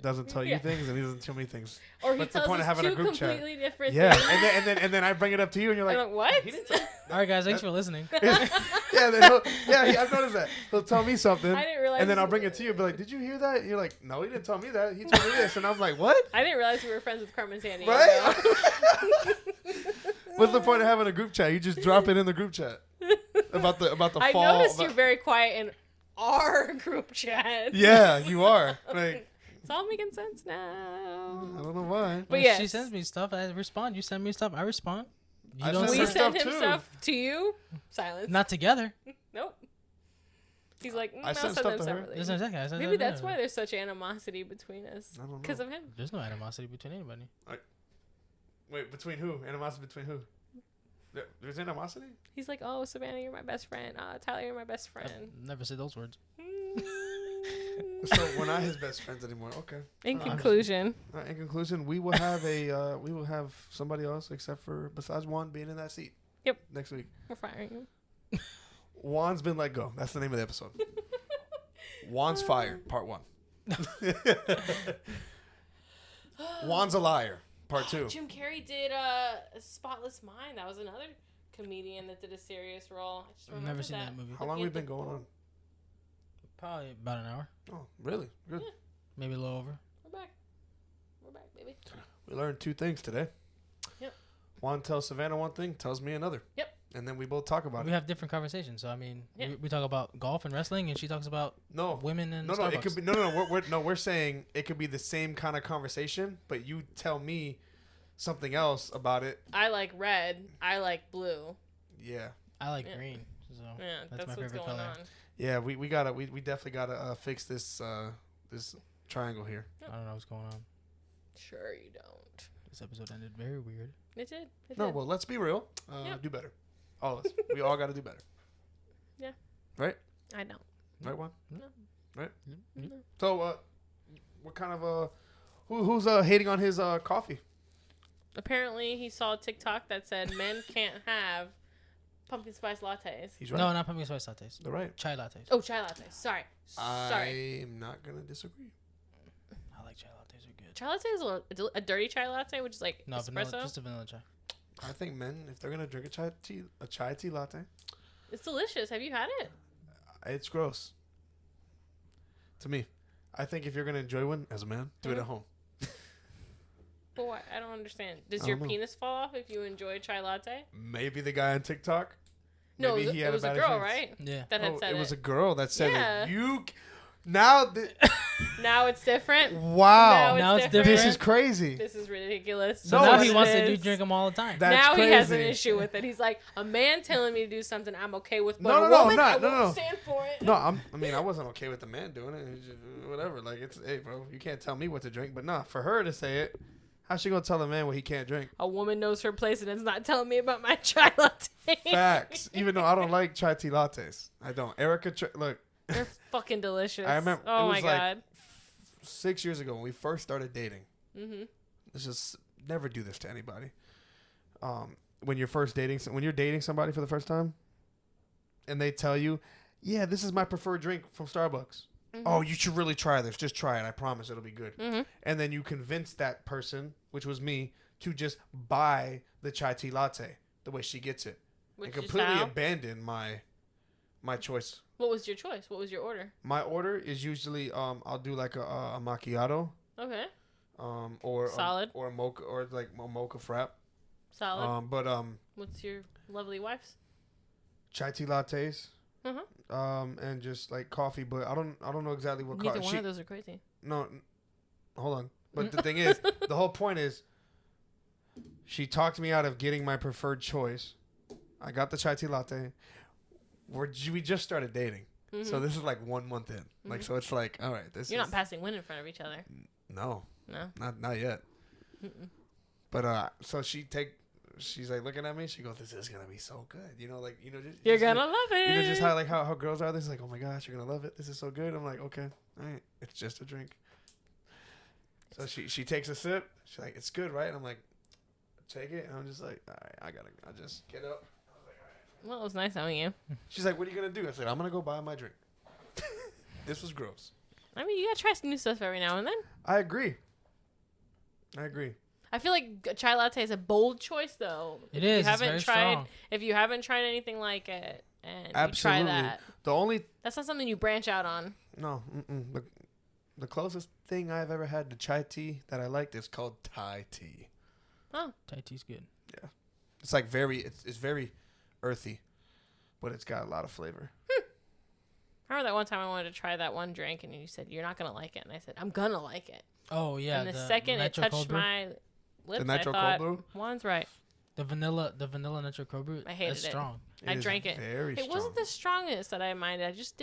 Speaker 2: doesn't tell you
Speaker 1: Yeah.
Speaker 2: things, and he doesn't tell me things.
Speaker 1: Or he
Speaker 2: What's the
Speaker 1: tells
Speaker 2: point
Speaker 1: us
Speaker 2: of having a
Speaker 1: two
Speaker 2: group chat?
Speaker 1: completely different
Speaker 2: Yeah,
Speaker 1: things.
Speaker 2: and then I bring it up to you, and you're like,
Speaker 1: I'm like, what?
Speaker 2: he didn't tell
Speaker 3: All right, guys. Thanks for listening.
Speaker 2: yeah, I've noticed that. He'll tell me something,
Speaker 1: I didn't realize.
Speaker 2: and then I'll bring it to you, and be like, did you hear that? And you're like, no, he didn't tell me that. He told me this, and I'm like, what?
Speaker 1: I didn't realize we were friends with Carmen Sandiego.
Speaker 2: Right? What's the point of having a group chat? You just drop it in the group chat about the
Speaker 1: I
Speaker 2: fall.
Speaker 1: noticed you're very quiet in our group chat.
Speaker 2: Yeah, you are. Like,
Speaker 1: It's all making sense
Speaker 2: I
Speaker 1: now.
Speaker 2: don't know why.
Speaker 1: But
Speaker 3: When
Speaker 1: yes.
Speaker 3: she sends me stuff, I respond. You send me stuff, I respond. You
Speaker 2: I
Speaker 3: don't
Speaker 2: send
Speaker 1: We
Speaker 2: her
Speaker 3: send
Speaker 1: send
Speaker 2: stuff
Speaker 1: him
Speaker 2: too.
Speaker 1: stuff to you. Silence.
Speaker 3: not together.
Speaker 1: Nope. He's like,
Speaker 2: I
Speaker 1: I'll
Speaker 2: send
Speaker 1: send them
Speaker 2: stuff to her.
Speaker 1: separately.
Speaker 3: There's no second. I send
Speaker 1: Maybe
Speaker 3: that
Speaker 1: that's why there's such animosity between us.
Speaker 2: I don't know.
Speaker 1: Because of him.
Speaker 3: There's no animosity between anybody.
Speaker 2: Wait, between who? Animosity between who? There's animosity?
Speaker 1: He's like, oh, Savannah, you're my best friend. Tyler, you're my best friend.
Speaker 3: I've never said those words.
Speaker 2: So we're not his best friends anymore. Okay.
Speaker 1: In
Speaker 2: I'm
Speaker 1: conclusion,
Speaker 2: In conclusion, we will have somebody else except for besides Juan being in that seat.
Speaker 1: Yep.
Speaker 2: Next week.
Speaker 1: we're firing him.
Speaker 2: Juan's been let go. That's the name of the episode. Juan's fired. Part 1. Juan's a liar. Part 2.
Speaker 1: Jim Carrey did Spotless Mind. That was another comedian that did a serious role. I just
Speaker 3: I've
Speaker 1: remember
Speaker 3: never seen that movie.
Speaker 2: How long we been going on?
Speaker 3: Probably about an hour.
Speaker 2: Oh, really? Good.
Speaker 1: Yeah.
Speaker 3: Maybe a little over.
Speaker 1: We're back. We're back, baby.
Speaker 2: We learned 2 things today.
Speaker 1: Yep.
Speaker 2: Juan tells Savannah one thing, tells me another.
Speaker 1: Yep.
Speaker 2: And then we both talk about
Speaker 3: We
Speaker 2: it.
Speaker 3: have different conversations. So, I mean,
Speaker 1: Yeah.
Speaker 3: we talk about golf and wrestling, and she talks about
Speaker 2: No.
Speaker 3: women and
Speaker 2: No,
Speaker 3: Starbucks.
Speaker 2: it could be we're saying it could be the same kind of conversation, but you tell me something else about it.
Speaker 1: I like red. I like blue.
Speaker 2: Yeah.
Speaker 3: I like
Speaker 1: Yeah.
Speaker 3: green. So
Speaker 1: Yeah,
Speaker 3: that's my
Speaker 1: what's
Speaker 3: favorite
Speaker 1: going
Speaker 3: color.
Speaker 1: on.
Speaker 2: Yeah, we definitely gotta fix this this triangle here.
Speaker 3: I don't know what's going on.
Speaker 1: Sure you don't.
Speaker 3: This episode ended very weird.
Speaker 1: It did. It
Speaker 2: No,
Speaker 1: did.
Speaker 2: well, let's be real.
Speaker 1: Yep.
Speaker 2: Do better. All of us. We all got to do better.
Speaker 1: I don't.
Speaker 2: Right, Juan?
Speaker 1: No.
Speaker 2: Right?
Speaker 3: Yep.
Speaker 1: No.
Speaker 2: So, what kind of who's hating on his coffee?
Speaker 1: Apparently, he saw a TikTok that said men can't have pumpkin spice lattes.
Speaker 2: He's right.
Speaker 3: No, not pumpkin spice lattes.
Speaker 2: They're right.
Speaker 3: Chai lattes.
Speaker 1: Oh, chai lattes. Sorry.
Speaker 2: I'm not gonna disagree.
Speaker 3: I like chai lattes. Are good.
Speaker 1: Chai latte is a dirty chai latte, which is like
Speaker 3: No,
Speaker 1: espresso.
Speaker 3: vanilla, just a vanilla chai.
Speaker 2: I think men, if they're gonna drink a chai tea latte,
Speaker 1: It's delicious. Have you had it?
Speaker 2: it's gross. To me, I think if you're gonna enjoy one as a man, do it at home.
Speaker 1: But what? I don't understand. Does
Speaker 2: I
Speaker 1: your
Speaker 2: don't know.
Speaker 1: penis fall off if you enjoy chai latte?
Speaker 2: Maybe the guy on TikTok.
Speaker 1: No,
Speaker 2: maybe he had
Speaker 1: it was a
Speaker 2: bad
Speaker 1: girl,
Speaker 2: experience.
Speaker 1: right?
Speaker 3: Yeah.
Speaker 1: That had
Speaker 2: Oh,
Speaker 1: said
Speaker 2: it was a girl that said
Speaker 1: Yeah.
Speaker 2: it. Now,
Speaker 1: Now it's different.
Speaker 2: wow,
Speaker 3: Now it's
Speaker 1: different.
Speaker 2: this is crazy.
Speaker 1: This is ridiculous.
Speaker 3: So
Speaker 2: No,
Speaker 3: now
Speaker 2: it's-
Speaker 3: he wants to
Speaker 1: It
Speaker 3: do
Speaker 1: is.
Speaker 3: drink them all the time.
Speaker 2: That's
Speaker 1: now he has an
Speaker 2: crazy.
Speaker 1: issue with it. He's like, a man telling me to do something I'm okay with, but
Speaker 2: No,
Speaker 1: a
Speaker 2: no, no, I'm
Speaker 1: woman,
Speaker 2: not.
Speaker 1: I
Speaker 2: No,
Speaker 1: won't
Speaker 2: no.
Speaker 1: stand for it.
Speaker 2: No, I wasn't okay with the man doing it. It's just, whatever. Like, it's, hey, bro, you can't tell me what to drink. But nah, for her to say it, how's she gonna tell a man what he can't drink?
Speaker 1: A woman knows her place and is not telling me about my chai latte.
Speaker 2: Facts. Even though I don't like chai tea lattes, I don't. Erica, look,
Speaker 1: They're fucking delicious.
Speaker 2: I remember-
Speaker 1: Oh
Speaker 2: it
Speaker 1: my
Speaker 2: was like-
Speaker 1: god.
Speaker 2: 6 years ago when we first started dating.
Speaker 1: Mm-hmm.
Speaker 2: Let's just never do this to anybody. When you're dating somebody for the first time, and they tell you, "Yeah, this is my preferred drink from Starbucks."
Speaker 1: Mm-hmm.
Speaker 2: Oh, you should really try this. Just try it. I promise it'll be good.
Speaker 1: Mm-hmm.
Speaker 2: And then you convince that person, which was me, to just buy the chai tea latte the way she gets it,
Speaker 1: Which
Speaker 2: and
Speaker 1: is
Speaker 2: completely
Speaker 1: how?
Speaker 2: abandon my choice.
Speaker 1: What was your choice? What was your order?
Speaker 2: My order is usually I'll do like a macchiato,
Speaker 1: Okay.
Speaker 2: or
Speaker 1: Solid.
Speaker 2: or a mocha, or like a mocha frap.
Speaker 1: Solid.
Speaker 2: But
Speaker 1: What's your lovely wife's?
Speaker 2: chai tea lattes,
Speaker 1: Mm-hmm.
Speaker 2: and just like coffee. But I don't know exactly what
Speaker 1: Neither
Speaker 2: coffee.
Speaker 1: one of those are crazy.
Speaker 2: No, hold on. But the thing is, the whole point is, she talked me out of getting my preferred choice. I got the chai tea latte. We just started dating, so this is like 1 month in. Like, so it's like, all right,
Speaker 1: You're not passing wind in front of each other.
Speaker 2: No,
Speaker 1: No.
Speaker 2: not yet.
Speaker 1: Mm-mm.
Speaker 2: But so she she's like looking at me. She goes, "This is gonna be so good." You know, like
Speaker 1: You're gonna love it.
Speaker 2: You know, just how girls are. This is like, "Oh my gosh, you're gonna love it. This is so good." I'm like, "Okay, all right, it's just a drink." So she takes a sip. She's like, "It's good, right?" And I'm like, "Take it." And I'm just like, "All right, I just get up."
Speaker 1: Well, it was nice knowing you.
Speaker 2: She's like, "What are you gonna do?" I said, "I'm gonna go buy my drink." This was gross.
Speaker 1: I mean, you gotta try some new stuff every now and then.
Speaker 2: I agree.
Speaker 1: I feel like a chai latte is a bold choice, though.
Speaker 3: It is.
Speaker 1: If you
Speaker 3: It's very strong.
Speaker 1: If you haven't tried anything like it, and
Speaker 2: Absolutely.
Speaker 1: you try that,
Speaker 2: The only
Speaker 1: that's not something you branch out on.
Speaker 2: no, the closest thing I've ever had to chai tea that I liked is called Thai tea.
Speaker 1: Oh,
Speaker 3: Thai tea's good.
Speaker 2: Yeah, it's like it's very earthy, but it's got a lot of flavor.
Speaker 1: I remember that one time I wanted to try that one drink, and you said you're not gonna like it, and I said I'm gonna like it.
Speaker 3: Oh yeah.
Speaker 1: And the second it
Speaker 3: nitro cold
Speaker 1: touched
Speaker 3: brew.
Speaker 1: my lips,
Speaker 2: The nitro
Speaker 1: I thought,
Speaker 2: cold brew?
Speaker 1: Juan's right.
Speaker 3: The vanilla nitro cold brew.
Speaker 1: I hated
Speaker 3: That's
Speaker 1: it.
Speaker 3: strong.
Speaker 1: I
Speaker 2: is
Speaker 1: drank it.
Speaker 2: Very
Speaker 1: It
Speaker 2: strong.
Speaker 1: wasn't the strongest that I minded. I just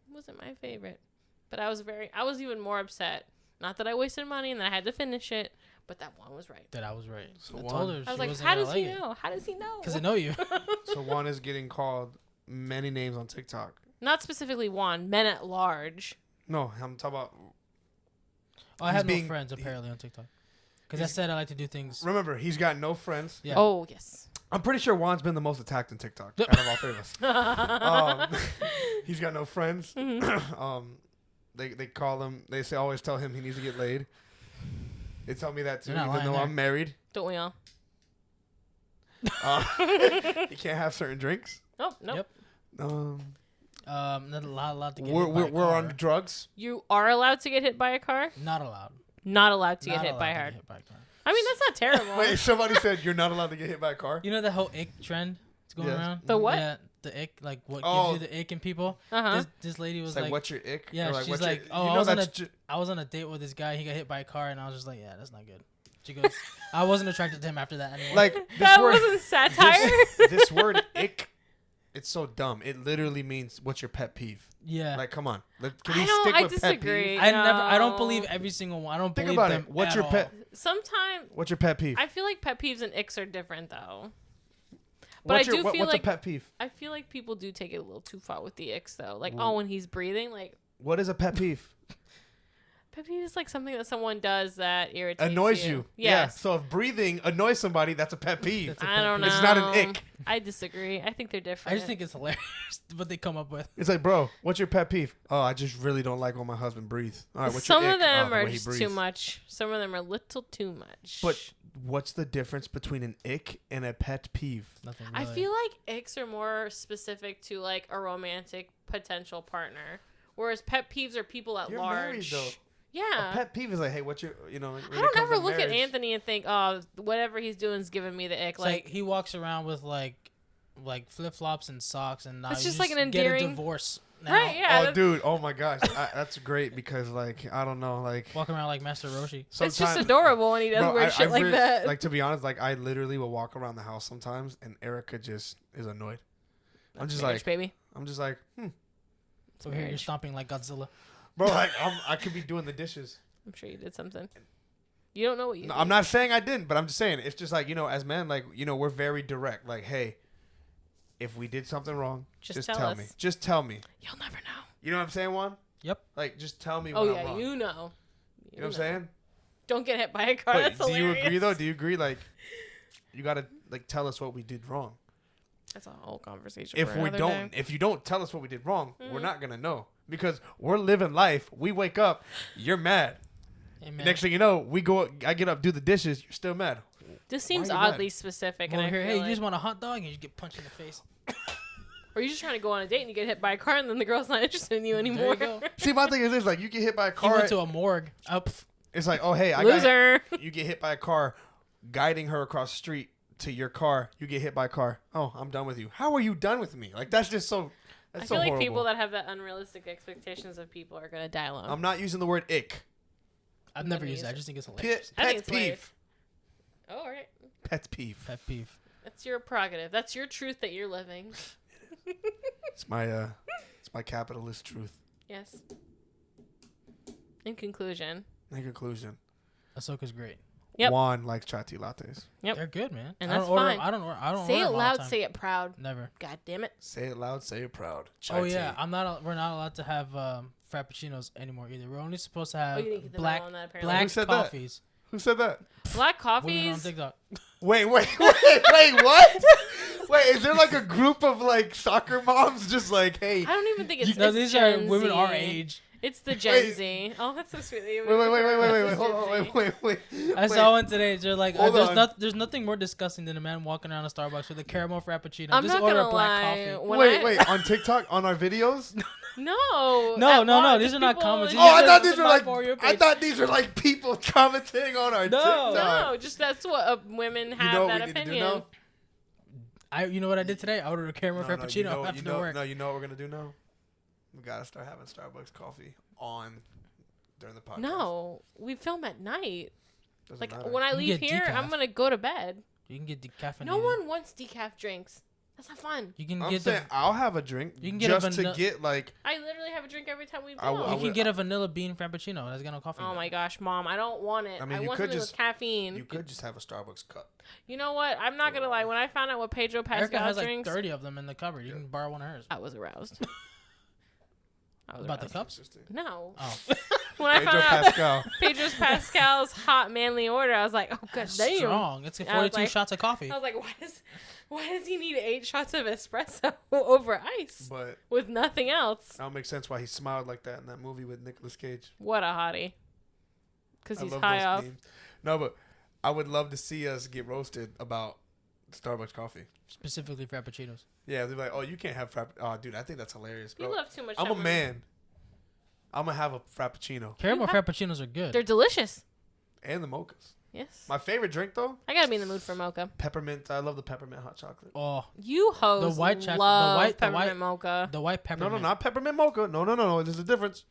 Speaker 1: wasn't my favorite. But I was even more upset. Not that I wasted money and that I had to finish it, but that one was right.
Speaker 3: That I was right.
Speaker 2: So
Speaker 3: I
Speaker 2: Juan-
Speaker 3: told her
Speaker 1: I
Speaker 3: she
Speaker 1: was like,
Speaker 3: wasn't
Speaker 1: how
Speaker 3: gonna
Speaker 1: does
Speaker 3: like
Speaker 1: he
Speaker 3: it.
Speaker 1: know? How does he know?
Speaker 3: Because I know you.
Speaker 2: So Juan is getting called many names on TikTok.
Speaker 1: Not specifically Juan, men at large.
Speaker 2: No, I'm talking about.
Speaker 3: Oh, I
Speaker 2: He's
Speaker 3: have no
Speaker 2: being-
Speaker 3: friends apparently on TikTok. Because I said I like to do things.
Speaker 2: Remember, he's got no friends.
Speaker 3: Yeah.
Speaker 1: Oh, yes.
Speaker 2: I'm pretty sure Juan's been the most attacked on TikTok out of all three of us. He's got no friends. They call him. They always tell him he needs to get laid. They tell me that too,
Speaker 3: You're not
Speaker 2: even though
Speaker 3: lying
Speaker 2: I'm married.
Speaker 1: Don't we all?
Speaker 2: He can't have certain drinks.
Speaker 1: Nope.
Speaker 3: Yep. Not allowed to get
Speaker 2: We're
Speaker 3: hit by a car.
Speaker 2: on drugs.
Speaker 1: You are allowed to get hit by a car?
Speaker 3: Not allowed.
Speaker 1: Not allowed to get
Speaker 3: Not
Speaker 1: hit by
Speaker 3: allowed to
Speaker 1: a
Speaker 3: get
Speaker 1: car.
Speaker 3: hit by a car.
Speaker 1: I mean, that's not terrible.
Speaker 2: Wait, somebody said you're not allowed to get hit by a car.
Speaker 3: You know the whole ick trend that's going
Speaker 2: Yes.
Speaker 3: around?
Speaker 1: The what?
Speaker 3: Yeah, the ick, like what
Speaker 2: Oh.
Speaker 3: gives you the ick in people.
Speaker 1: Uh-huh.
Speaker 3: This lady was
Speaker 2: It's like, what's your ick?
Speaker 3: yeah,
Speaker 2: Or like,
Speaker 3: she's
Speaker 2: what's
Speaker 3: like,
Speaker 2: your,
Speaker 3: oh,
Speaker 2: you
Speaker 3: I
Speaker 2: know
Speaker 3: was on
Speaker 2: that's
Speaker 3: I was on a date with this guy. He got hit by a car, and I was just like, yeah, that's not good. She goes, I wasn't attracted to him after that anymore.
Speaker 2: like this
Speaker 1: That
Speaker 2: word.
Speaker 1: wasn't satire.
Speaker 2: This word ick. It's so dumb. It literally means what's your pet peeve.
Speaker 3: yeah.
Speaker 2: Like, come on. Can
Speaker 1: I
Speaker 2: we
Speaker 1: don't-
Speaker 2: stick
Speaker 1: I
Speaker 2: with
Speaker 1: disagree.
Speaker 2: pet peeve?
Speaker 3: I don't
Speaker 1: No.
Speaker 3: believe every single one. I don't
Speaker 2: Think
Speaker 3: believe
Speaker 2: about
Speaker 3: them
Speaker 2: it. What's
Speaker 3: at
Speaker 2: your
Speaker 3: all.
Speaker 2: pet?
Speaker 1: Sometimes
Speaker 2: What's your pet peeve?
Speaker 1: I feel like pet peeves and icks are different, though.
Speaker 2: What's
Speaker 1: I do feel
Speaker 2: what's
Speaker 1: like
Speaker 2: a pet peeve?
Speaker 1: I feel like people do take it a little too far with the icks, though. Like, oh, when he's breathing, like
Speaker 2: What is a pet peeve?
Speaker 1: pet peeve is like something that someone does that irritates
Speaker 2: Annoys you. Yeah.
Speaker 1: Yes.
Speaker 2: So if breathing annoys somebody, that's a pet peeve.
Speaker 3: That's a
Speaker 1: I
Speaker 3: pet
Speaker 1: don't know.
Speaker 3: peeve.
Speaker 2: It's not an ick.
Speaker 1: I disagree. I think they're different.
Speaker 3: I just think it's hilarious what they come up with.
Speaker 2: It's like, bro, what's your pet peeve? Oh, I just really don't like when my husband breathes. All right, what's
Speaker 1: some
Speaker 2: your
Speaker 1: of
Speaker 2: ick?
Speaker 1: them
Speaker 2: the
Speaker 1: are
Speaker 2: way he
Speaker 1: just too
Speaker 2: breathes.
Speaker 1: much. Some of them are a little too much.
Speaker 2: But what's the difference between an ick and a pet peeve?
Speaker 3: Nothing.
Speaker 1: I
Speaker 3: Really.
Speaker 1: feel like icks are more specific to like a romantic potential partner, whereas pet peeves are people at
Speaker 2: You're
Speaker 1: large.
Speaker 2: married, though.
Speaker 1: Yeah.
Speaker 2: A pet peeve is like, hey, what's your, you know? when
Speaker 1: I
Speaker 2: it
Speaker 1: don't
Speaker 2: comes
Speaker 1: ever
Speaker 2: to
Speaker 1: look at
Speaker 2: marriage.
Speaker 1: Anthony and think, oh, whatever he's doing is giving me the ick.
Speaker 3: It's like
Speaker 1: Like,
Speaker 3: he walks around with like flip flops and socks, and now
Speaker 1: It's
Speaker 3: you
Speaker 1: just like an
Speaker 3: get a
Speaker 1: endearing-
Speaker 3: divorce. Now.
Speaker 1: right? Yeah.
Speaker 2: Oh, dude. Oh, my gosh. That's great because, like, I don't know. Like,
Speaker 3: Walking around like Master Roshi.
Speaker 1: It's just
Speaker 2: sometimes-
Speaker 1: adorable when he does
Speaker 2: Bro,
Speaker 1: weird shit like that.
Speaker 2: Like, to be honest, like, I literally will walk around the house sometimes and Erica just is annoyed. I'm just
Speaker 1: Marriage,
Speaker 2: like,
Speaker 1: baby.
Speaker 3: So here you're stomping like Godzilla.
Speaker 2: bro, like, I could be doing the dishes.
Speaker 1: I'm sure you did something. You don't know what you
Speaker 2: No,
Speaker 1: did.
Speaker 2: I'm not saying I didn't, but I'm just saying it's just like, you know, as men, like, you know, we're very direct. Like, hey, if we did something wrong,
Speaker 1: Just
Speaker 2: tell
Speaker 1: tell
Speaker 2: me.
Speaker 1: us.
Speaker 2: Just tell me.
Speaker 1: You'll never know.
Speaker 2: You know what I'm saying, Juan?
Speaker 3: Yep.
Speaker 2: Like, just tell me
Speaker 1: Oh,
Speaker 2: when I'm
Speaker 1: yeah,
Speaker 2: wrong.
Speaker 1: you know.
Speaker 2: You know what I'm saying?
Speaker 1: Don't get hit by a car.
Speaker 2: But
Speaker 1: That's
Speaker 2: do
Speaker 1: hilarious.
Speaker 2: you agree though? Do you agree? Like, you gotta like tell us what we did wrong.
Speaker 1: That's a whole conversation.
Speaker 2: If
Speaker 1: for
Speaker 2: we
Speaker 1: another
Speaker 2: don't,
Speaker 1: day.
Speaker 2: if you don't tell us what we did wrong, we're
Speaker 1: Mhm.
Speaker 2: not gonna know because we're living life. We wake up, you're mad.
Speaker 3: Amen.
Speaker 2: Next thing you know, I get up, do the dishes. You're still mad.
Speaker 1: This seems
Speaker 2: are you mad?
Speaker 1: oddly specific,
Speaker 3: Over
Speaker 1: and I
Speaker 3: here,
Speaker 1: feel
Speaker 3: hey,
Speaker 1: like,
Speaker 3: you just want a hot dog, and you just get punched in the face.
Speaker 1: or you're just trying to go on a date and you get hit by a car, and then the girl's not interested in you anymore.
Speaker 3: There you go.
Speaker 2: See, my thing is this: like, you get hit by a
Speaker 3: He
Speaker 2: car.
Speaker 3: went to a morgue.
Speaker 2: It's like, oh hey,
Speaker 1: Loser.
Speaker 2: you get hit by a car, guiding her across the street to your car. You get hit by a car. Oh, I'm done with you. How are you done with me? Like, that's just so. That's
Speaker 1: I
Speaker 2: so
Speaker 1: feel like
Speaker 2: horrible.
Speaker 1: people that have that unrealistic expectations of people are gonna die alone.
Speaker 2: I'm not using the word ick.
Speaker 3: I've never
Speaker 1: gonna
Speaker 3: used
Speaker 1: use
Speaker 3: that. I
Speaker 1: it.
Speaker 3: just think it's hilarious.
Speaker 1: I think
Speaker 2: Pet
Speaker 1: it's hilarious.
Speaker 2: peeve.
Speaker 1: Oh, all right.
Speaker 2: Pet peeve.
Speaker 3: Pet peeve.
Speaker 1: That's your prerogative. That's your truth that you're living.
Speaker 2: It's my capitalist truth.
Speaker 1: Yes. In conclusion,
Speaker 2: In conclusion,
Speaker 3: Ahsoka's great.
Speaker 1: Yep.
Speaker 2: Juan likes chai tea lattes.
Speaker 1: Yep.
Speaker 3: They're good, man.
Speaker 1: And
Speaker 3: I don't
Speaker 1: that's
Speaker 3: order,
Speaker 1: fine.
Speaker 3: I don't order
Speaker 1: Say it
Speaker 3: them all the
Speaker 1: loud,
Speaker 3: time.
Speaker 1: say it proud.
Speaker 3: Never.
Speaker 1: God damn it.
Speaker 2: Say it loud, say it proud. Chai
Speaker 3: Oh yeah,
Speaker 2: tea.
Speaker 3: we're not allowed to have frappuccinos anymore either. We're only supposed to
Speaker 1: Oh,
Speaker 3: have
Speaker 1: you didn't get the
Speaker 3: black
Speaker 1: memo on that, apparently.
Speaker 3: black
Speaker 2: Who said that?
Speaker 3: coffees.
Speaker 2: Who said that?
Speaker 1: Black
Speaker 3: Women on
Speaker 1: coffees.
Speaker 3: TikTok.
Speaker 2: Wait, what? Wait, is there like a group of like soccer moms just like, hey?
Speaker 1: I don't even think it's.
Speaker 3: No,
Speaker 1: it's
Speaker 3: these
Speaker 1: Gen
Speaker 3: are women
Speaker 1: Z.
Speaker 3: our age.
Speaker 1: It's the Gen
Speaker 2: Wait.
Speaker 1: Z. Oh, that's so sweet.
Speaker 2: Wait, hold on, wait.
Speaker 3: I saw one today. They're like,
Speaker 2: Hold on.
Speaker 3: there's nothing more disgusting than a man walking around a Starbucks with a caramel frappuccino.
Speaker 1: I'm
Speaker 3: Just
Speaker 1: not
Speaker 3: order
Speaker 1: gonna
Speaker 3: a black
Speaker 1: lie.
Speaker 3: coffee.
Speaker 1: When
Speaker 2: Wait, on TikTok, on our videos?
Speaker 1: No.
Speaker 3: No.
Speaker 1: at
Speaker 3: These are not
Speaker 1: people-
Speaker 3: comments.
Speaker 2: Oh,
Speaker 3: These
Speaker 2: I
Speaker 3: are
Speaker 2: thought
Speaker 3: just
Speaker 2: these were
Speaker 3: my
Speaker 2: like,
Speaker 3: For You
Speaker 2: I
Speaker 3: page.
Speaker 2: thought these were like people commenting on our TikTok.
Speaker 1: No, just that's what women have
Speaker 2: know what
Speaker 1: that
Speaker 2: we need to do
Speaker 1: opinion.
Speaker 2: now?
Speaker 3: You know what I did today? I ordered a caramel frappuccino after work.
Speaker 2: No, you know what we're gonna do now? We gotta start having Starbucks coffee on during the podcast.
Speaker 1: No, we film at night.
Speaker 2: Doesn't
Speaker 1: Like
Speaker 2: matter.
Speaker 1: when I
Speaker 3: You
Speaker 1: leave
Speaker 3: get
Speaker 1: here,
Speaker 3: decaf.
Speaker 1: I'm gonna go to bed.
Speaker 3: You can get decaffeinated.
Speaker 1: No one wants decaf drinks. That's not fun.
Speaker 3: You can
Speaker 2: I'm
Speaker 3: get
Speaker 2: saying I'll have a drink
Speaker 3: You can get a
Speaker 2: just to
Speaker 3: vanilla-
Speaker 2: get like.
Speaker 1: I literally have a drink every time we
Speaker 2: I will-
Speaker 1: film.
Speaker 3: you can get a vanilla bean frappuccino. That's got no coffee.
Speaker 1: Oh
Speaker 3: in it.
Speaker 1: my gosh, Mom, I don't want it.
Speaker 2: I
Speaker 1: I,
Speaker 2: mean, you
Speaker 1: want
Speaker 2: could
Speaker 1: something
Speaker 2: just-
Speaker 1: with caffeine.
Speaker 2: You could just have a Starbucks cup.
Speaker 1: You know what? I'm not gonna lie. When I found out what Pedro
Speaker 3: Erica
Speaker 1: Pascal
Speaker 3: has like
Speaker 1: drinks,
Speaker 3: 30 of them in the cupboard. You can borrow one of hers.
Speaker 1: I was aroused. I was
Speaker 3: About the
Speaker 1: aroused.
Speaker 3: cups?
Speaker 2: Interesting.
Speaker 1: No.
Speaker 3: Oh,
Speaker 1: When I
Speaker 2: Pedro
Speaker 1: found out
Speaker 2: Pascal.
Speaker 1: Pedro's Pascal's hot manly order, I was like, oh god damn.
Speaker 3: strong. It's
Speaker 1: I was
Speaker 3: 42
Speaker 1: like-
Speaker 3: shots of coffee.
Speaker 1: I was like, why does he need 8 shots of espresso over ice
Speaker 2: But
Speaker 1: with nothing else?
Speaker 2: that'll make sense why he smiled like that in that movie with Nicolas Cage.
Speaker 1: What a hottie. Because
Speaker 2: I
Speaker 1: he's
Speaker 2: love
Speaker 1: high
Speaker 2: those
Speaker 1: off.
Speaker 2: memes. No, but I would love to see us get roasted about Starbucks coffee.
Speaker 3: Specifically frappuccinos.
Speaker 2: Yeah, they're like, oh, you can't have frapp. Oh, dude, I think that's hilarious,
Speaker 1: You
Speaker 2: bro.
Speaker 1: love too much.
Speaker 2: I'm a
Speaker 1: Chevron.
Speaker 2: man. I'm gonna have a frappuccino
Speaker 3: Caramel
Speaker 1: have-
Speaker 3: frappuccinos are good.
Speaker 1: They're delicious.
Speaker 2: and the mochas.
Speaker 1: Yes.
Speaker 2: My favorite drink though,
Speaker 1: I gotta be in the mood for mocha.
Speaker 2: peppermint. I love the peppermint hot chocolate.
Speaker 3: Oh,
Speaker 1: You hoes
Speaker 3: The white chocolate-
Speaker 1: love
Speaker 3: the white-
Speaker 1: peppermint mocha.
Speaker 3: the white
Speaker 2: No,
Speaker 3: peppermint.
Speaker 2: not peppermint mocha. No. There's a difference.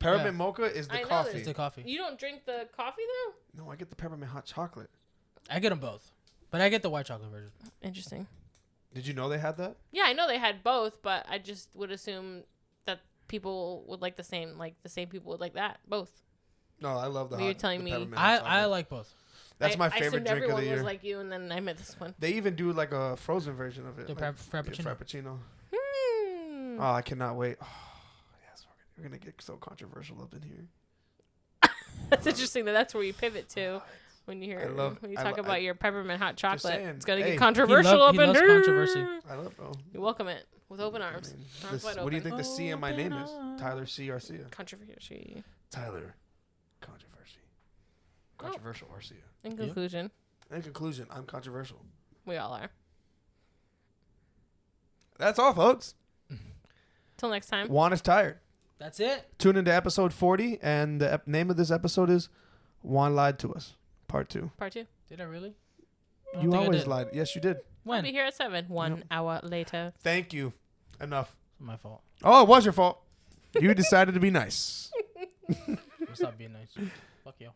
Speaker 2: Peppermint mocha is
Speaker 1: I
Speaker 2: the
Speaker 1: know
Speaker 2: coffee.
Speaker 3: It's the coffee.
Speaker 1: You don't drink the coffee though?
Speaker 2: No, I get the peppermint hot chocolate.
Speaker 3: I get them both, but I get the white chocolate version.
Speaker 1: Interesting.
Speaker 2: Did you know they had that?
Speaker 1: Yeah, I know they had both, but I just would assume that people would like the same people would like that both.
Speaker 2: No, I love the
Speaker 1: Well, you're
Speaker 2: hot.
Speaker 1: telling
Speaker 2: the
Speaker 1: me-
Speaker 2: peppermint hot
Speaker 3: I
Speaker 2: chocolate.
Speaker 3: like both.
Speaker 2: That's my
Speaker 1: I
Speaker 2: favorite
Speaker 1: assumed
Speaker 2: drink of
Speaker 1: everyone
Speaker 2: the year.
Speaker 1: was like you, and then I met this one.
Speaker 2: They even do like a frozen version of it.
Speaker 3: The
Speaker 2: like,
Speaker 3: frappuccino.
Speaker 2: Frappuccino.
Speaker 1: Hmm.
Speaker 2: Oh, I cannot wait. Oh, yes, we're gonna get so controversial up in here.
Speaker 1: That's interesting that that's where you pivot to when you
Speaker 2: I
Speaker 1: hear
Speaker 2: love-
Speaker 1: when you
Speaker 2: I
Speaker 1: talk
Speaker 2: lo-
Speaker 1: about your peppermint hot chocolate.
Speaker 2: saying,
Speaker 1: It's gonna
Speaker 2: hey.
Speaker 1: get controversial
Speaker 3: He
Speaker 1: up in
Speaker 3: loves
Speaker 1: here.
Speaker 3: controversy.
Speaker 2: I love though.
Speaker 1: You welcome it with open arms.
Speaker 2: I mean,
Speaker 1: Arms wide
Speaker 2: what do you
Speaker 1: open.
Speaker 2: think the C in my name is?
Speaker 3: Open
Speaker 2: Tyler C. Arcia.
Speaker 1: Controversy.
Speaker 2: Tyler. Controversy. Controversial Arcia.
Speaker 1: In conclusion,
Speaker 2: In conclusion, I'm controversial.
Speaker 1: we all are.
Speaker 2: That's all, folks.
Speaker 1: Till next time.
Speaker 2: Juan is tired.
Speaker 3: That's it.
Speaker 2: Tune into episode 40, and the name of this episode is Juan Lied to Us, Part 2.
Speaker 1: Part 2.
Speaker 3: Did I really? I don't
Speaker 2: You
Speaker 3: think I
Speaker 2: always
Speaker 3: did.
Speaker 2: lied. Yes, you did.
Speaker 1: I'll be
Speaker 3: When?
Speaker 1: here at 7. 1 hour later.
Speaker 2: Thank you. Enough.
Speaker 3: My fault.
Speaker 2: Oh, it was your fault. You decided to be nice.
Speaker 3: Stop being nice. Fuck you.